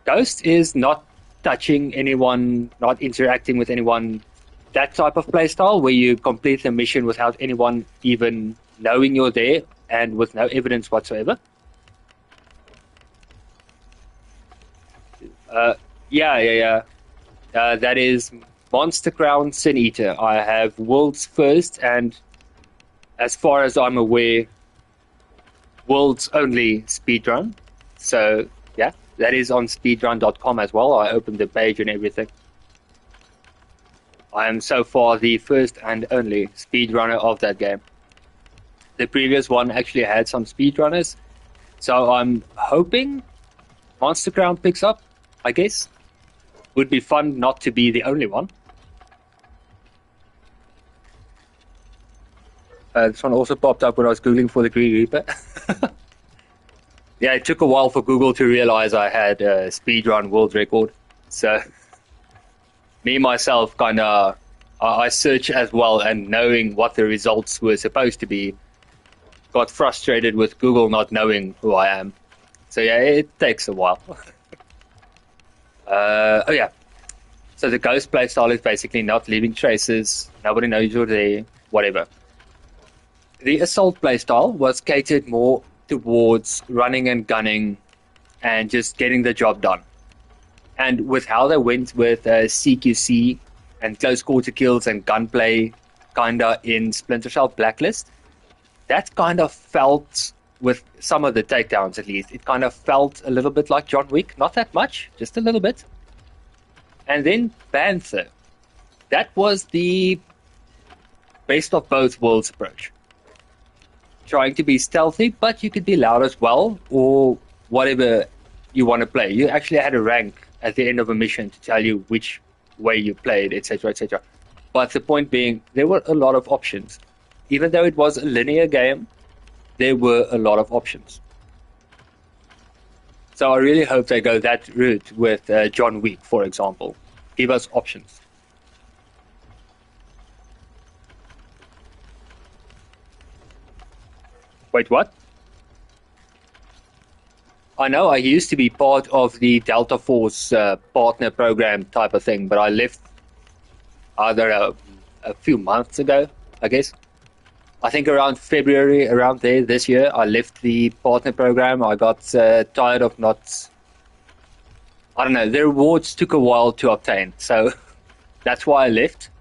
Speaker 1: Ghost is not touching anyone, not interacting with anyone, that type of playstyle where you complete the mission without anyone even knowing you're there and with no evidence whatsoever. Yeah. That is Monster Crown Sin Eater. I have World's First, and as far as I'm aware, World's only speedrun. So, yeah, that is on speedrun.com as well. I opened the page and everything. I am so far the first and only speedrunner of that game. The previous one actually had some speedrunners, so I'm hoping Monster Crown picks up, I guess. Would be fun not to be the only one. This one also popped up when I was Googling for the Green Reaper. Yeah, it took a while for Google to realize I had a speedrun world record. So, me, myself, I search as well, and knowing what the results were supposed to be, got frustrated with Google not knowing who I am. So yeah, it takes a while. Oh yeah. So the ghost playstyle is basically not leaving traces, nobody knows you're there, whatever. The assault playstyle was catered more towards running and gunning and just getting the job done. And with how they went with CQC and close quarter kills and gunplay kinda in Splinter Cell Blacklist, that kind of felt, with some of the takedowns at least, it kind of felt a little bit like John Wick. Not that much, just a little bit. And then Panther. That was the best of both worlds approach. Trying to be stealthy, but you could be loud as well, or whatever you want to play. You actually had a rank at the end of a mission to tell you which way you played, etc., etc. But the point being, there were a lot of options. Even though it was a linear game, there were a lot of options. So I really hope they go that route with John Wick, for example. Give us options. Wait, what? I know I used to be part of the Delta Force partner program type of thing, but I left either a few months ago, I guess. I think around February, around there this year, I left the partner program. I got tired of not... I don't know, the rewards took a while to obtain, so that's why I left.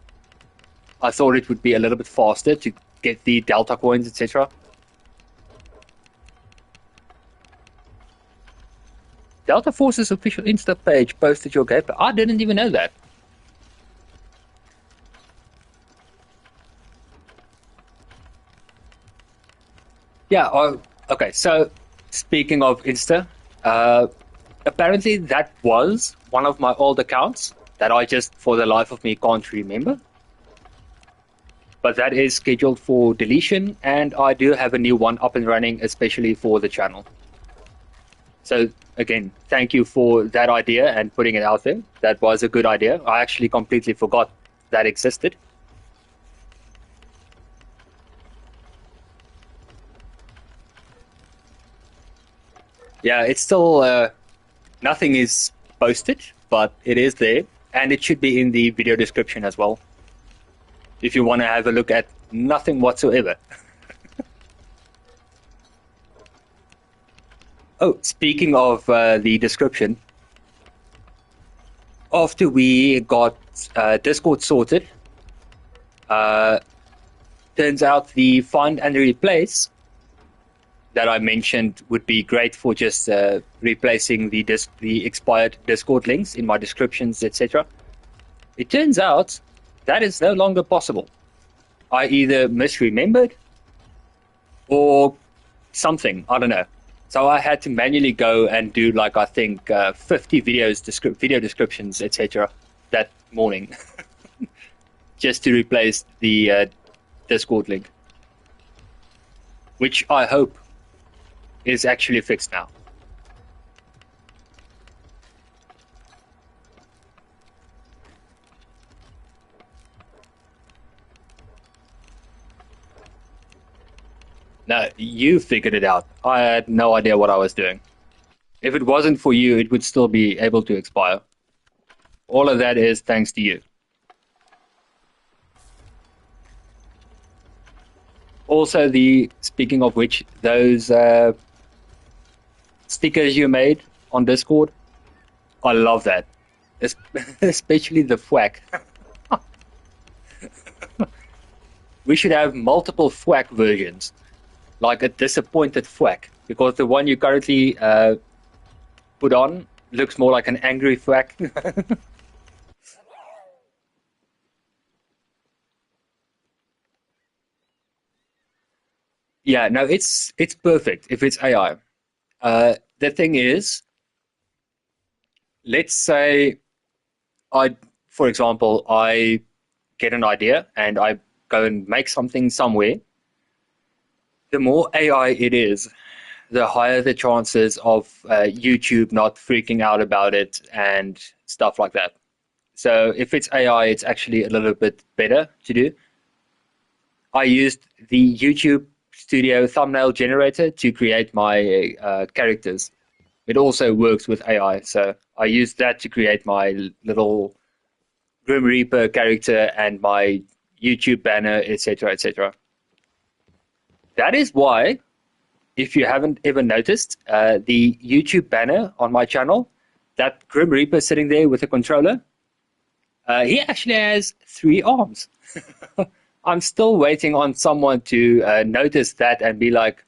Speaker 1: I thought it would be a little bit faster to get the Delta coins, etc. Delta Force's official Insta page posted your gameplay. I didn't even know that. Yeah, okay, so speaking of Insta, apparently that was one of my old accounts, that I just, for the life of me, can't remember. But that is scheduled for deletion, and I do have a new one up and running, especially for the channel. So again, thank you for that idea and putting it out there. That was a good idea. I actually completely forgot that existed. Yeah, it's still, nothing is posted, but it is there, and it should be in the video description as well, if you want to have a look at nothing whatsoever. Oh, speaking of the description, after we got Discord sorted, turns out the find and replace that I mentioned would be great for just replacing the expired Discord links in my descriptions, etc. It turns out that is no longer possible. I either misremembered or something, I don't know. So I had to manually go and do, like, I think 50 video descriptions, etc. that morning just to replace the Discord link, which I hope is actually fixed now. No, you figured it out. I had no idea what I was doing. If it wasn't for you, it would still be able to expire. All of that is thanks to you. Also, speaking of which, those stickers you made on Discord, I love that. Especially the thwack. We should have multiple thwack versions, like a disappointed thwack, because the one you currently put on looks more like an angry thwack. Yeah, no, it's perfect if it's AI. The thing is, let's say for example, I get an idea and I go and make something somewhere. The more AI it is, the higher the chances of YouTube not freaking out about it and stuff like that. So if it's AI, it's actually a little bit better to do. I used the YouTube Studio thumbnail generator to create my characters. It also works with AI, so I used that to create my little Grim Reaper character and my YouTube banner, etc., etc. That is why, if you haven't ever noticed, the YouTube banner on my channel, that Grim Reaper sitting there with a controller, he actually has 3 arms. I'm still waiting on someone to notice that and be like,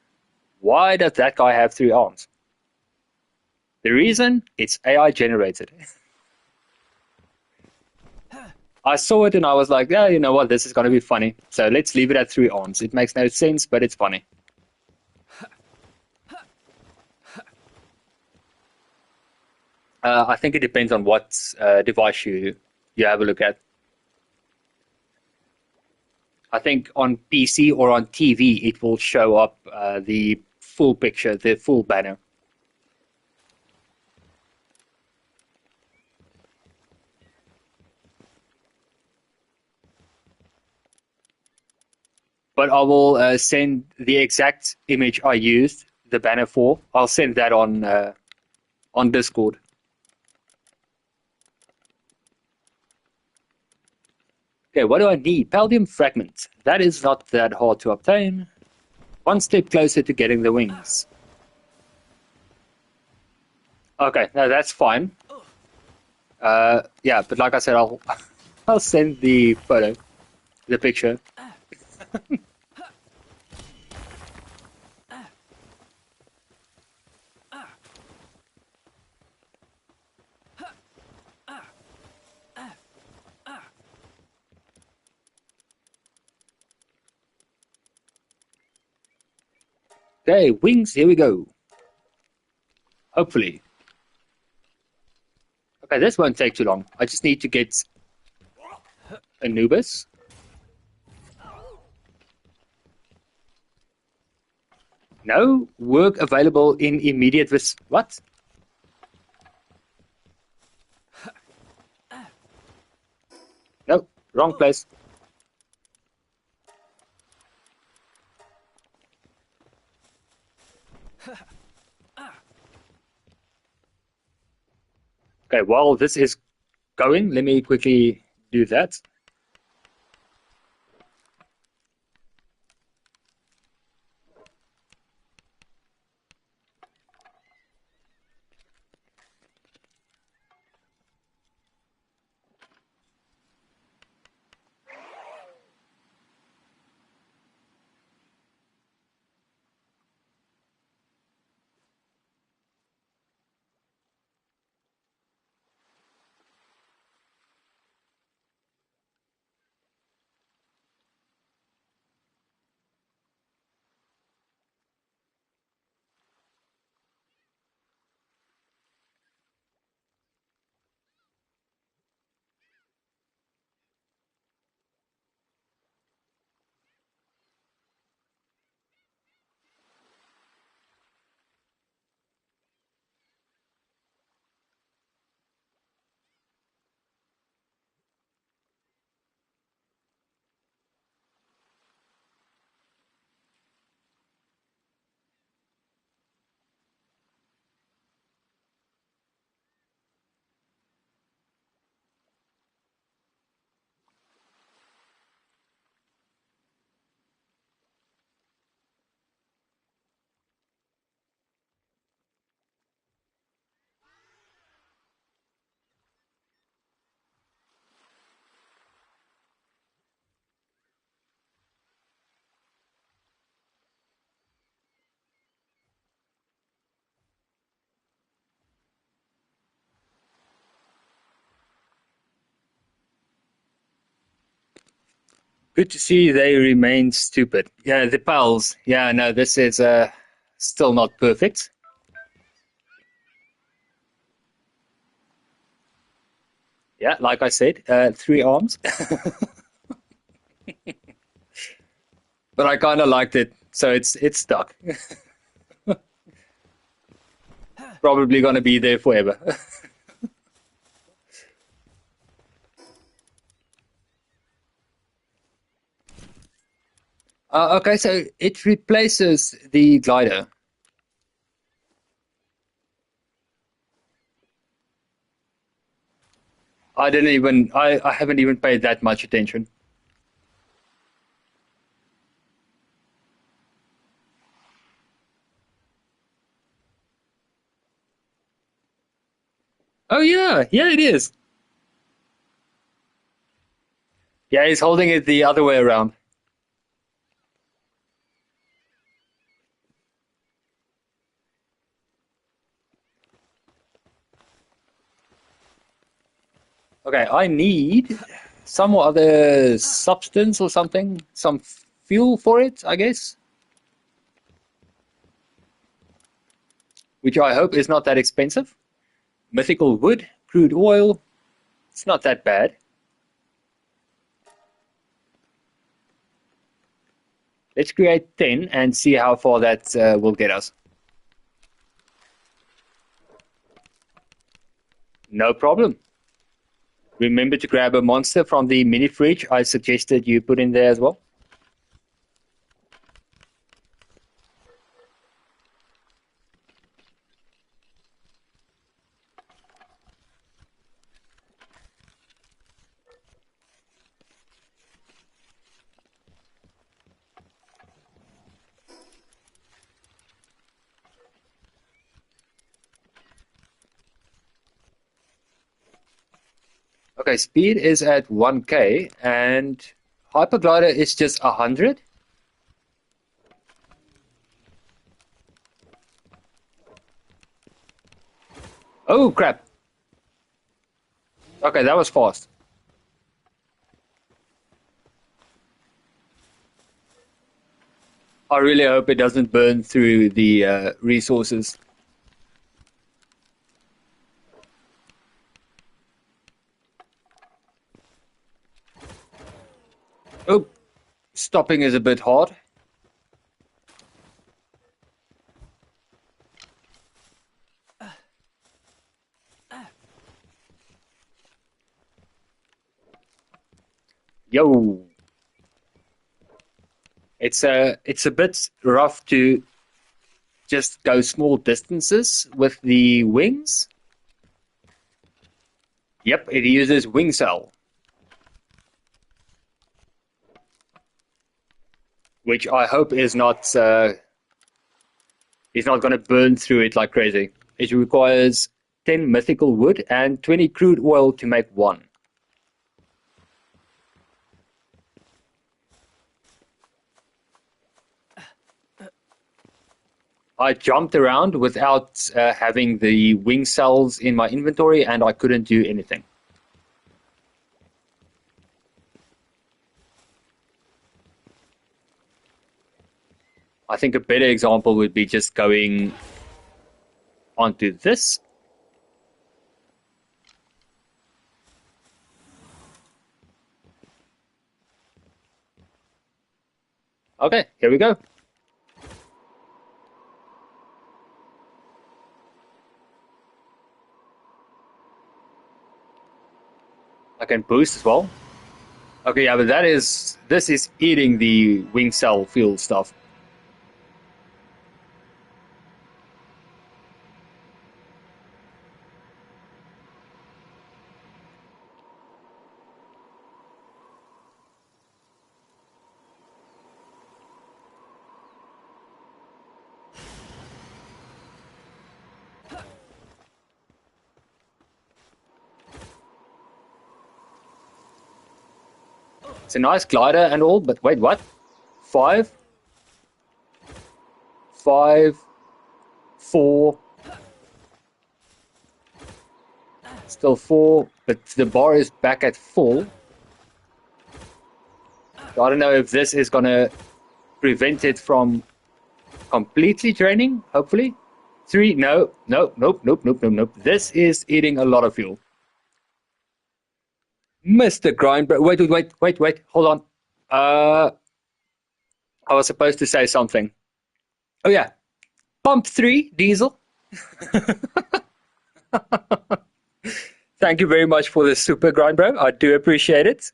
Speaker 1: why does that guy have 3 arms? The reason? It's AI generated. I saw it and I was like, yeah, you know what, this is going to be funny. So let's leave it at 3 arms. It makes no sense, but it's funny. I think it depends on what device you have a look at. I think on PC or on TV, it will show up the full picture, the full banner. But I will send the exact image I used, the banner for. I'll send that on Discord. Okay, what do I need? Paldium fragment. That is not that hard to obtain. One step closer to getting the wings. Okay, no, that's fine. Yeah, but like I said, I'll send the photo, the picture. Okay, wings, here we go. Hopefully. Okay, this won't take too long. I just need to get Anubis. No work available in immediate what? No, wrong place. Okay, while this is going, let me quickly do that. Good to see they remain stupid. Yeah, the pals. Yeah, no, this is still not perfect. Yeah, like I said, 3 arms. But I kind of liked it, so it's stuck. Probably gonna be there forever. Okay, so it replaces the glider. I haven't even paid that much attention. Oh yeah, yeah it is. Yeah, he's holding it the other way around. Okay, I need some other substance or something, some fuel for it, I guess, which I hope is not that expensive. Mythical wood, crude oil, it's not that bad. Let's create 10 and see how far that will get us. No problem. Remember to grab a monster from the mini fridge I suggested you put in there as well. Okay, speed is at 1k and hyperglider is just 100. Oh crap. Okay, that was fast. I really hope it doesn't burn through the resources. Oh, stopping is a bit hard. Yo. It's a bit rough to just go small distances with the wings. Yep, it uses wing cell, which I hope is not going to burn through it like crazy. It requires 10 mythical wood and 20 crude oil to make one. I jumped around without having the wing cells in my inventory, and I couldn't do anything. I think a better example would be just going onto this. Okay, here we go. I can boost as well. Okay, yeah, but this is eating the wing cell fuel stuff. It's a nice glider and all, but wait, what? 5, 5, 4, still 4, but the bar is back at full. I don't know if this is gonna prevent it from completely draining, hopefully. 3, no, nope. This is eating a lot of fuel. Mr. Grind, wait, hold on. I was supposed to say something. Oh yeah, pump 3 diesel. Thank you very much for the super grind, bro. I do appreciate it.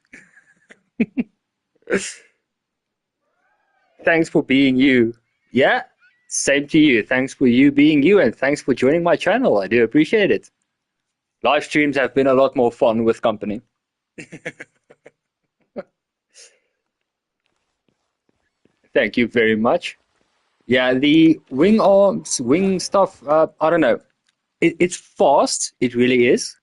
Speaker 1: Thanks for being you. Yeah, same to you. Thanks for you being you, and thanks for joining my channel. I do appreciate it. Live streams have been a lot more fun with company. Thank you very much. Yeah, the wing arms, wing stuff, I don't know. It's fast, it really is.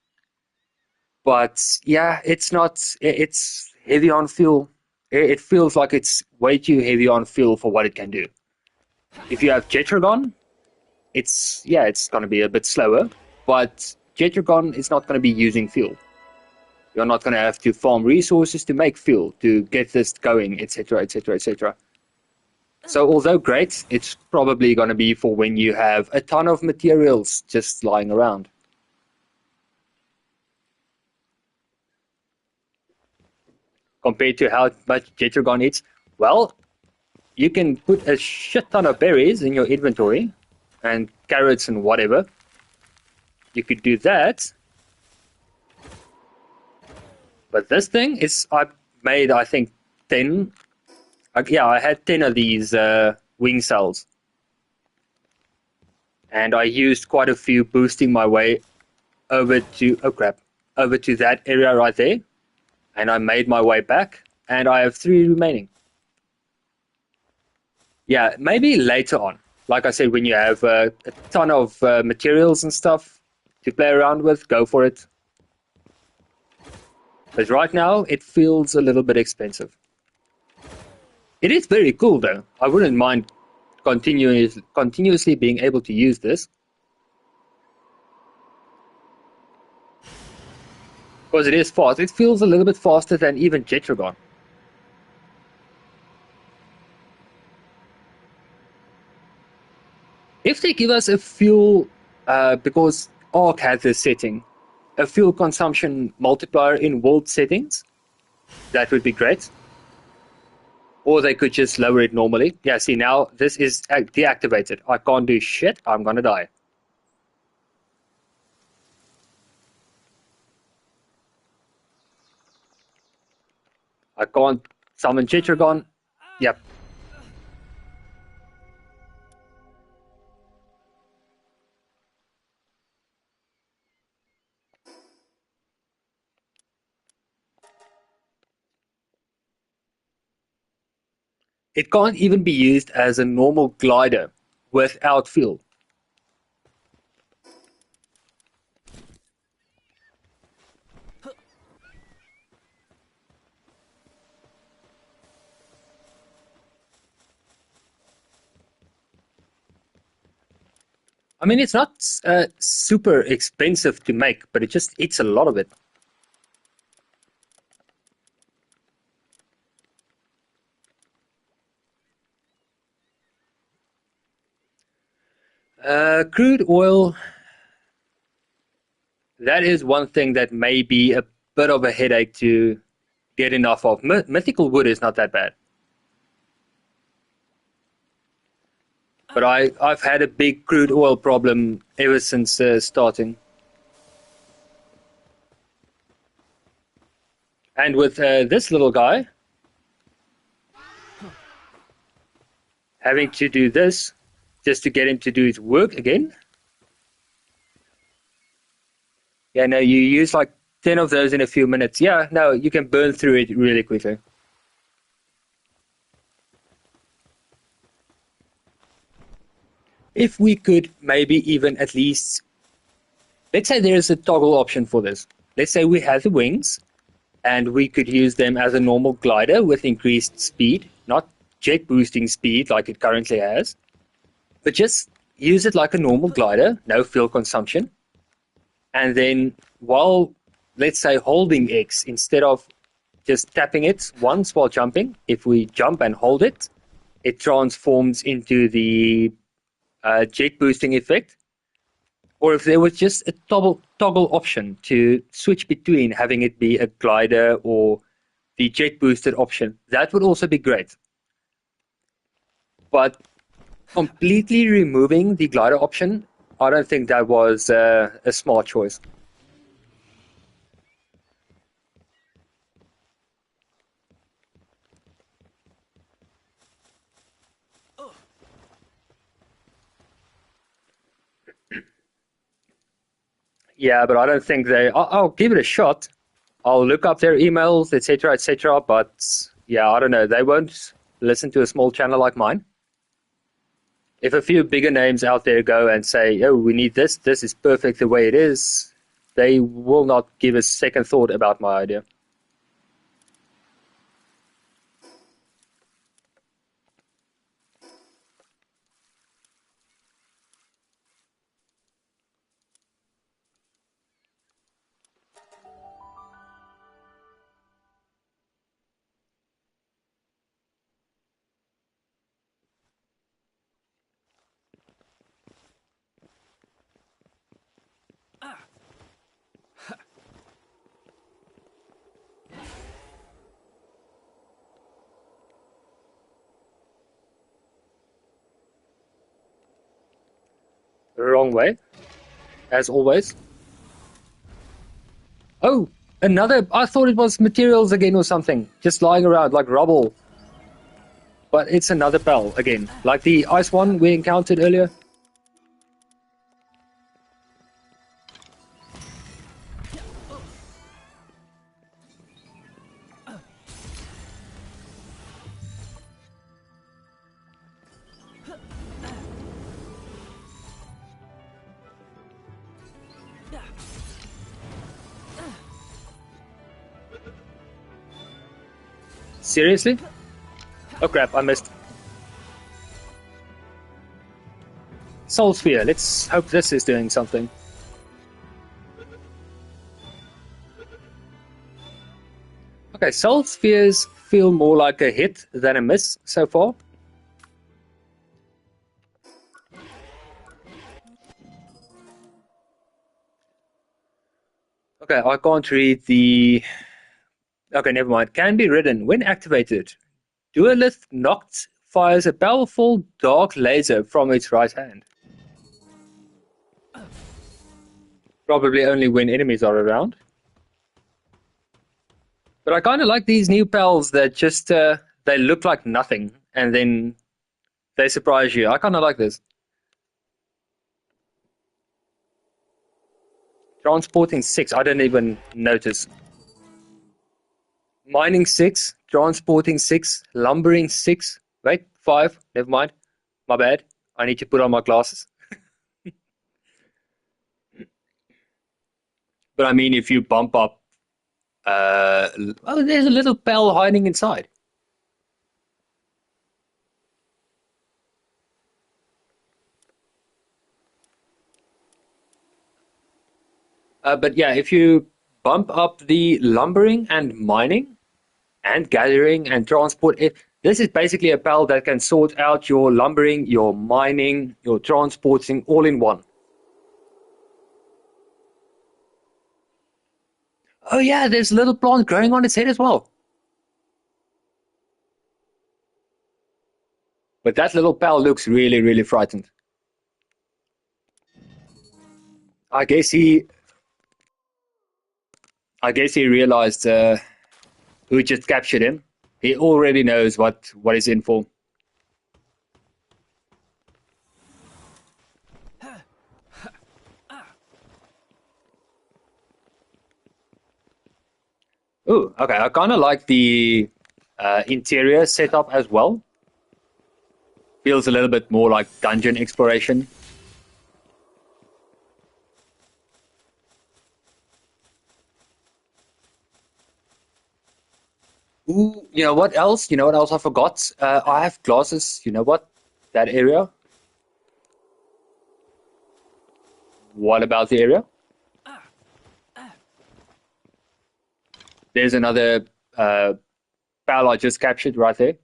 Speaker 1: But yeah, it's not, it's heavy on fuel. It feels like it's way too heavy on fuel for what it can do. If you have Jetragon, it's going to be a bit slower, but Jetragon is not going to be using fuel. You're not going to have to farm resources to make fuel to get this going, etc., etc., etc. So although great, it's probably going to be for when you have a ton of materials just lying around. Compared to how much Jetragon eats, well, you can put a shit ton of berries in your inventory and carrots and whatever. You could do that. But this thing is, I made, I think, 10. Yeah, I had 10 of these wing cells. And I used quite a few boosting my way over to, oh crap, over to that area right there. And I made my way back, and I have 3 remaining. Yeah, maybe later on. Like I said, when you have a ton of materials and stuff to play around with, go for it. But right now, it feels a little bit expensive. It is very cool, though. I wouldn't mind continuously being able to use this. Because it is fast. It feels a little bit faster than even Jetragon. If they give us a fuel, because Arc has this setting, a fuel consumption multiplier in world settings, that would be great. Or they could just lower it normally. Yeah, see, now this is deactivated. I can't do shit. I'm gonna die. I can't summon Chitragon. Yep. It can't even be used as a normal glider without fuel. I mean, it's not super expensive to make, but it just eats a lot of it. Crude oil, that is one thing that may be a bit of a headache to get enough of. Mythical wood is not that bad. But I've had a big crude oil problem ever since starting. And with this little guy, having to do this just to get him to do his work again. Yeah, no, you use like 10 of those in a few minutes. Yeah, no, you can burn through it really quickly. If we could maybe even at least, let's say there's a toggle option for this. Let's say we have the wings and we could use them as a normal glider with increased speed, not jet boosting speed like it currently has, but just use it like a normal glider, no fuel consumption. And then while, let's say, holding X, instead of just tapping it once while jumping, if we jump and hold it, it transforms into the jet boosting effect. Or if there was just a toggle option to switch between having it be a glider or the jet boosted option, that would also be great. But completely removing the glider option, I don't think that was a smart choice. Yeah, but I don't think they. I'll give it a shot. I'll look up their emails, etc., etc. But yeah, I don't know. They won't listen to a small channel like mine. If a few bigger names out there go and say, "Oh, we need this. This is perfect the way it is," they will not give a second thought about my idea. Wrong way, as always. Oh, another. I thought it was materials again or something, just lying around like rubble. But it's another bell again, like the ice one we encountered earlier. Seriously? Oh crap, I missed. Soul Sphere, let's hope this is doing something. Okay, Soul Spheres feel more like a hit than a miss so far. Okay, I can't read the... Okay, never mind. Can be ridden when activated. Duelist Noct fires a powerful dark laser from its right hand. Probably only when enemies are around. But I kind of like these new pals that just, they look like nothing, and then they surprise you. I kind of like this. Transporting 6, I didn't even notice. Mining 6, transporting 6, lumbering 6. Wait, 5, never mind. My bad. I need to put on my glasses. But I mean, if you bump up, oh, there's a little pal hiding inside. But yeah, if you bump up the lumbering and mining and gathering and transport, this is basically a pal that can sort out your lumbering, your mining, your transporting all in one. Oh yeah, there's a little plant growing on its head as well. But that little pal looks really, really frightened. I guess he realized who just captured him. He already knows what he's in for. Ooh, okay. I kind of like the interior setup as well. Feels a little bit more like dungeon exploration. Ooh, you know what else? You know what else I forgot? I have glasses. You know what? That area. What about the area? There's another pal I just captured right there.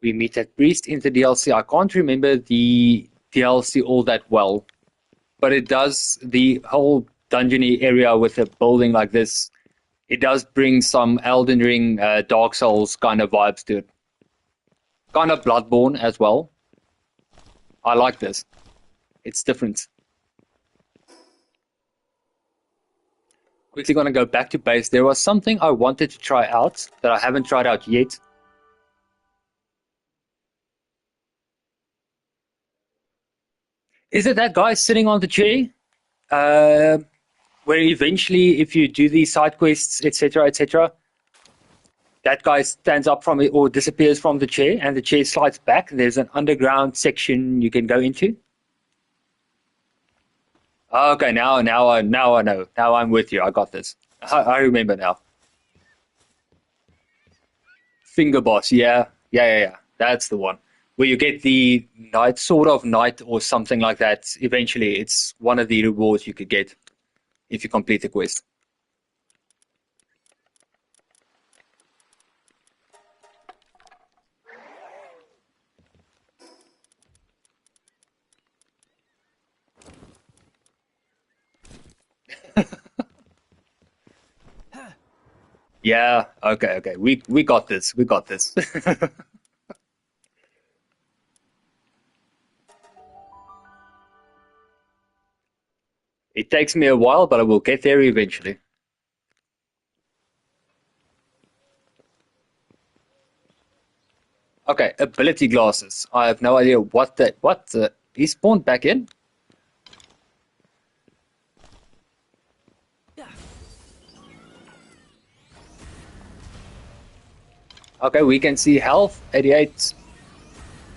Speaker 1: We meet that priest in the DLC. I can't remember the DLC all that well, but it does the whole dungeony area with a building like this. It does bring some Elden Ring, Dark Souls kind of vibes to it. Kind of Bloodborne as well. I like this. It's different. Quickly gonna go back to base. There was something I wanted to try out that I haven't tried out yet. Is it that guy sitting on the chair? Where eventually, if you do these side quests, etc., that guy stands up from it or disappears from the chair, and the chair slides back. There's an underground section you can go into. Okay, now I know. Now I'm with you. I got this. I remember now. Finger boss, yeah. That's the one. Where you get the knight, sort of knight or something like that. Eventually, it's one of the rewards you could get if you complete the quest. Yeah, okay. We got this. We got this. It takes me a while, but I will get there eventually. Okay, ability glasses. I have no idea what he spawned back in. Okay, we can see health 88.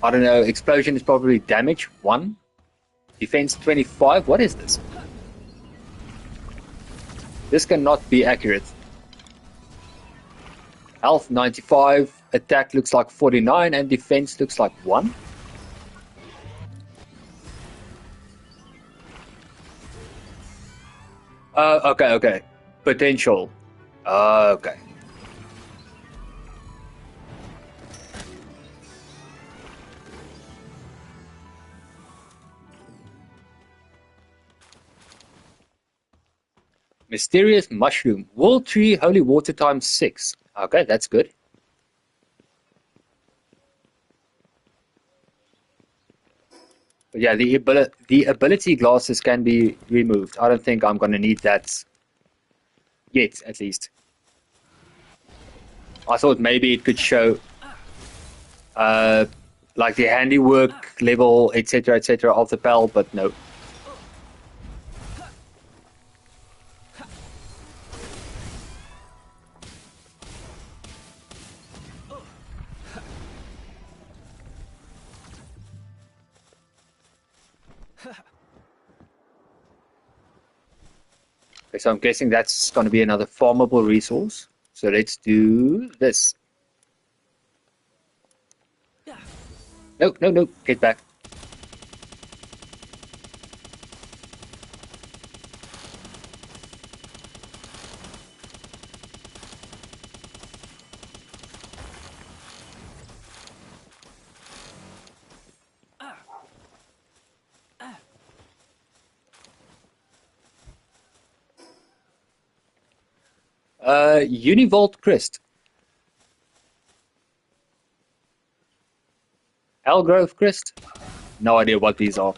Speaker 1: I don't know. Explosion is probably damage 1. Defense 25. What is this? This cannot be accurate. Health 95. Attack looks like 49, and defense looks like 1. Okay. Potential. Okay. Mysterious mushroom. World tree, holy water times 6. Okay, that's good. But yeah, the ability glasses can be removed. I don't think I'm going to need that yet, at least. I thought maybe it could show like the handiwork level, etc., of the PAL, but no. Okay, so I'm guessing that's going to be another farmable resource. So let's do this. No, no, no, get back. Univolt Crest. Algrove Crest. No idea what these are.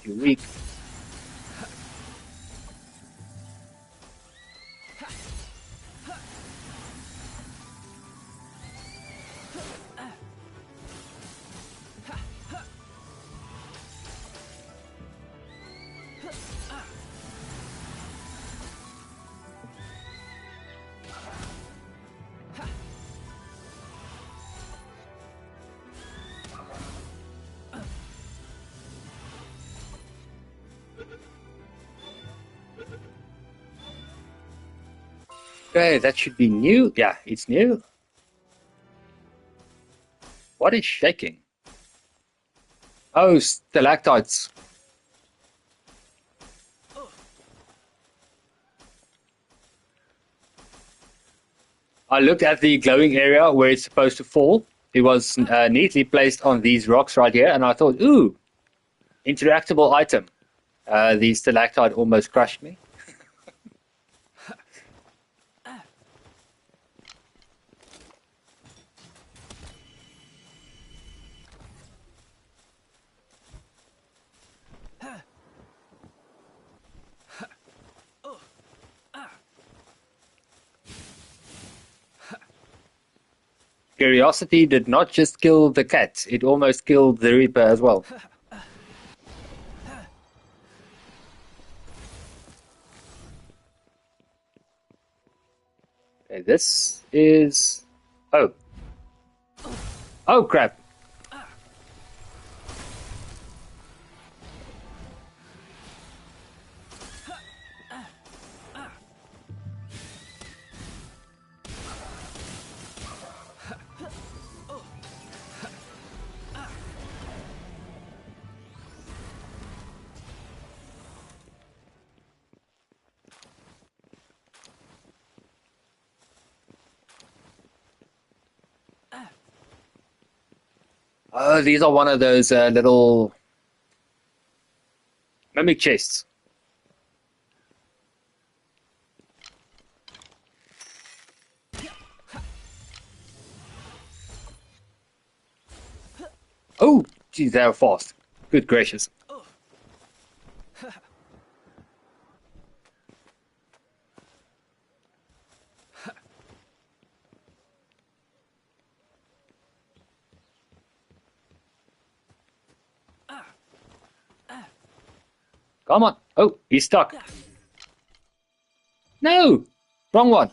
Speaker 1: Too weak. Okay, that should be new. Yeah, it's new. What is shaking? Oh, stalactites. I looked at the glowing area where it's supposed to fall. It was neatly placed on these rocks right here, and I thought, ooh, interactable item. The stalactite almost crushed me. Curiosity did not just kill the cat, it almost killed the Reaper as well. Okay, this is... Oh. Oh, crap. Oh, these are one of those little mimic chests. Oh, geez, they are fast. Good gracious. Come on. Oh, he's stuck. No! Wrong one.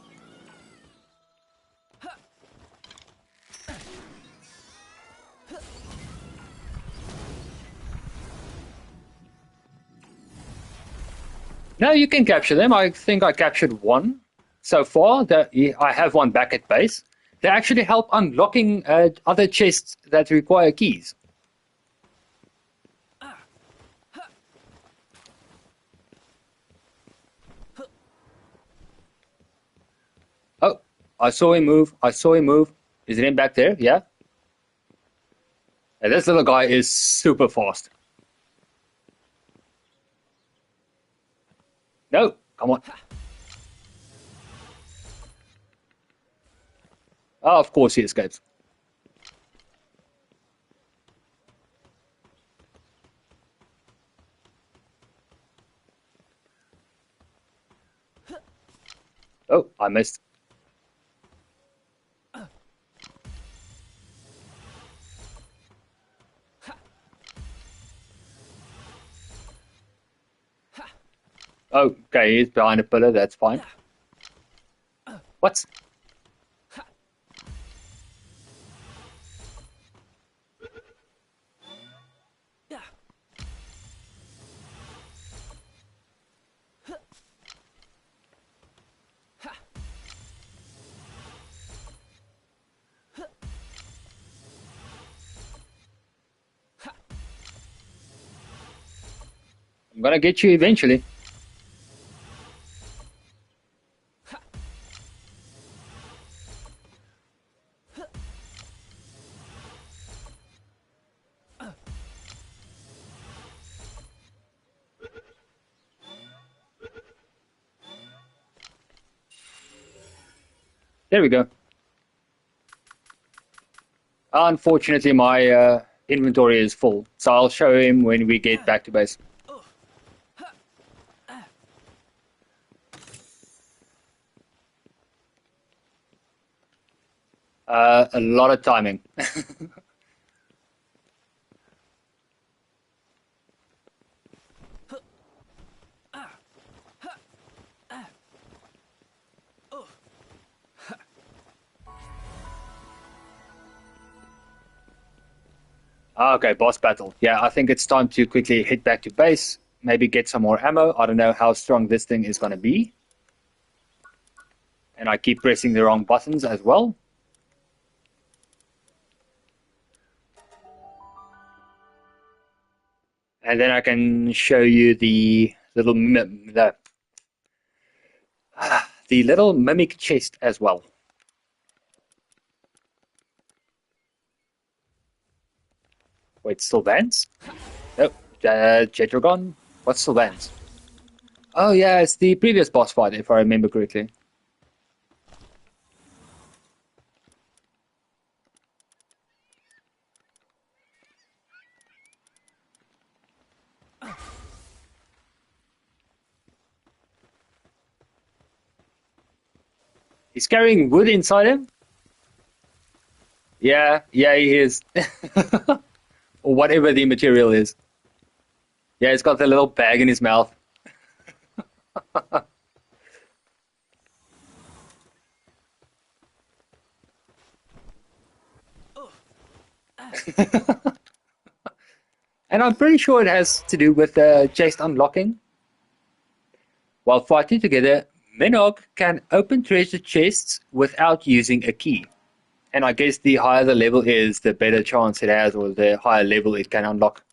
Speaker 1: No, you can capture them. I think I captured one so far. I have one back at base. They actually help unlocking other chests that require keys. Oh, I saw him move. I saw him move. Is it him back there? Yeah. And this little guy is super fast. No, come on. Oh, of course he escapes. Oh, I missed. Oh, okay, he's behind a pillar, that's fine. What? I'm gonna get you eventually. There we go. Unfortunately, my inventory is full, so I'll show him when we get back to base. A lot of timing. Okay, boss battle. Yeah, I think it's time to quickly head back to base. Maybe get some more ammo. I don't know how strong this thing is going to be. And I keep pressing the wrong buttons as well. And then I can show you the little the little mimic chest as well. Wait, Sylvans? Nope. Jetragon? What's Sylvans? Oh yeah, it's the previous boss fight, if I remember correctly. He's carrying wood inside him? Yeah, he is. Or whatever the material is. Yeah, he's got the little bag in his mouth. And I'm pretty sure it has to do with chest unlocking. While fighting together, Menog can open treasure chests without using a key. And I guess the higher the level is, the better chance it has, or the higher level it can unlock.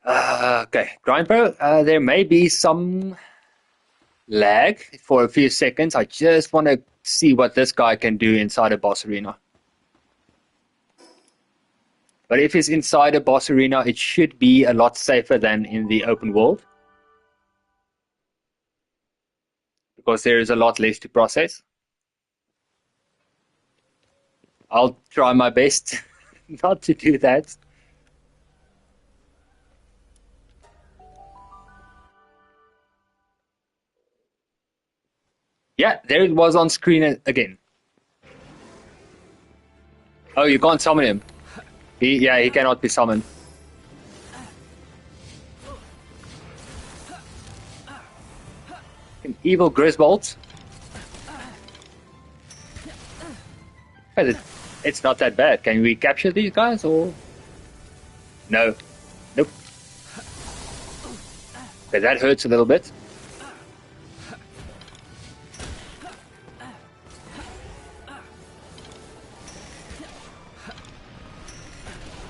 Speaker 1: Okay, Grindbro, there may be some lag for a few seconds. I just want to see what this guy can do inside a boss arena. But if he's inside a boss arena, it should be a lot safer than in the open world, because there is a lot less to process. I'll try my best not to do that. Yeah, there it was on screen again. Oh, you can't summon him. He cannot be summoned. An evil Griswold. But it's not that bad. Can we capture these guys or? No. Nope. Okay, that hurts a little bit.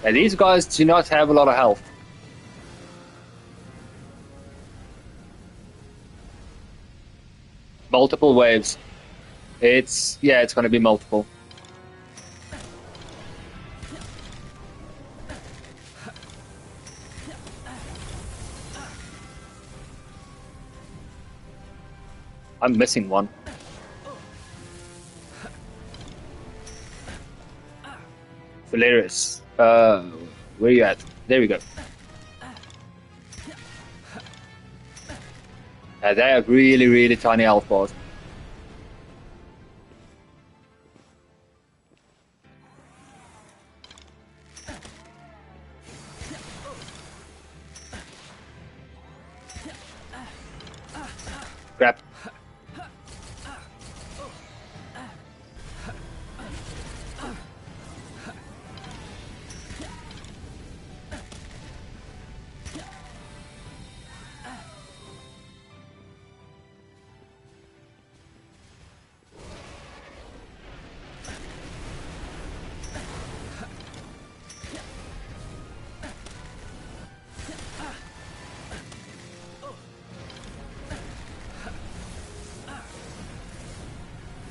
Speaker 1: And these guys do not have a lot of health. Multiple waves. It's going to be multiple. I'm missing one. Valeris. Where are you at? There we go. They have really, really tiny health bars. Grab.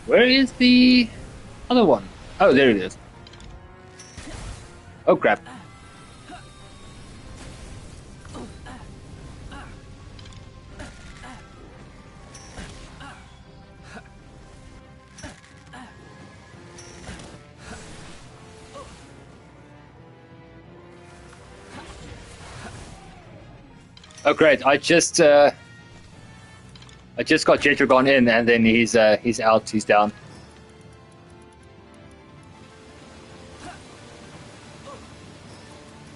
Speaker 1: Where is the other one? Oh, there it is. Oh, crap. Oh, great. I just got Jetragon in, and then he's out, he's down.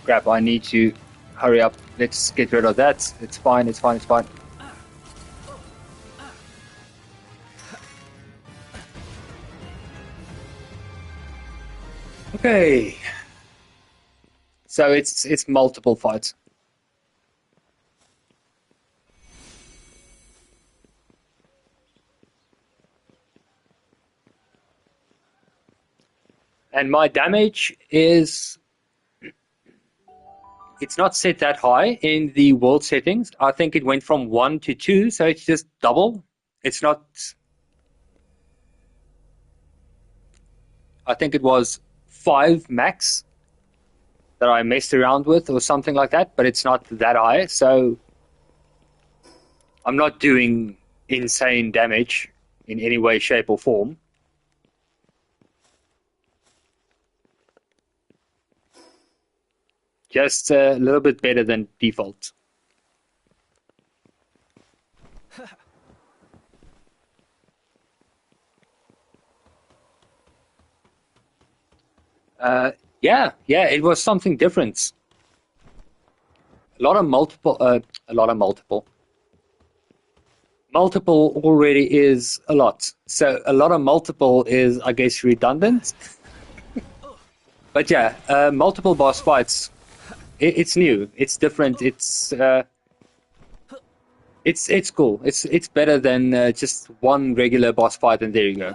Speaker 1: Crap, I need to hurry up. Let's get rid of that. It's fine, it's fine, it's fine. Okay. So it's multiple fights. And my damage is... It's not set that high in the world settings. I think it went from 1 to 2, so it's just double. It's not... I think it was 5 max that I messed around with or something like that, but it's not that high, so I'm not doing insane damage in any way, shape, or form. Just a little bit better than default. Yeah, it was something different. A lot of multiple. Multiple already is a lot. So a lot of multiple is, I guess, redundant. But yeah, multiple boss fights. It's new. It's different. It's cool. It's better than just one regular boss fight, and there you go.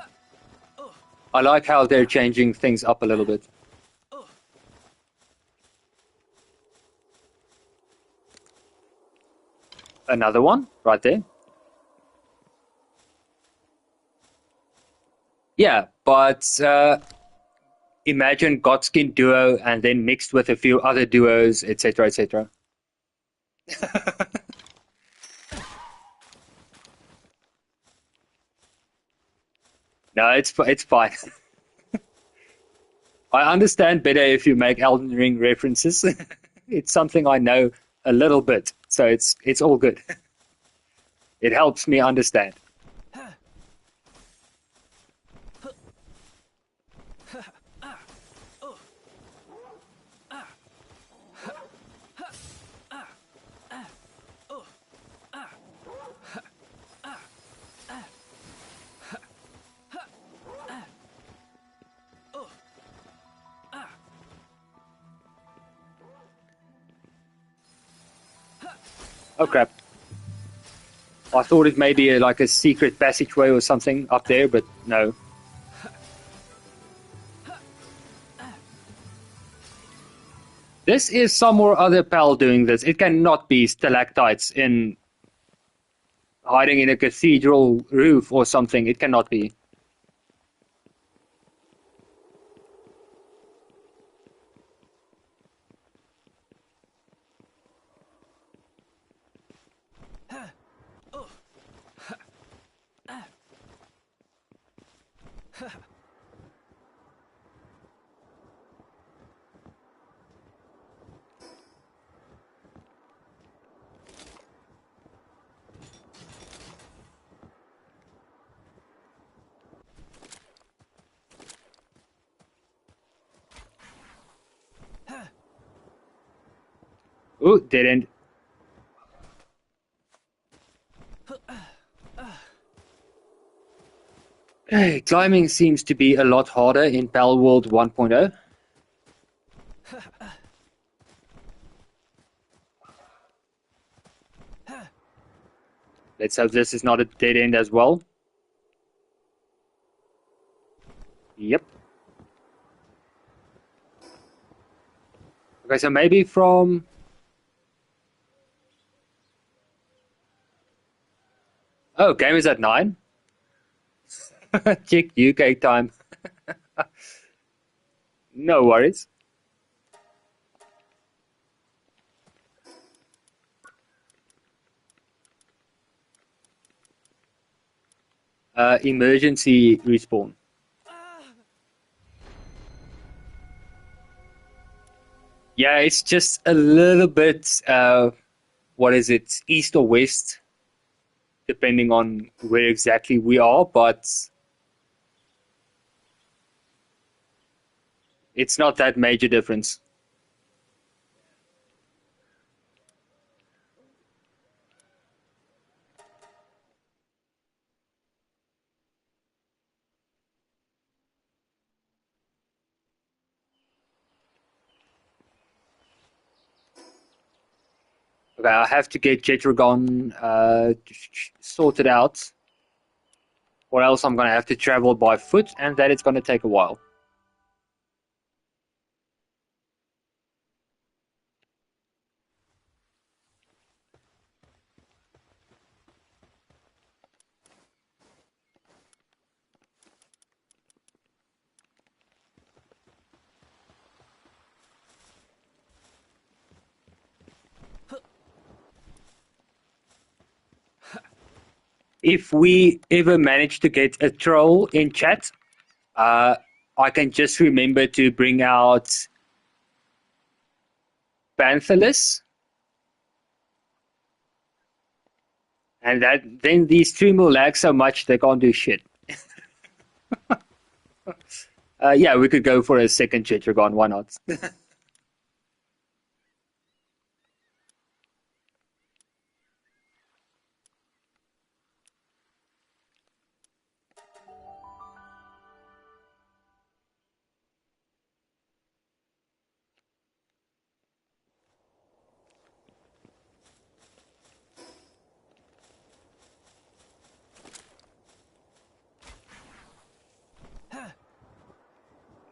Speaker 1: I like how they're changing things up a little bit. Another one right there. Yeah, but imagine Godskin duo and then mixed with a few other duos, etc., etc. No, it's fine. I understand better if you make Elden Ring references. It's something I know a little bit, so it's all good. It helps me understand. Oh crap. I thought it may be like a secret passageway or something up there, but no. This is some or other pal doing this. It cannot be stalactites hiding in a cathedral roof or something. It cannot be. Oh, dead end. Hey, climbing seems to be a lot harder in Palworld 1.0. Let's hope this is not a dead end as well. Yep. Okay, so maybe from... Oh, game is at 9. Check UK time. No worries. Emergency respawn. Yeah, it's just a little bit, what is it, east or west, depending on where exactly we are, but it's not that major difference. Okay, I have to get Jetragon sorted out, or else I'm going to have to travel by foot, and that it's going to take a while. If we ever manage to get a troll in chat, I can just remember to bring out Panthalus, and that then the stream will lag so much they can't do shit. Yeah, we could go for a second Jetragon, why not?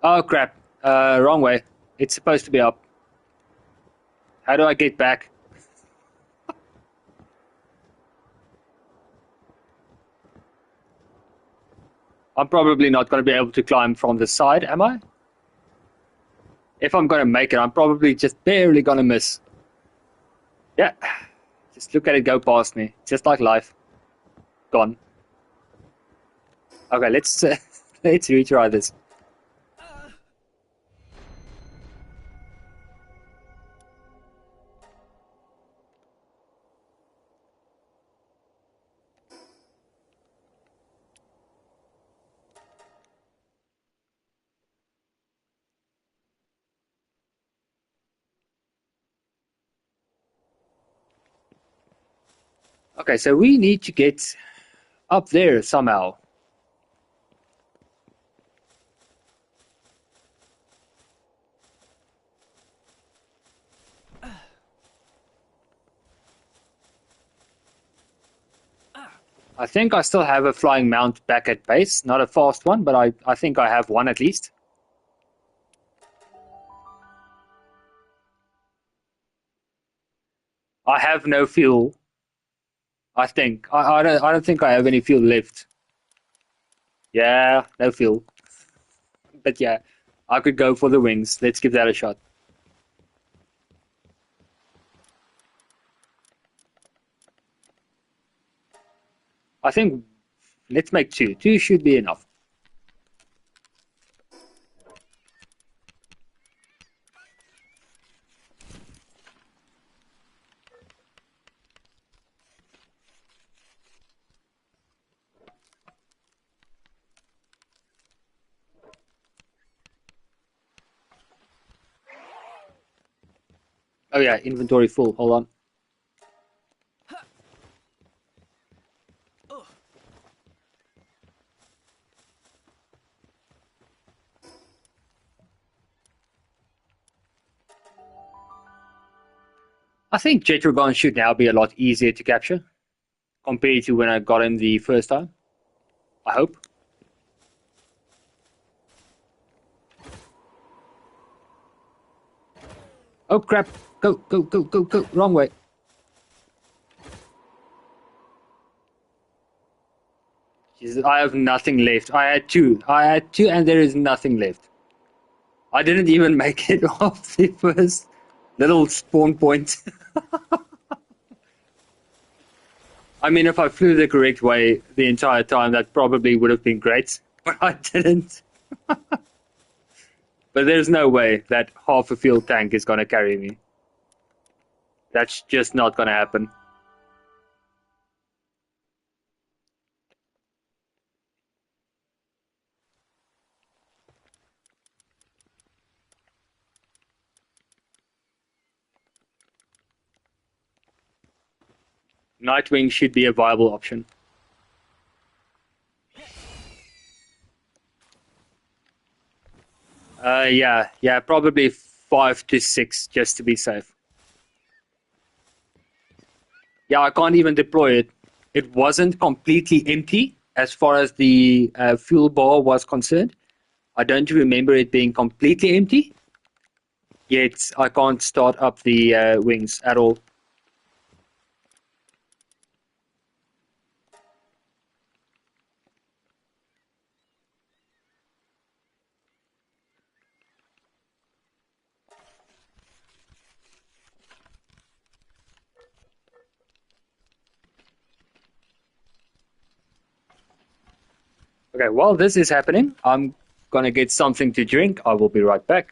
Speaker 1: Oh crap, wrong way. It's supposed to be up. How do I get back? I'm probably not going to be able to climb from the side, am I? If I'm going to make it, I'm probably just barely going to miss. Yeah, just look at it go past me, just like life. Gone. Okay, let's let's retry this. Okay, so we need to get up there somehow. I think I still have a flying mount back at base. Not a fast one, but I think I have one at least. I have no fuel. I think. I don't think I have any fuel left. Yeah, no fuel. But yeah, I could go for the wings. Let's give that a shot. I think let's make two. Two should be enough. Oh yeah, inventory full. Hold on. I think Jetragon should now be a lot easier to capture compared to when I got him the first time. I hope. Oh crap! Go, go, go, go, go! Wrong way. Jesus, I have nothing left. I had two. And there is nothing left. I didn't even make it off the first little spawn point. I mean, if I flew the correct way the entire time, that probably would have been great, but I didn't. But there's no way that half a fuel tank is going to carry me. That's just not going to happen. Nightwing should be a viable option. Yeah, probably 5 to 6 just to be safe. Yeah, I can't even deploy it. It wasn't completely empty as far as the fuel bar was concerned. I don't remember it being completely empty. Yet I can't start up the wings at all. Okay, while this is happening, I'm gonna get something to drink. I will be right back.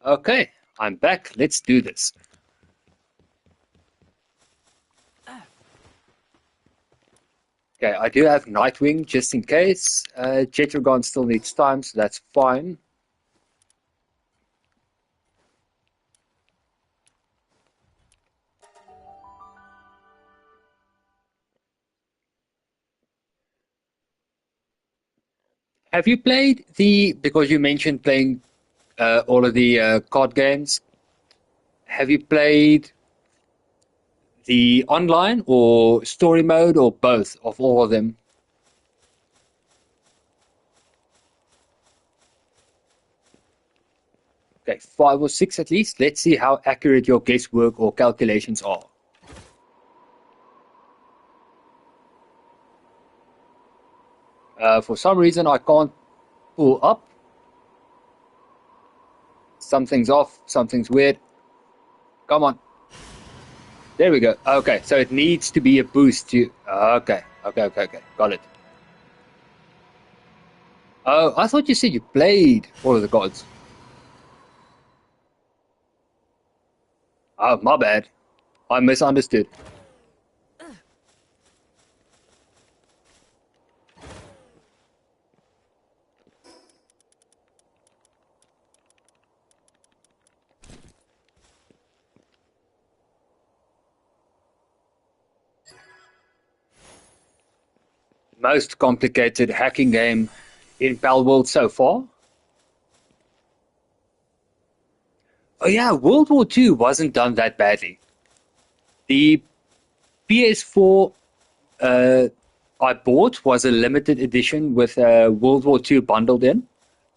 Speaker 1: Okay, I'm back. Let's do this. Okay, I do have Nightwing just in case. Jetragon still needs time, so that's fine. Have you played because you mentioned playing all of the card games, have you played The online or story mode or both of all of them? Okay, 5 or 6 at least. Let's see how accurate your guesswork or calculations are. For some reason, I can't pull up. Something's off. Something's weird. Come on. There we go. Okay, so it needs to be a boost to... Okay. Got it. Oh, I thought you said you played All of the Gods. Oh, my bad. I misunderstood. Most complicated hacking game in Palworld so far? Oh yeah, World War II wasn't done that badly. The PS4 I bought was a limited edition with World War II bundled in,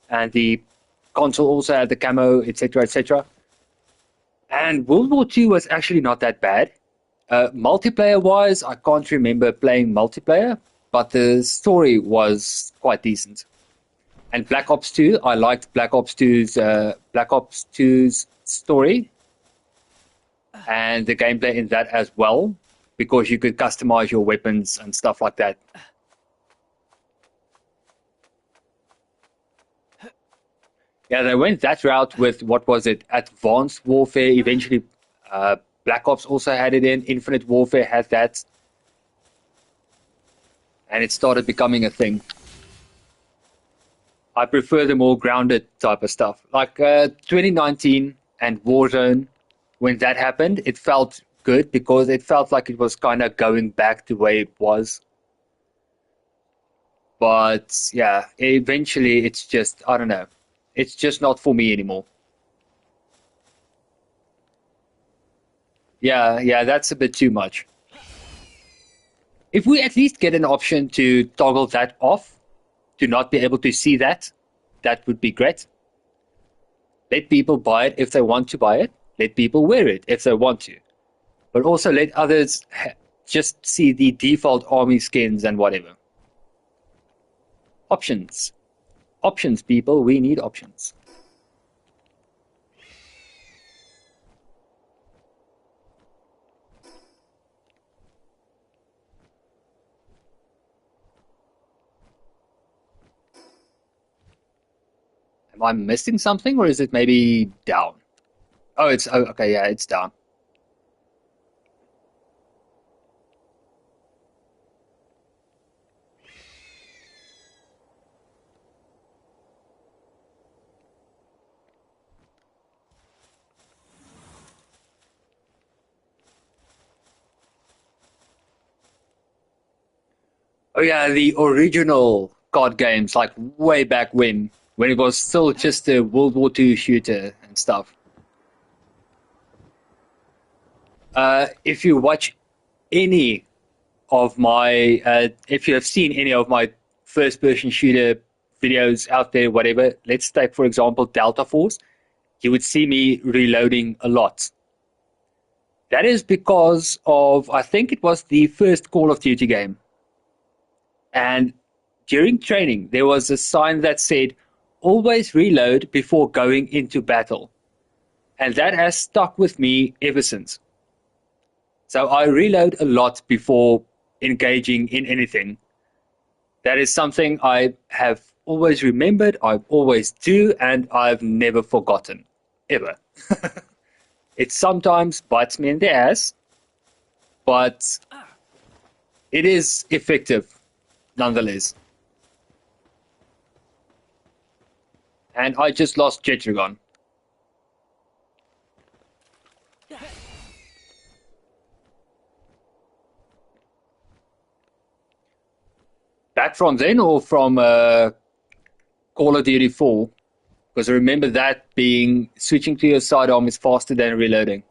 Speaker 1: and the console also had the camo, etc., etc. And World War II was actually not that bad. Multiplayer-wise, I can't remember playing multiplayer, but the story was quite decent. And Black Ops 2, I liked Black Ops 2's story and the gameplay in that as well, because you could customize your weapons and stuff like that. Yeah, they went that route with, what was it, Advanced Warfare. Eventually, Black Ops also had it in. Infinite Warfare had that. And it started becoming a thing. I prefer the more grounded type of stuff. Like 2019 and Warzone, when that happened, it felt good because it felt like it was kind of going back to where it was. But yeah, eventually it's just, I don't know. It's just not for me anymore. Yeah, that's a bit too much. If we at least get an option to toggle that off, to not be able to see that, that would be great. Let people buy it if they want to buy it. Let people wear it if they want to. But also let others just see the default army skins and whatever. Options. Options, people. We need options. Am I missing something, or is it maybe down? Oh, okay. Yeah, it's down. Oh yeah, the original COD games, like way back when it was still just a World War II shooter and stuff. If you watch any of my, if you have seen any of my first-person shooter videos out there, whatever, let's take, for example, Delta Force, you would see me reloading a lot. That is because of, I think it was the first Call of Duty game. And during training, there was a sign that said, always reload before going into battle. And that has stuck with me ever since. So I reload a lot before engaging in anything. That is something I have always remembered, I've always do, and I've never forgotten. Ever. It sometimes bites me in the ass, but it is effective nonetheless. And I just lost Jetragon. Back from then or from Call of Duty 4? Because I remember that being switching to your sidearm is faster than reloading.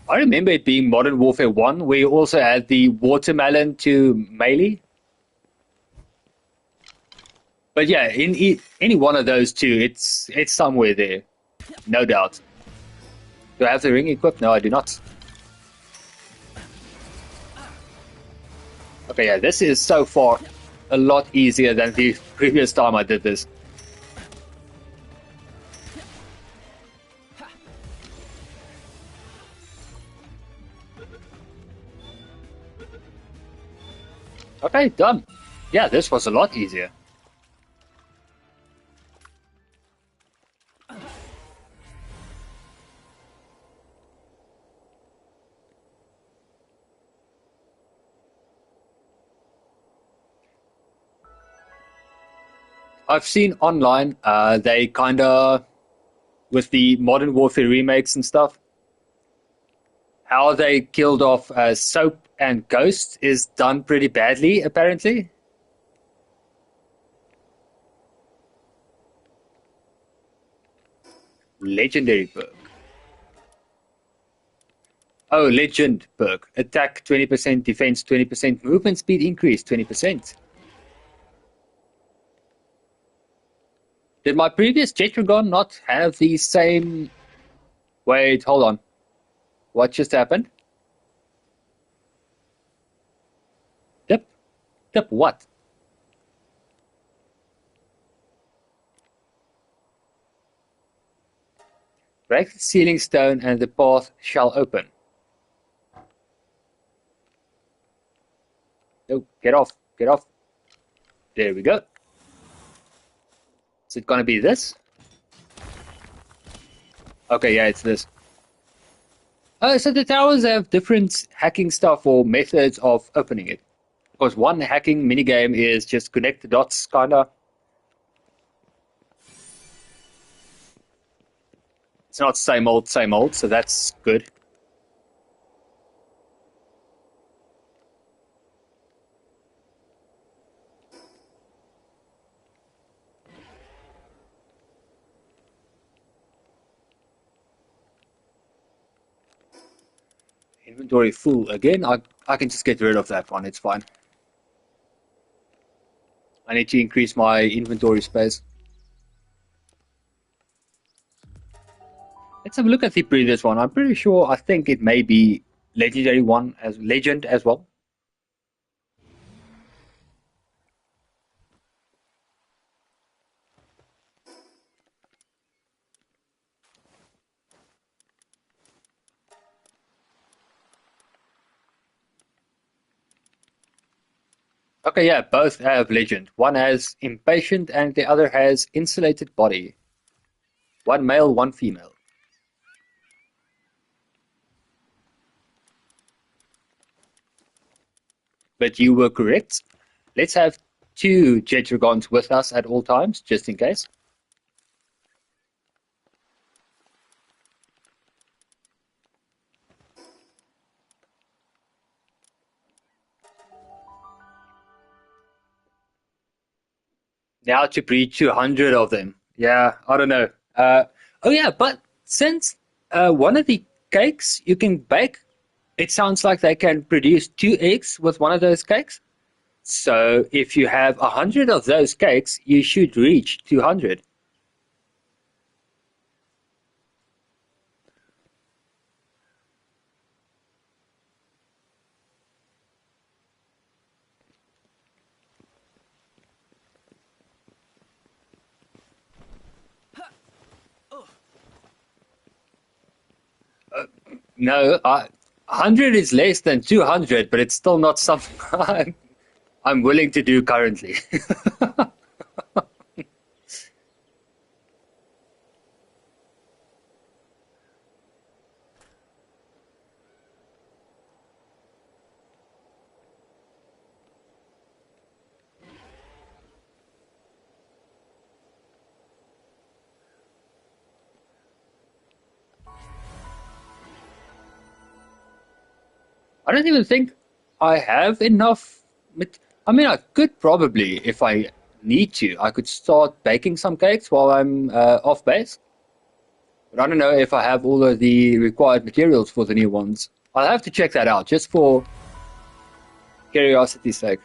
Speaker 1: I remember it being Modern Warfare 1, where you also had the watermelon to melee. But yeah, in any one of those two, it's somewhere there, no doubt. Do I have the ring equipped? No, I do not. Okay, yeah, this is so far a lot easier than the previous time I did this. Okay, done. Yeah, this was a lot easier. I've seen online, they kind of, with the Modern Warfare remakes and stuff, how they killed off Soap and Ghost is done pretty badly, apparently. Legendary perk. Oh, legend perk. Attack 20%, defense 20%, movement speed increase 20%. Did my previous Jetragon not have the same... Wait, hold on. What just happened? Dip? Dip what? Break the ceiling stone and the path shall open. No, get off, get off. There we go. Is it gonna be this? Okay, yeah, it's this. Oh, so the towers have different hacking stuff or methods of opening it. Because one hacking minigame is just connect the dots, kinda. It's not same old, so that's good. Inventory full again. I can just get rid of that one, it's fine. I need to increase my inventory space. Let's have a look at the previous one. I'm pretty sure, I think it may be legendary one as legend as well. Okay, yeah, both have legend. One has impatient and the other has insulated body. One male, one female. But you were correct. Let's have two Jetragons with us at all times, just in case. Now to breed 200 of them. Yeah, I don't know. Oh yeah, but since one of the cakes you can bake, it sounds like they can produce 2 eggs with one of those cakes. So if you have 100 of those cakes, you should reach 200. No, 100 is less than 200, but it's still not something I'm willing to do currently. I don't even think I have enough. I mean, I could probably, if I need to, I could start baking some cakes while I'm off base. But I don't know if I have all of the required materials for the new ones. I'll have to check that out just for curiosity's sake.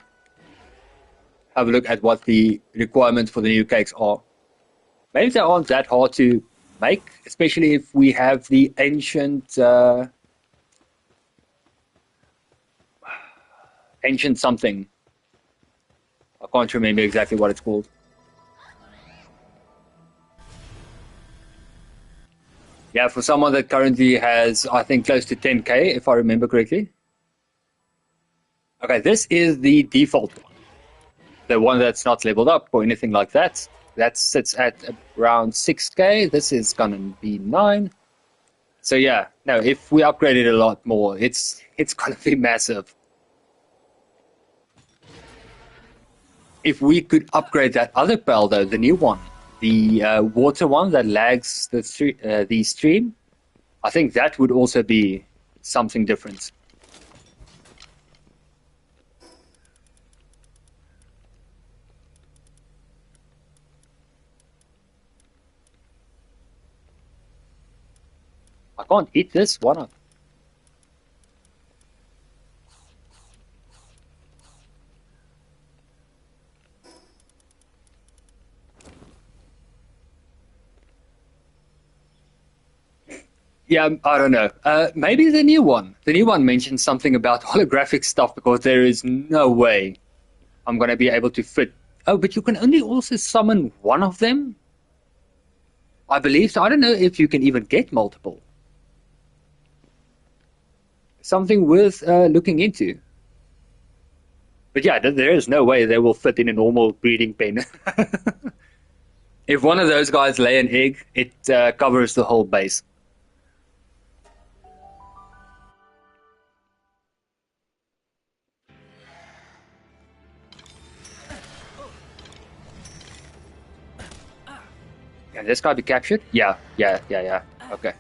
Speaker 1: Have a look at what the requirements for the new cakes are. Maybe they aren't that hard to make, especially if we have the ancient something. I can't remember exactly what it's called. Yeah, for someone that currently has, I think, close to 10k, if I remember correctly. Okay, this is the default one. The one that's not leveled up or anything like that. That sits at around 6k. This is gonna be 9. So yeah, no, if we upgrade it a lot more, it's gonna be massive. If we could upgrade that other PAL though, the new one, the water one that lags the stream, I think that would also be something different. I can't eat this. Why not? Yeah, I don't know. Maybe the new one. The new one mentions something about holographic stuff because there is no way I'm going to be able to fit. Oh, but you can only also summon one of them? I believe so. I don't know if you can even get multiple. Something worth looking into. But yeah, there is no way they will fit in a normal breeding pen. If one of those guys lay an egg, it covers the whole base. Can this guy be captured? Yeah. Okay.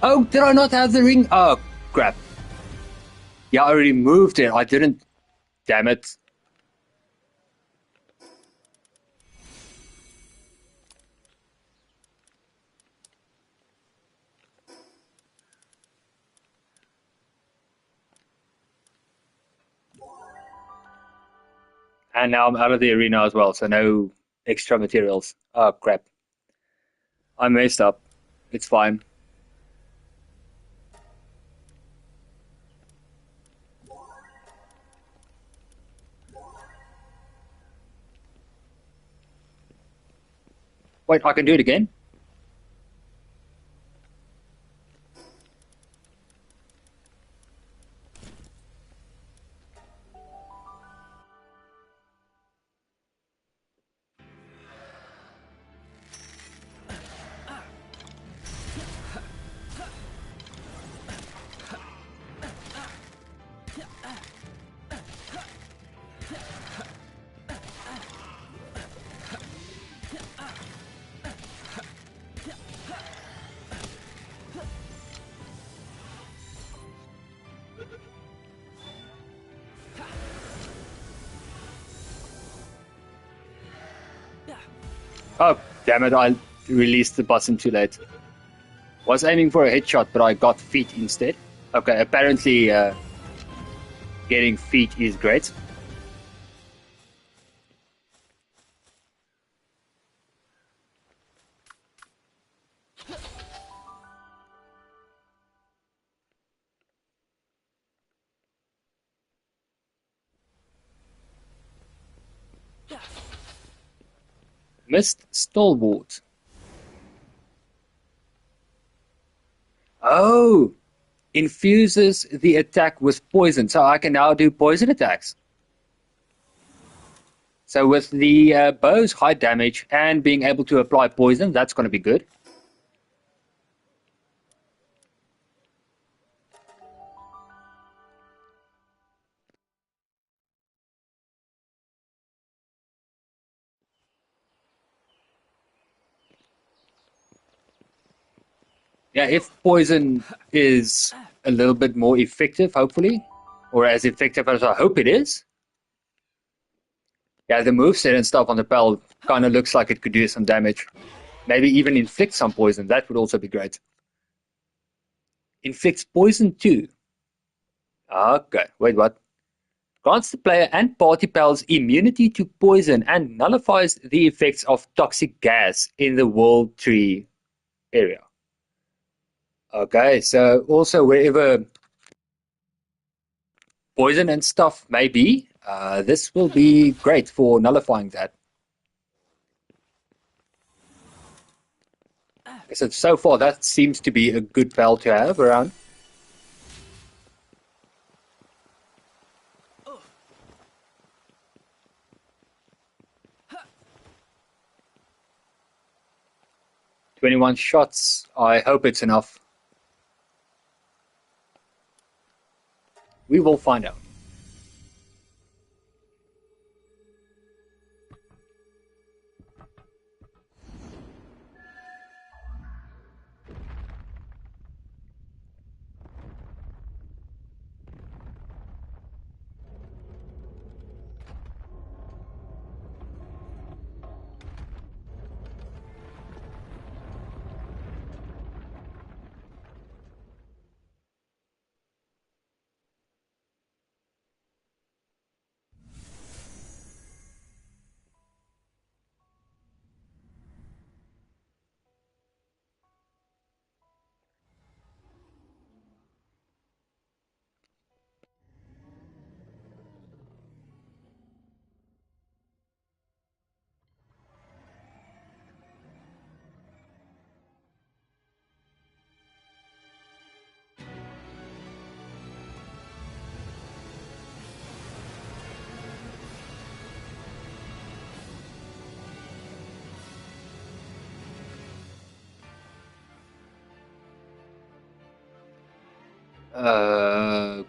Speaker 1: Oh, did I not have the ring? Oh, crap. Yeah, I already moved it. I didn't. Damn it. And now I'm out of the arena as well, so no extra materials. Oh, crap. I messed up. It's fine. Wait, I can do it again? Oh, damn it, I released the button too late. Was aiming for a headshot, but I got feet instead. Okay, apparently getting feet is great. Missed Stalwart. Oh, infuses the attack with poison, so I can now do poison attacks. So with the bow's high damage and being able to apply poison, that's going to be good. Yeah, if poison is a little bit more effective, hopefully, or as effective as I hope it is. Yeah, the moveset and stuff on the Pal kind of looks like it could do some damage. Maybe even inflict some poison. That would also be great. Inflicts poison too. Okay, wait, what? Grants the player and party pals immunity to poison and nullifies the effects of toxic gas in the world tree area. Okay, so also wherever poison and stuff may be, this will be great for nullifying that. So far, that seems to be a good pal to have around. "21 shots. I hope it's enough. We will find out."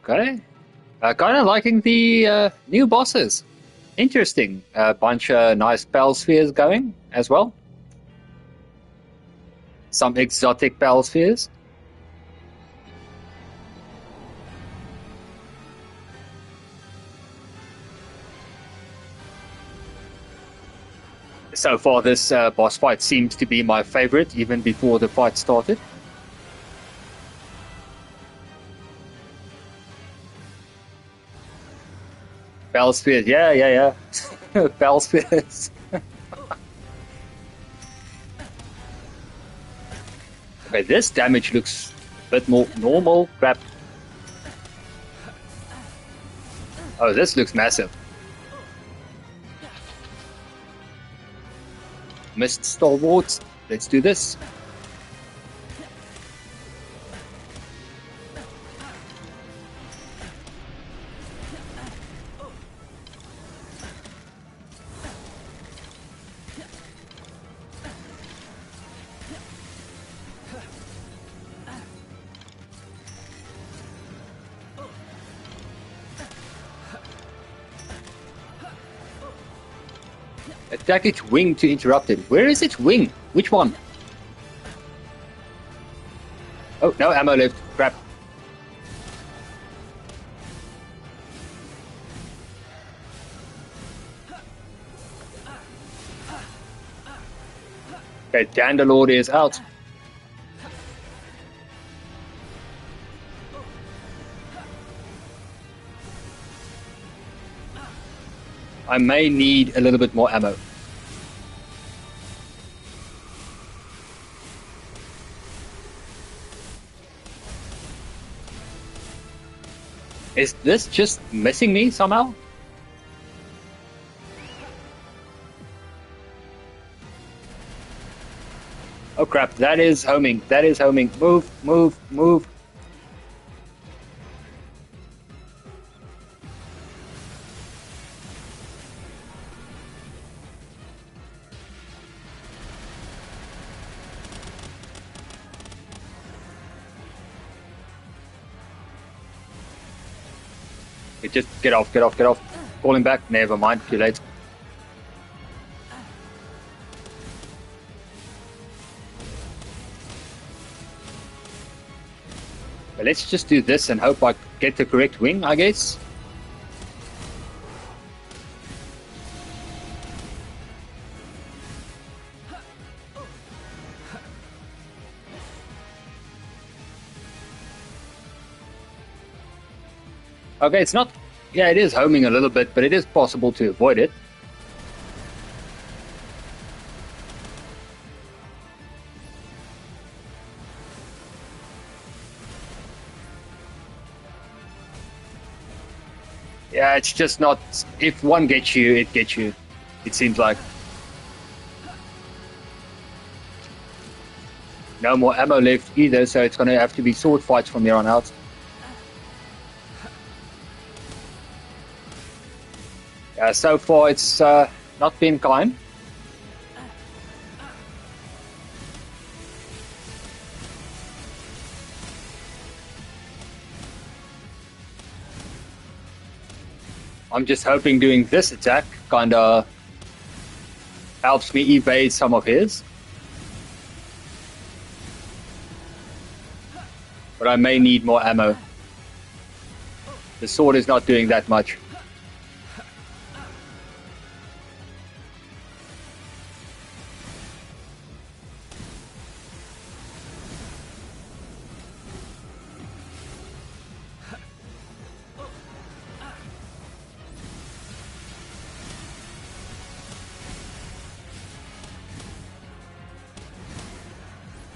Speaker 1: Okay. Kind of liking the new bosses. Interesting. A bunch of nice Pal spheres going as well. Some exotic Pal spheres. So far, this boss fight seems to be my favorite, even before the fight started. Pal spheres, yeah. Pal spheres. Okay, this damage looks a bit more normal. Crap. Oh, this looks massive. Missed stalwarts. Let's do this. Attack its wing to interrupt it. Where is its wing? Which one? Oh, no ammo left. Crap. Okay, Dandalord is out. I may need a little bit more ammo. Is this just missing me somehow? Oh crap, that is homing. That is homing. Move, move, move. Just get off, get off, get off. Calling back. Never mind, too late. But let's just do this and hope I get the correct wing, I guess. Okay, it's not... Yeah, it is homing a little bit, but it is possible to avoid it. Yeah, it's just not... If one gets you, it gets you. It seems like. No more ammo left either, so it's going to have to be sword fights from here on out. Yeah, so far it's not been kind. I'm just hoping doing this attack kind of helps me evade some of his. But I may need more ammo. The sword is not doing that much.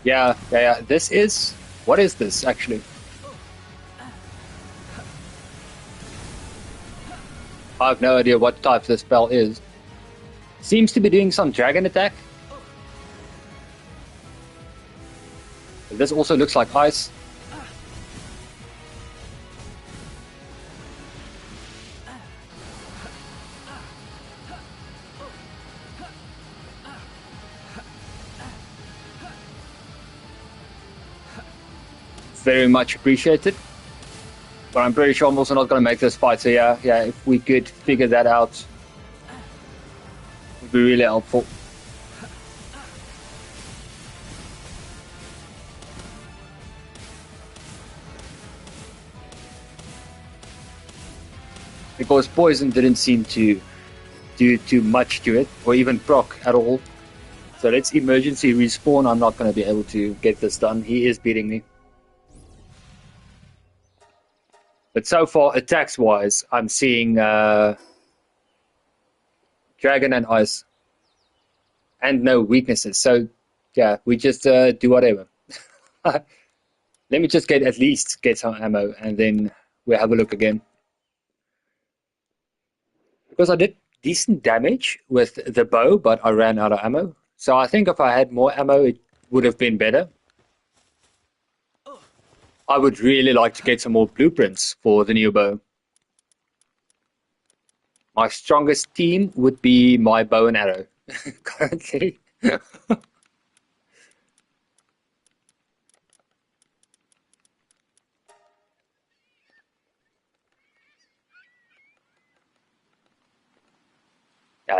Speaker 1: Yeah, this is... What is this, actually? I have no idea what type the spell is. Seems to be doing some dragon attack. This also looks like ice. Very much appreciated. But I'm pretty sure I'm also not going to make this fight. So yeah, if we could figure that out, it would be really helpful. Because poison didn't seem to do too much to it, or even proc at all. So let's emergency respawn. I'm not going to be able to get this done. He is beating me. But so far, attacks-wise, I'm seeing dragon and ice. And no weaknesses. So, yeah, we just do whatever. Let me just at least get some ammo, and then we'll have a look again. Because I did decent damage with the bow, but I ran out of ammo. So I think if I had more ammo, it would have been better. I would really like to get some more blueprints for the new bow. My strongest team would be my bow and arrow, currently. Yeah,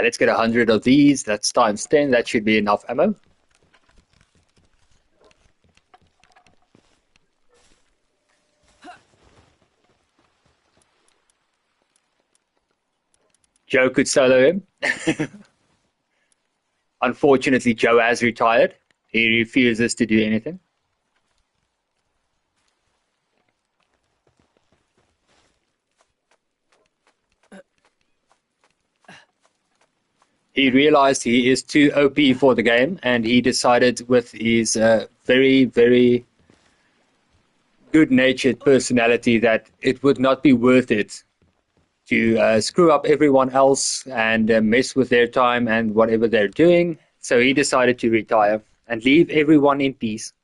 Speaker 1: let's get 100 of these. That's times 10. That should be enough ammo. Joe could solo him. Unfortunately, Joe has retired. He refuses to do anything. He realized he is too OP for the game, and he decided with his very, very good-natured personality that it would not be worth it to screw up everyone else and mess with their time and whatever they're doing. So he decided to retire and leave everyone in peace.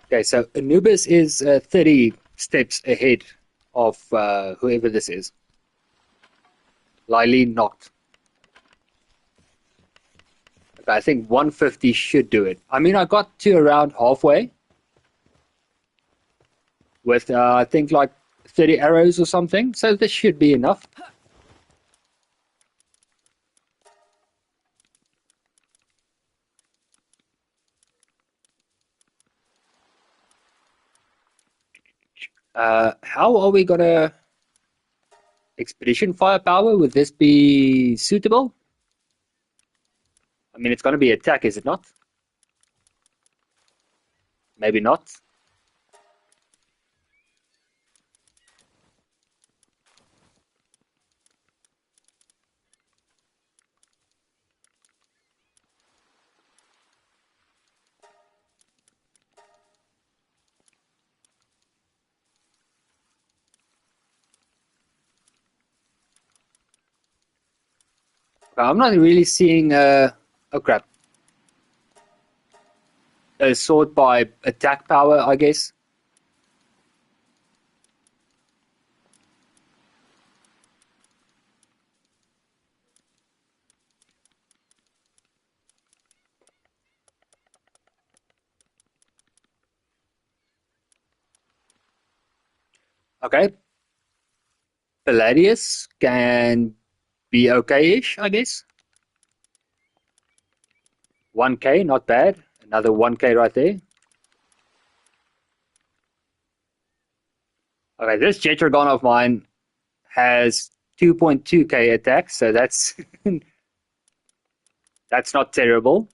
Speaker 1: Okay, so Anubis is 30 steps ahead of whoever this is. Lily knocked. Okay, I think 150 should do it. I mean, I got to around halfway, with I think like 30 arrows or something. So this should be enough. How are we gonna expedition firepower? Would this be suitable? I mean, it's gonna be attack, is it not? Maybe not. I'm not really seeing oh crap. A sword by attack power, I guess. Okay. Palladius can be okay-ish, I guess. 1k, not bad. Another 1k right there. Okay, this Jetragon of mine has 2.2k attack, so that's that's not terrible.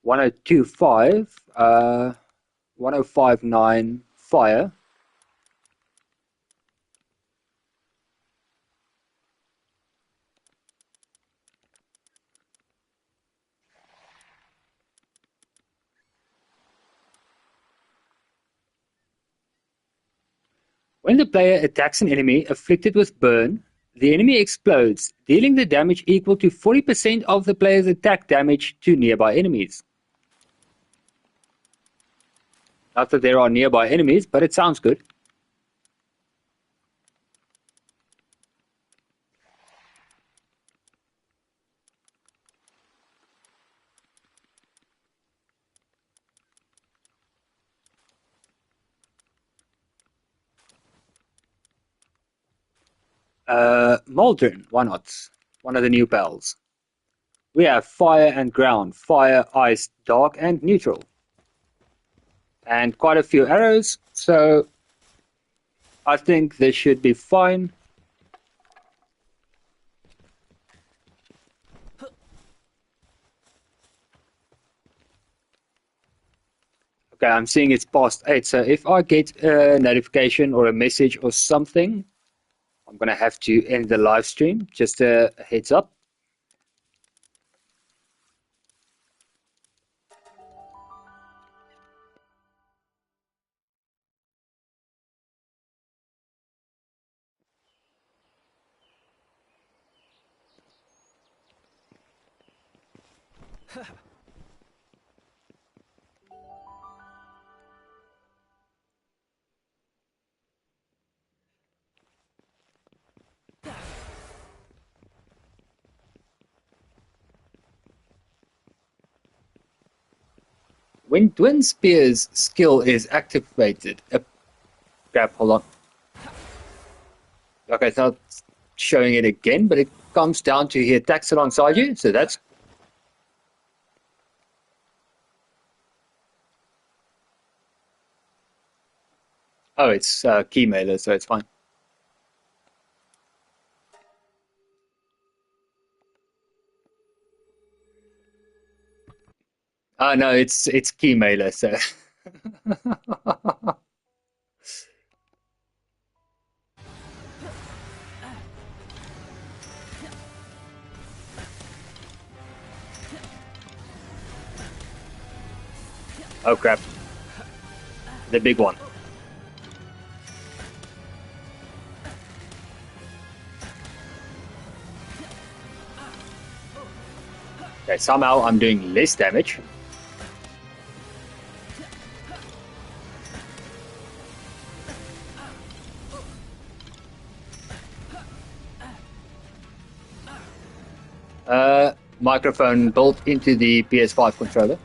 Speaker 1: .1025, 1059 fire. When the player attacks an enemy afflicted with burn, the enemy explodes, dealing the damage equal to 40% of the player's attack damage to nearby enemies. Not that there are nearby enemies, but it sounds good. Maldron, why not? One of the new bells. We have fire and ground, fire, ice, dark, and neutral. And quite a few arrows, so I think this should be fine. Okay, I'm seeing it's past 8, so if I get a notification or a message or something, I'm going to have to end the live stream. Just a heads up. When Twin Spear's skill is activated, crap, hold on. Okay, it's not showing it again, but it comes down to he attacks alongside you, so that's... Oh, it's key mailer, so it's fine. Oh, no, it's key mailer, so... Oh, crap. The big one. Okay, somehow I'm doing less damage. microphone built into the PS5 controller.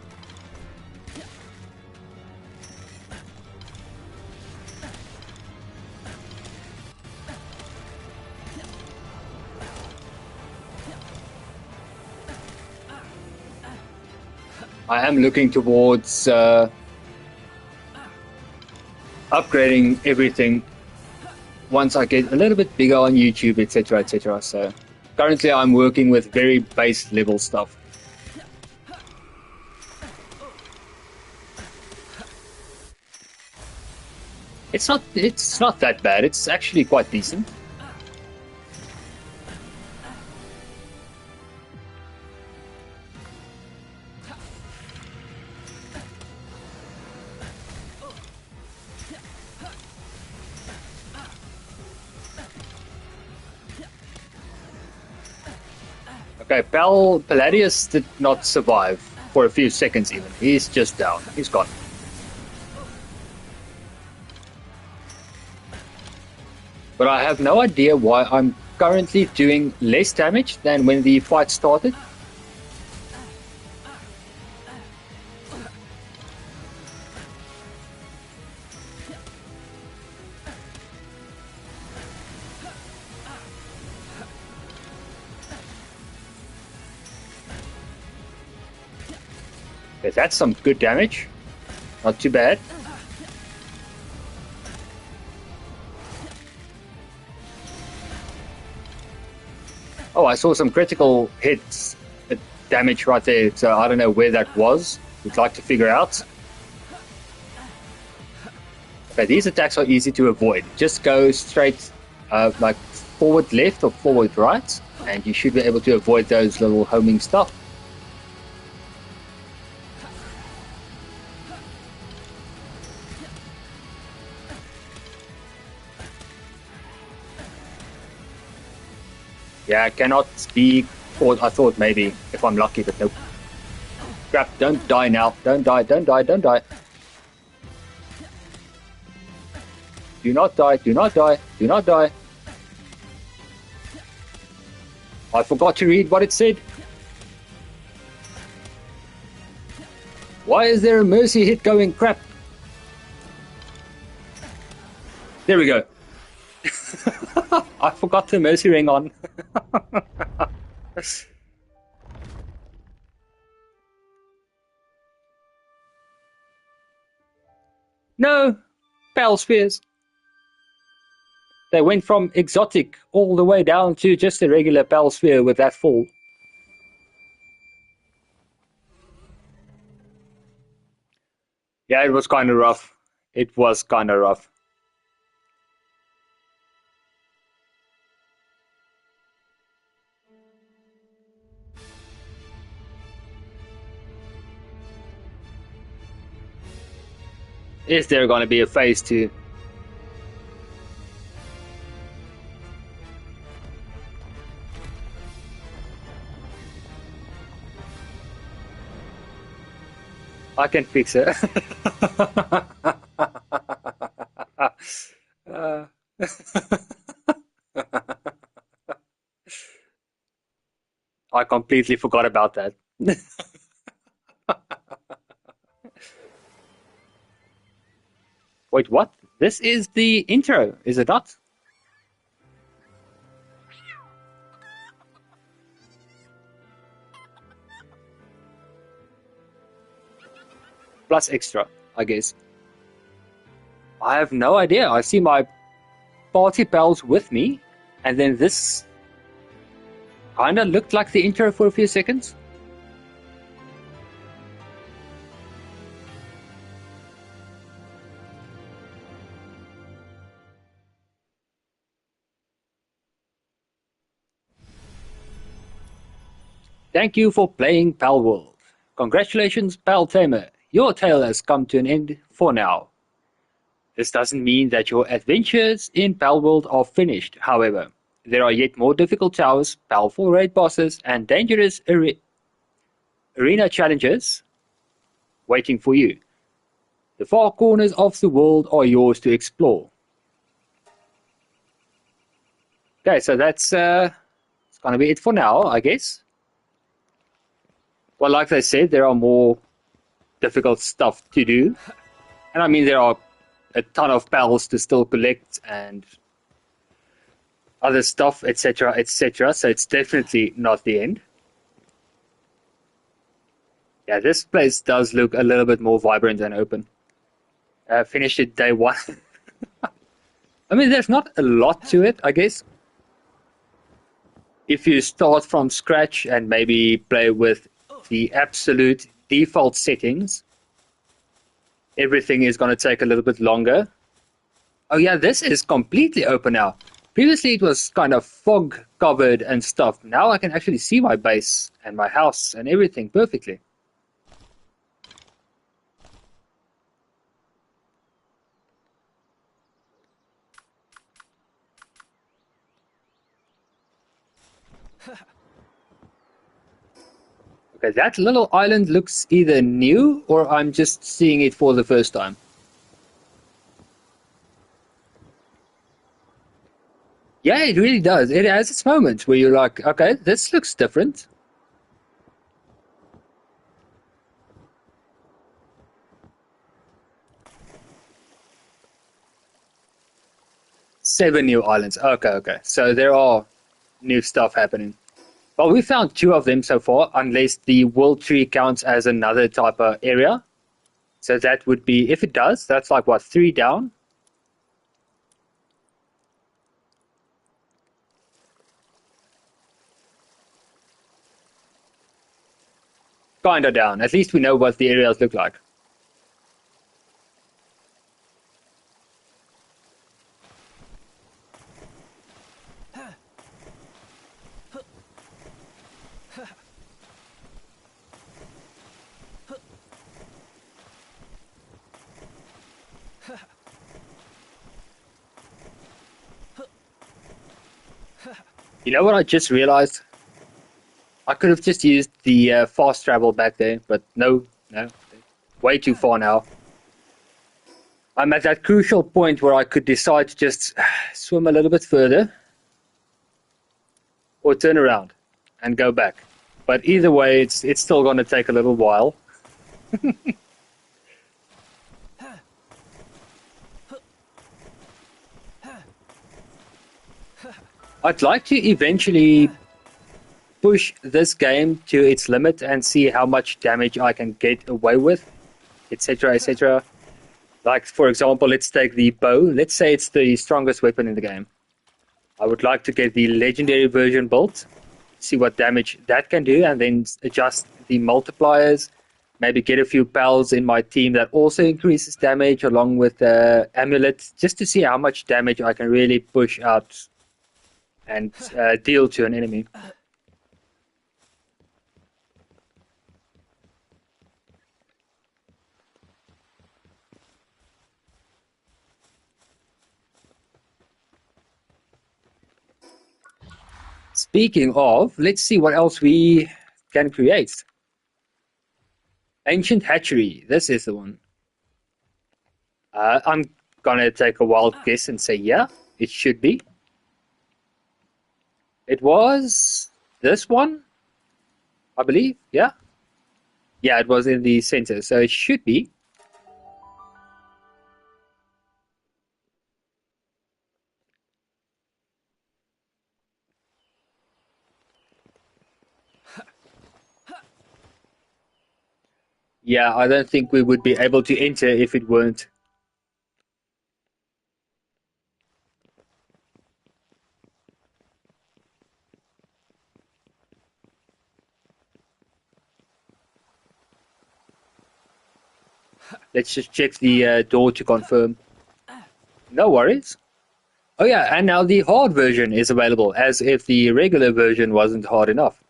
Speaker 1: I am looking towards upgrading everything once I get a little bit bigger on YouTube, etc., etc. So currently I'm working with very base level stuff. It's not that bad. It's actually quite decent. Okay, Palladius did not survive for a few seconds even. He's just down. He's gone. But I have no idea why I'm currently doing less damage than when the fight started. Okay, that's some good damage. Not too bad. Oh, I saw some critical hits damage right there, so I don't know where that was. We'd like to figure out. Okay, these attacks are easy to avoid. Just go straight, like forward left or forward right, and you should be able to avoid those little homing stuff. Yeah, I cannot be caught. I thought maybe if I'm lucky, but nope. Crap, don't die now. Don't die, don't die, don't die. Do not die, do not die, do not die. I forgot to read what it said. Why is there a mercy hit going? Crap. There we go. I forgot the mercy ring on. No, Pal Spheres. They went from exotic all the way down to just a regular Pal Sphere with that fall. Yeah, it was kind of rough. It was kind of rough. Is there going to be a phase 2? I can fix it. I completely forgot about that. Wait, what? This is the intro, is it not? Plus extra, I guess. I have no idea. I see my party pals with me, and then this kinda looked like the intro for a few seconds. Thank you for playing Palworld. Congratulations, Pal Tamer. Your tale has come to an end for now. This doesn't mean that your adventures in Palworld are finished, however. There are yet more difficult towers, powerful raid bosses, and dangerous arena challenges waiting for you. The far corners of the world are yours to explore. Okay, so that's it's gonna be it for now, I guess. Well, like I said, there are more difficult stuff to do. And I mean, there are a ton of pals to still collect and other stuff, etc., etc. So it's definitely not the end. Yeah, this place does look a little bit more vibrant and open. Finished it day one. I mean, there's not a lot to it, I guess. If you start from scratch and maybe play with the absolute default settings, everything is going to take a little bit longer. Oh yeah, this is completely open now. Previously it was kind of fog covered and stuff. Now I can actually see my base and my house and everything perfectly. Okay, that little island looks either new or I'm just seeing it for the first time. Yeah, it really does. It has its moments where you're like, okay, this looks different. Seven new islands. Okay, okay. So there are new stuff happening. Well, we found two of them so far, unless the world tree counts as another type of area. So that would be, if it does, that's like what, three down? Kinda down. At least we know what the areas look like. You know what I just realized? I could have just used the fast travel back there, but no, no. Way too far now. I'm at that crucial point where I could decide to just swim a little bit further or turn around and go back. But either way, it's still going to take a little while. I'd like to eventually push this game to its limit and see how much damage I can get away with, etc., etc. Like, for example, let's take the bow. Let's say it's the strongest weapon in the game. I would like to get the legendary version built, see what damage that can do, and then adjust the multipliers. Maybe get a few pals in my team that also increases damage along with the amulet, just to see how much damage I can really push out and deal to an enemy. Speaking of, let's see what else we can create. Ancient Hatchery. This is the one. I'm gonna take a wild guess and say, yeah, it should be. It was this one, I believe. Yeah. Yeah, it was in the center, so it should be. Yeah, I don't think we would be able to enter if it weren't. Let's just check the door to confirm. No worries. Oh yeah, and now the hard version is available, as if the regular version wasn't hard enough.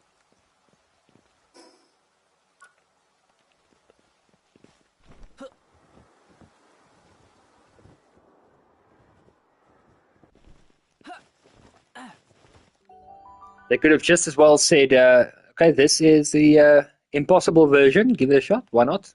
Speaker 1: They could have just as well said, okay, this is the impossible version, give it a shot, why not?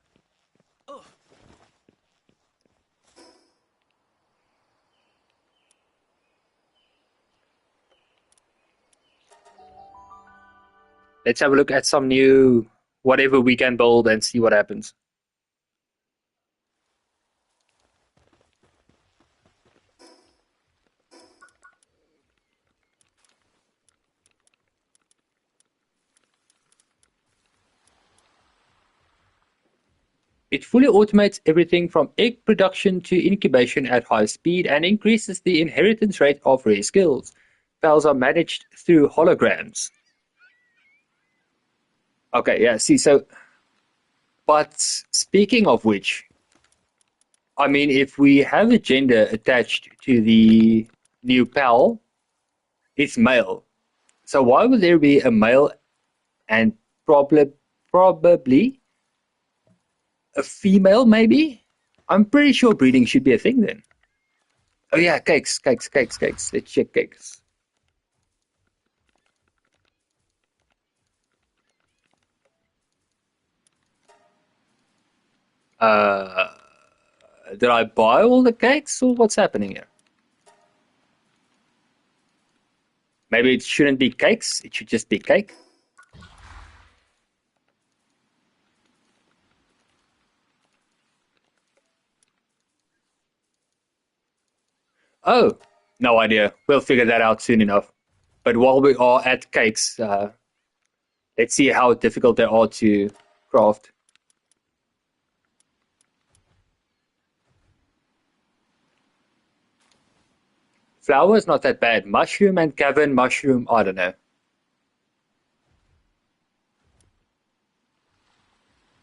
Speaker 1: Let's have a look at some new whatever we can build and see what happens. It fully automates everything from egg production to incubation at high speed and increases the inheritance rate of rare skills. Files are managed through holograms. Okay, yeah, see, so, but speaking of which, I mean, if we have a gender attached to the new pal, it's male. So why would there be a male and probably a female, maybe? I'm pretty sure breeding should be a thing then. Oh yeah, cakes. Let's check cakes. Uh, did I buy all the cakes or what's happening here? Maybe it shouldn't be cakes, it should just be cake. Oh, no idea. We'll figure that out soon enough. But while we are at cakes, let's see how difficult they are to craft. Flour is not that bad. Mushroom and cavern mushroom, I don't know.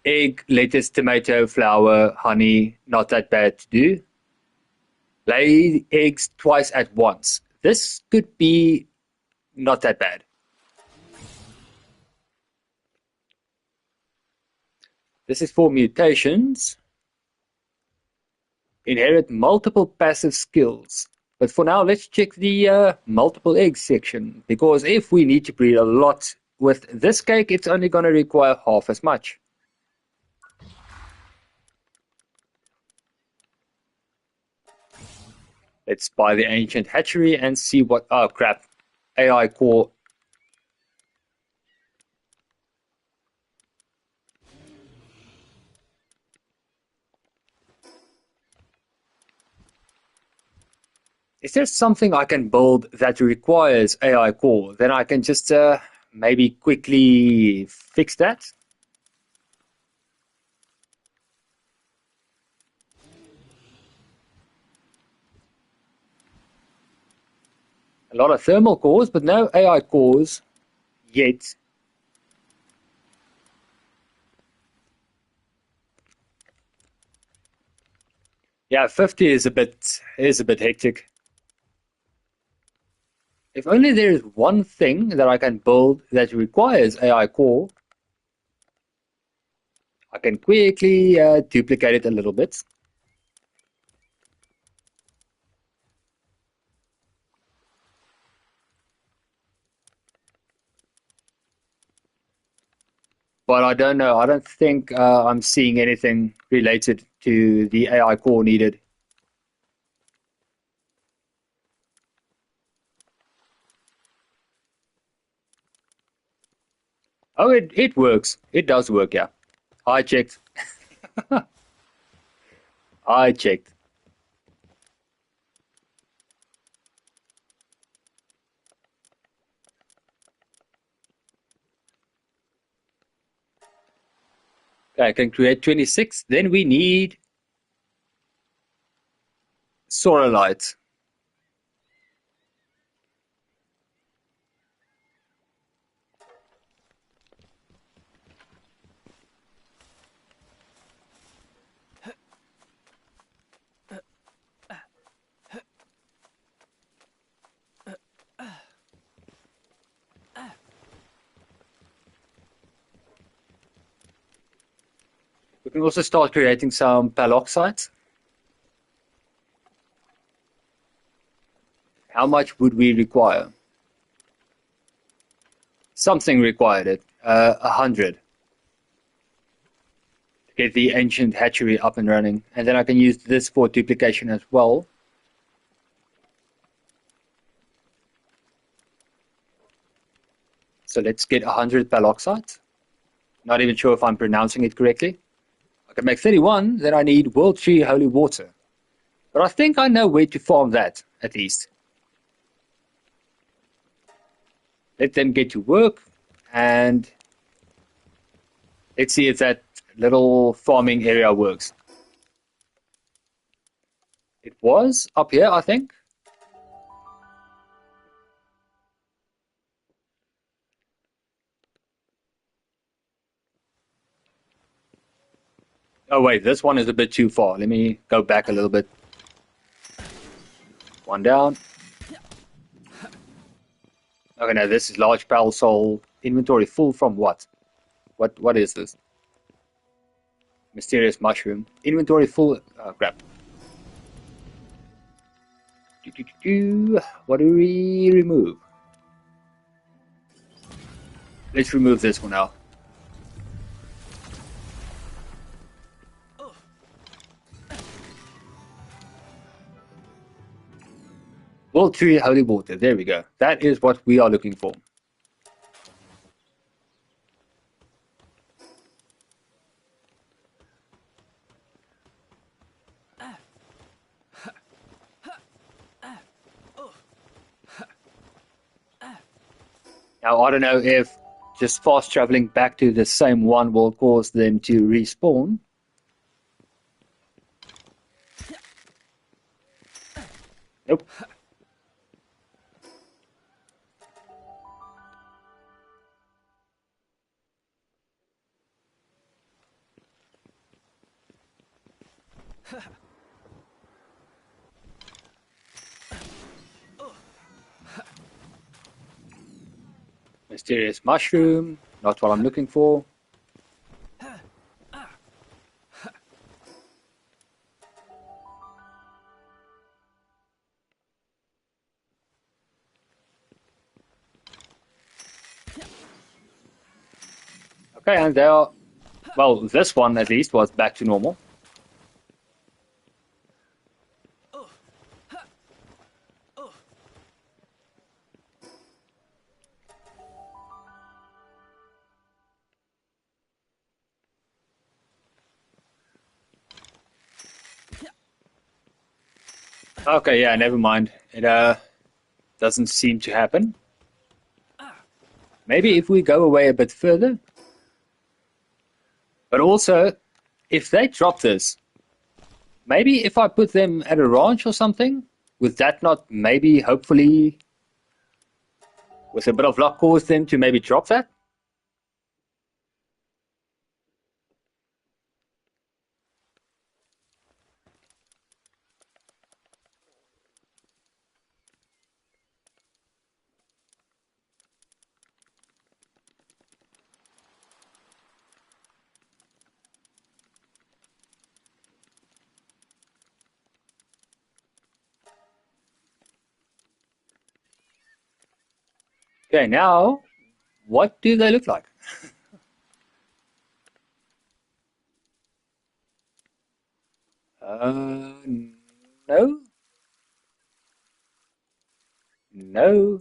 Speaker 1: Egg, lettuce, tomato, flour, honey, not that bad to do. Lay eggs twice at once. This could be not that bad. This is for mutations. Inherit multiple passive skills. But for now, let's check the multiple eggs section, because if we need to breed a lot with this cake, it's only going to require half as much. Let's buy the ancient hatchery and see what... Oh, crap. AI core. Is there something I can build that requires AI core? Then I can just maybe quickly fix that. A lot of thermal cores, but no AI cores yet. Yeah, 50 is a bit hectic. If only there is one thing that I can build that requires AI core, I can quickly duplicate it a little bit. But I don't know. I don't think I'm seeing anything related to the AI core needed. Oh, it works. It does work, yeah. I checked. I checked. I can create 26. Then we need Sorolite. We can also start creating some paloxites. How much would we require? Something required it. 100. To get the ancient hatchery up and running. And then I can use this for duplication as well. So let's get 100 paloxites. Not even sure if I'm pronouncing it correctly. I can make 31, then I need World 3 Holy Water. But I think I know where to farm that, at least. Let them get to work, and let's see if that little farming area works. It was up here, I think. Oh wait, this one is a bit too far. Let me go back a little bit. One down. Okay, now this is large barrel soul. Inventory full from what? What is this? Mysterious mushroom. Inventory full. Oh, crap. What do we remove? Let's remove this one now. World 3 Holy Water. There we go. That is what we are looking for. Now, I don't know if just fast traveling back to the same one will cause them to respawn. Nope. Mysterious mushroom, not what I'm looking for. Okay, and they are, well, this one at least was back to normal. Okay, yeah, never mind. It doesn't seem to happen. Maybe if we go away a bit further. But also, if they drop this, maybe if I put them at a ranch or something, would that not maybe, hopefully, with a bit of luck, cause them to maybe drop that? Okay, now, what do they look like? No, no, no.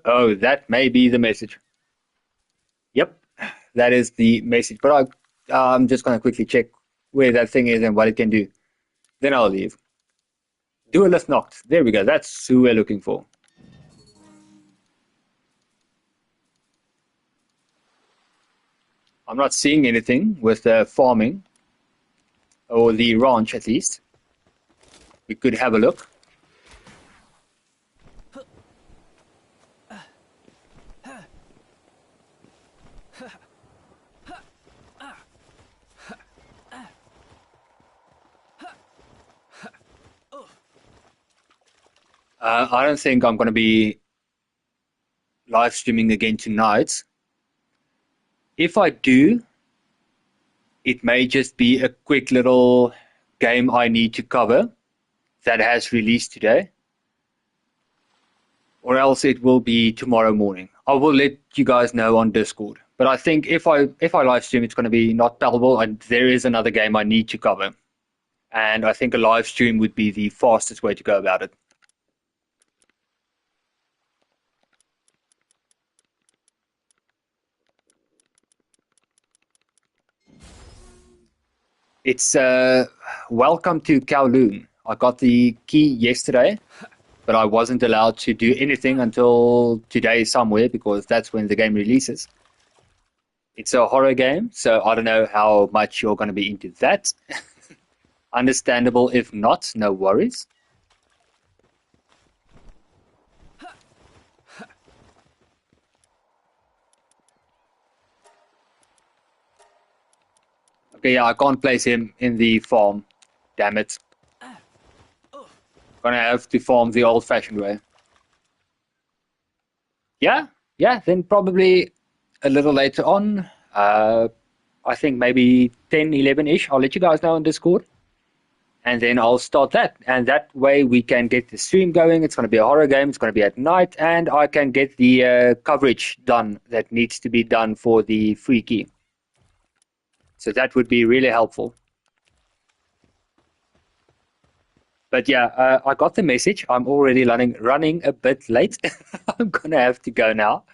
Speaker 1: Oh, that may be the message. Yep, that is the message. But I'm just going to quickly check where that thing is and what it can do. Then I'll leave. Duelist knocked. There we go. That's who we're looking for. I'm not seeing anything with the farming, or the ranch at least. We could have a look. I don't think I'm going to be live streaming again tonight. If I do, it may just be a quick little game I need to cover that has released today. Or else it will be tomorrow morning. I will let you guys know on Discord. But I think if I live stream, it's going to be not Palworld, and there is another game I need to cover. And I think a live stream would be the fastest way to go about it. It's welcome to Kowloon. I got the key yesterday, but I wasn't allowed to do anything until today somewhere because that's when the game releases. It's a horror game, so I don't know how much you're going to be into that. Understandable if not, no worries. Okay, yeah, I can't place him in the farm. Damn it. Gonna have to farm the old-fashioned way. Yeah, yeah, then probably a little later on. I think maybe 10, 11-ish. I'll let you guys know on Discord. And then I'll start that. And that way we can get the stream going. It's going to be a horror game. It's going to be at night. And I can get the coverage done that needs to be done for the free key. So that would be really helpful. But yeah, I got the message. I'm already running a bit late. I'm going to have to go now.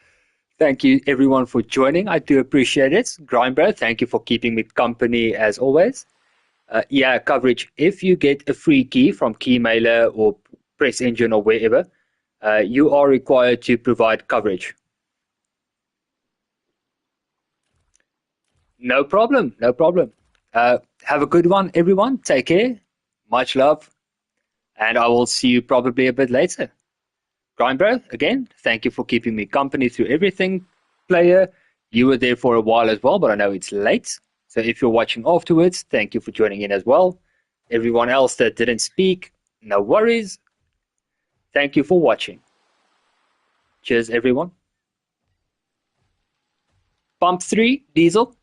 Speaker 1: Thank you, everyone, for joining. I do appreciate it. Grindbro, thank you for keeping me company as always. Yeah, coverage. If you get a free key from Keymailer or Press Engine or wherever, you are required to provide coverage. No problem. No problem. Have a good one, everyone. Take care. Much love. And I will see you probably a bit later. Grindbro, again, thank you for keeping me company through everything. Player, you were there for a while as well, but I know it's late. So if you're watching afterwards, thank you for joining in as well. Everyone else that didn't speak, no worries. Thank you for watching. Cheers, everyone. Pump 3, Diesel.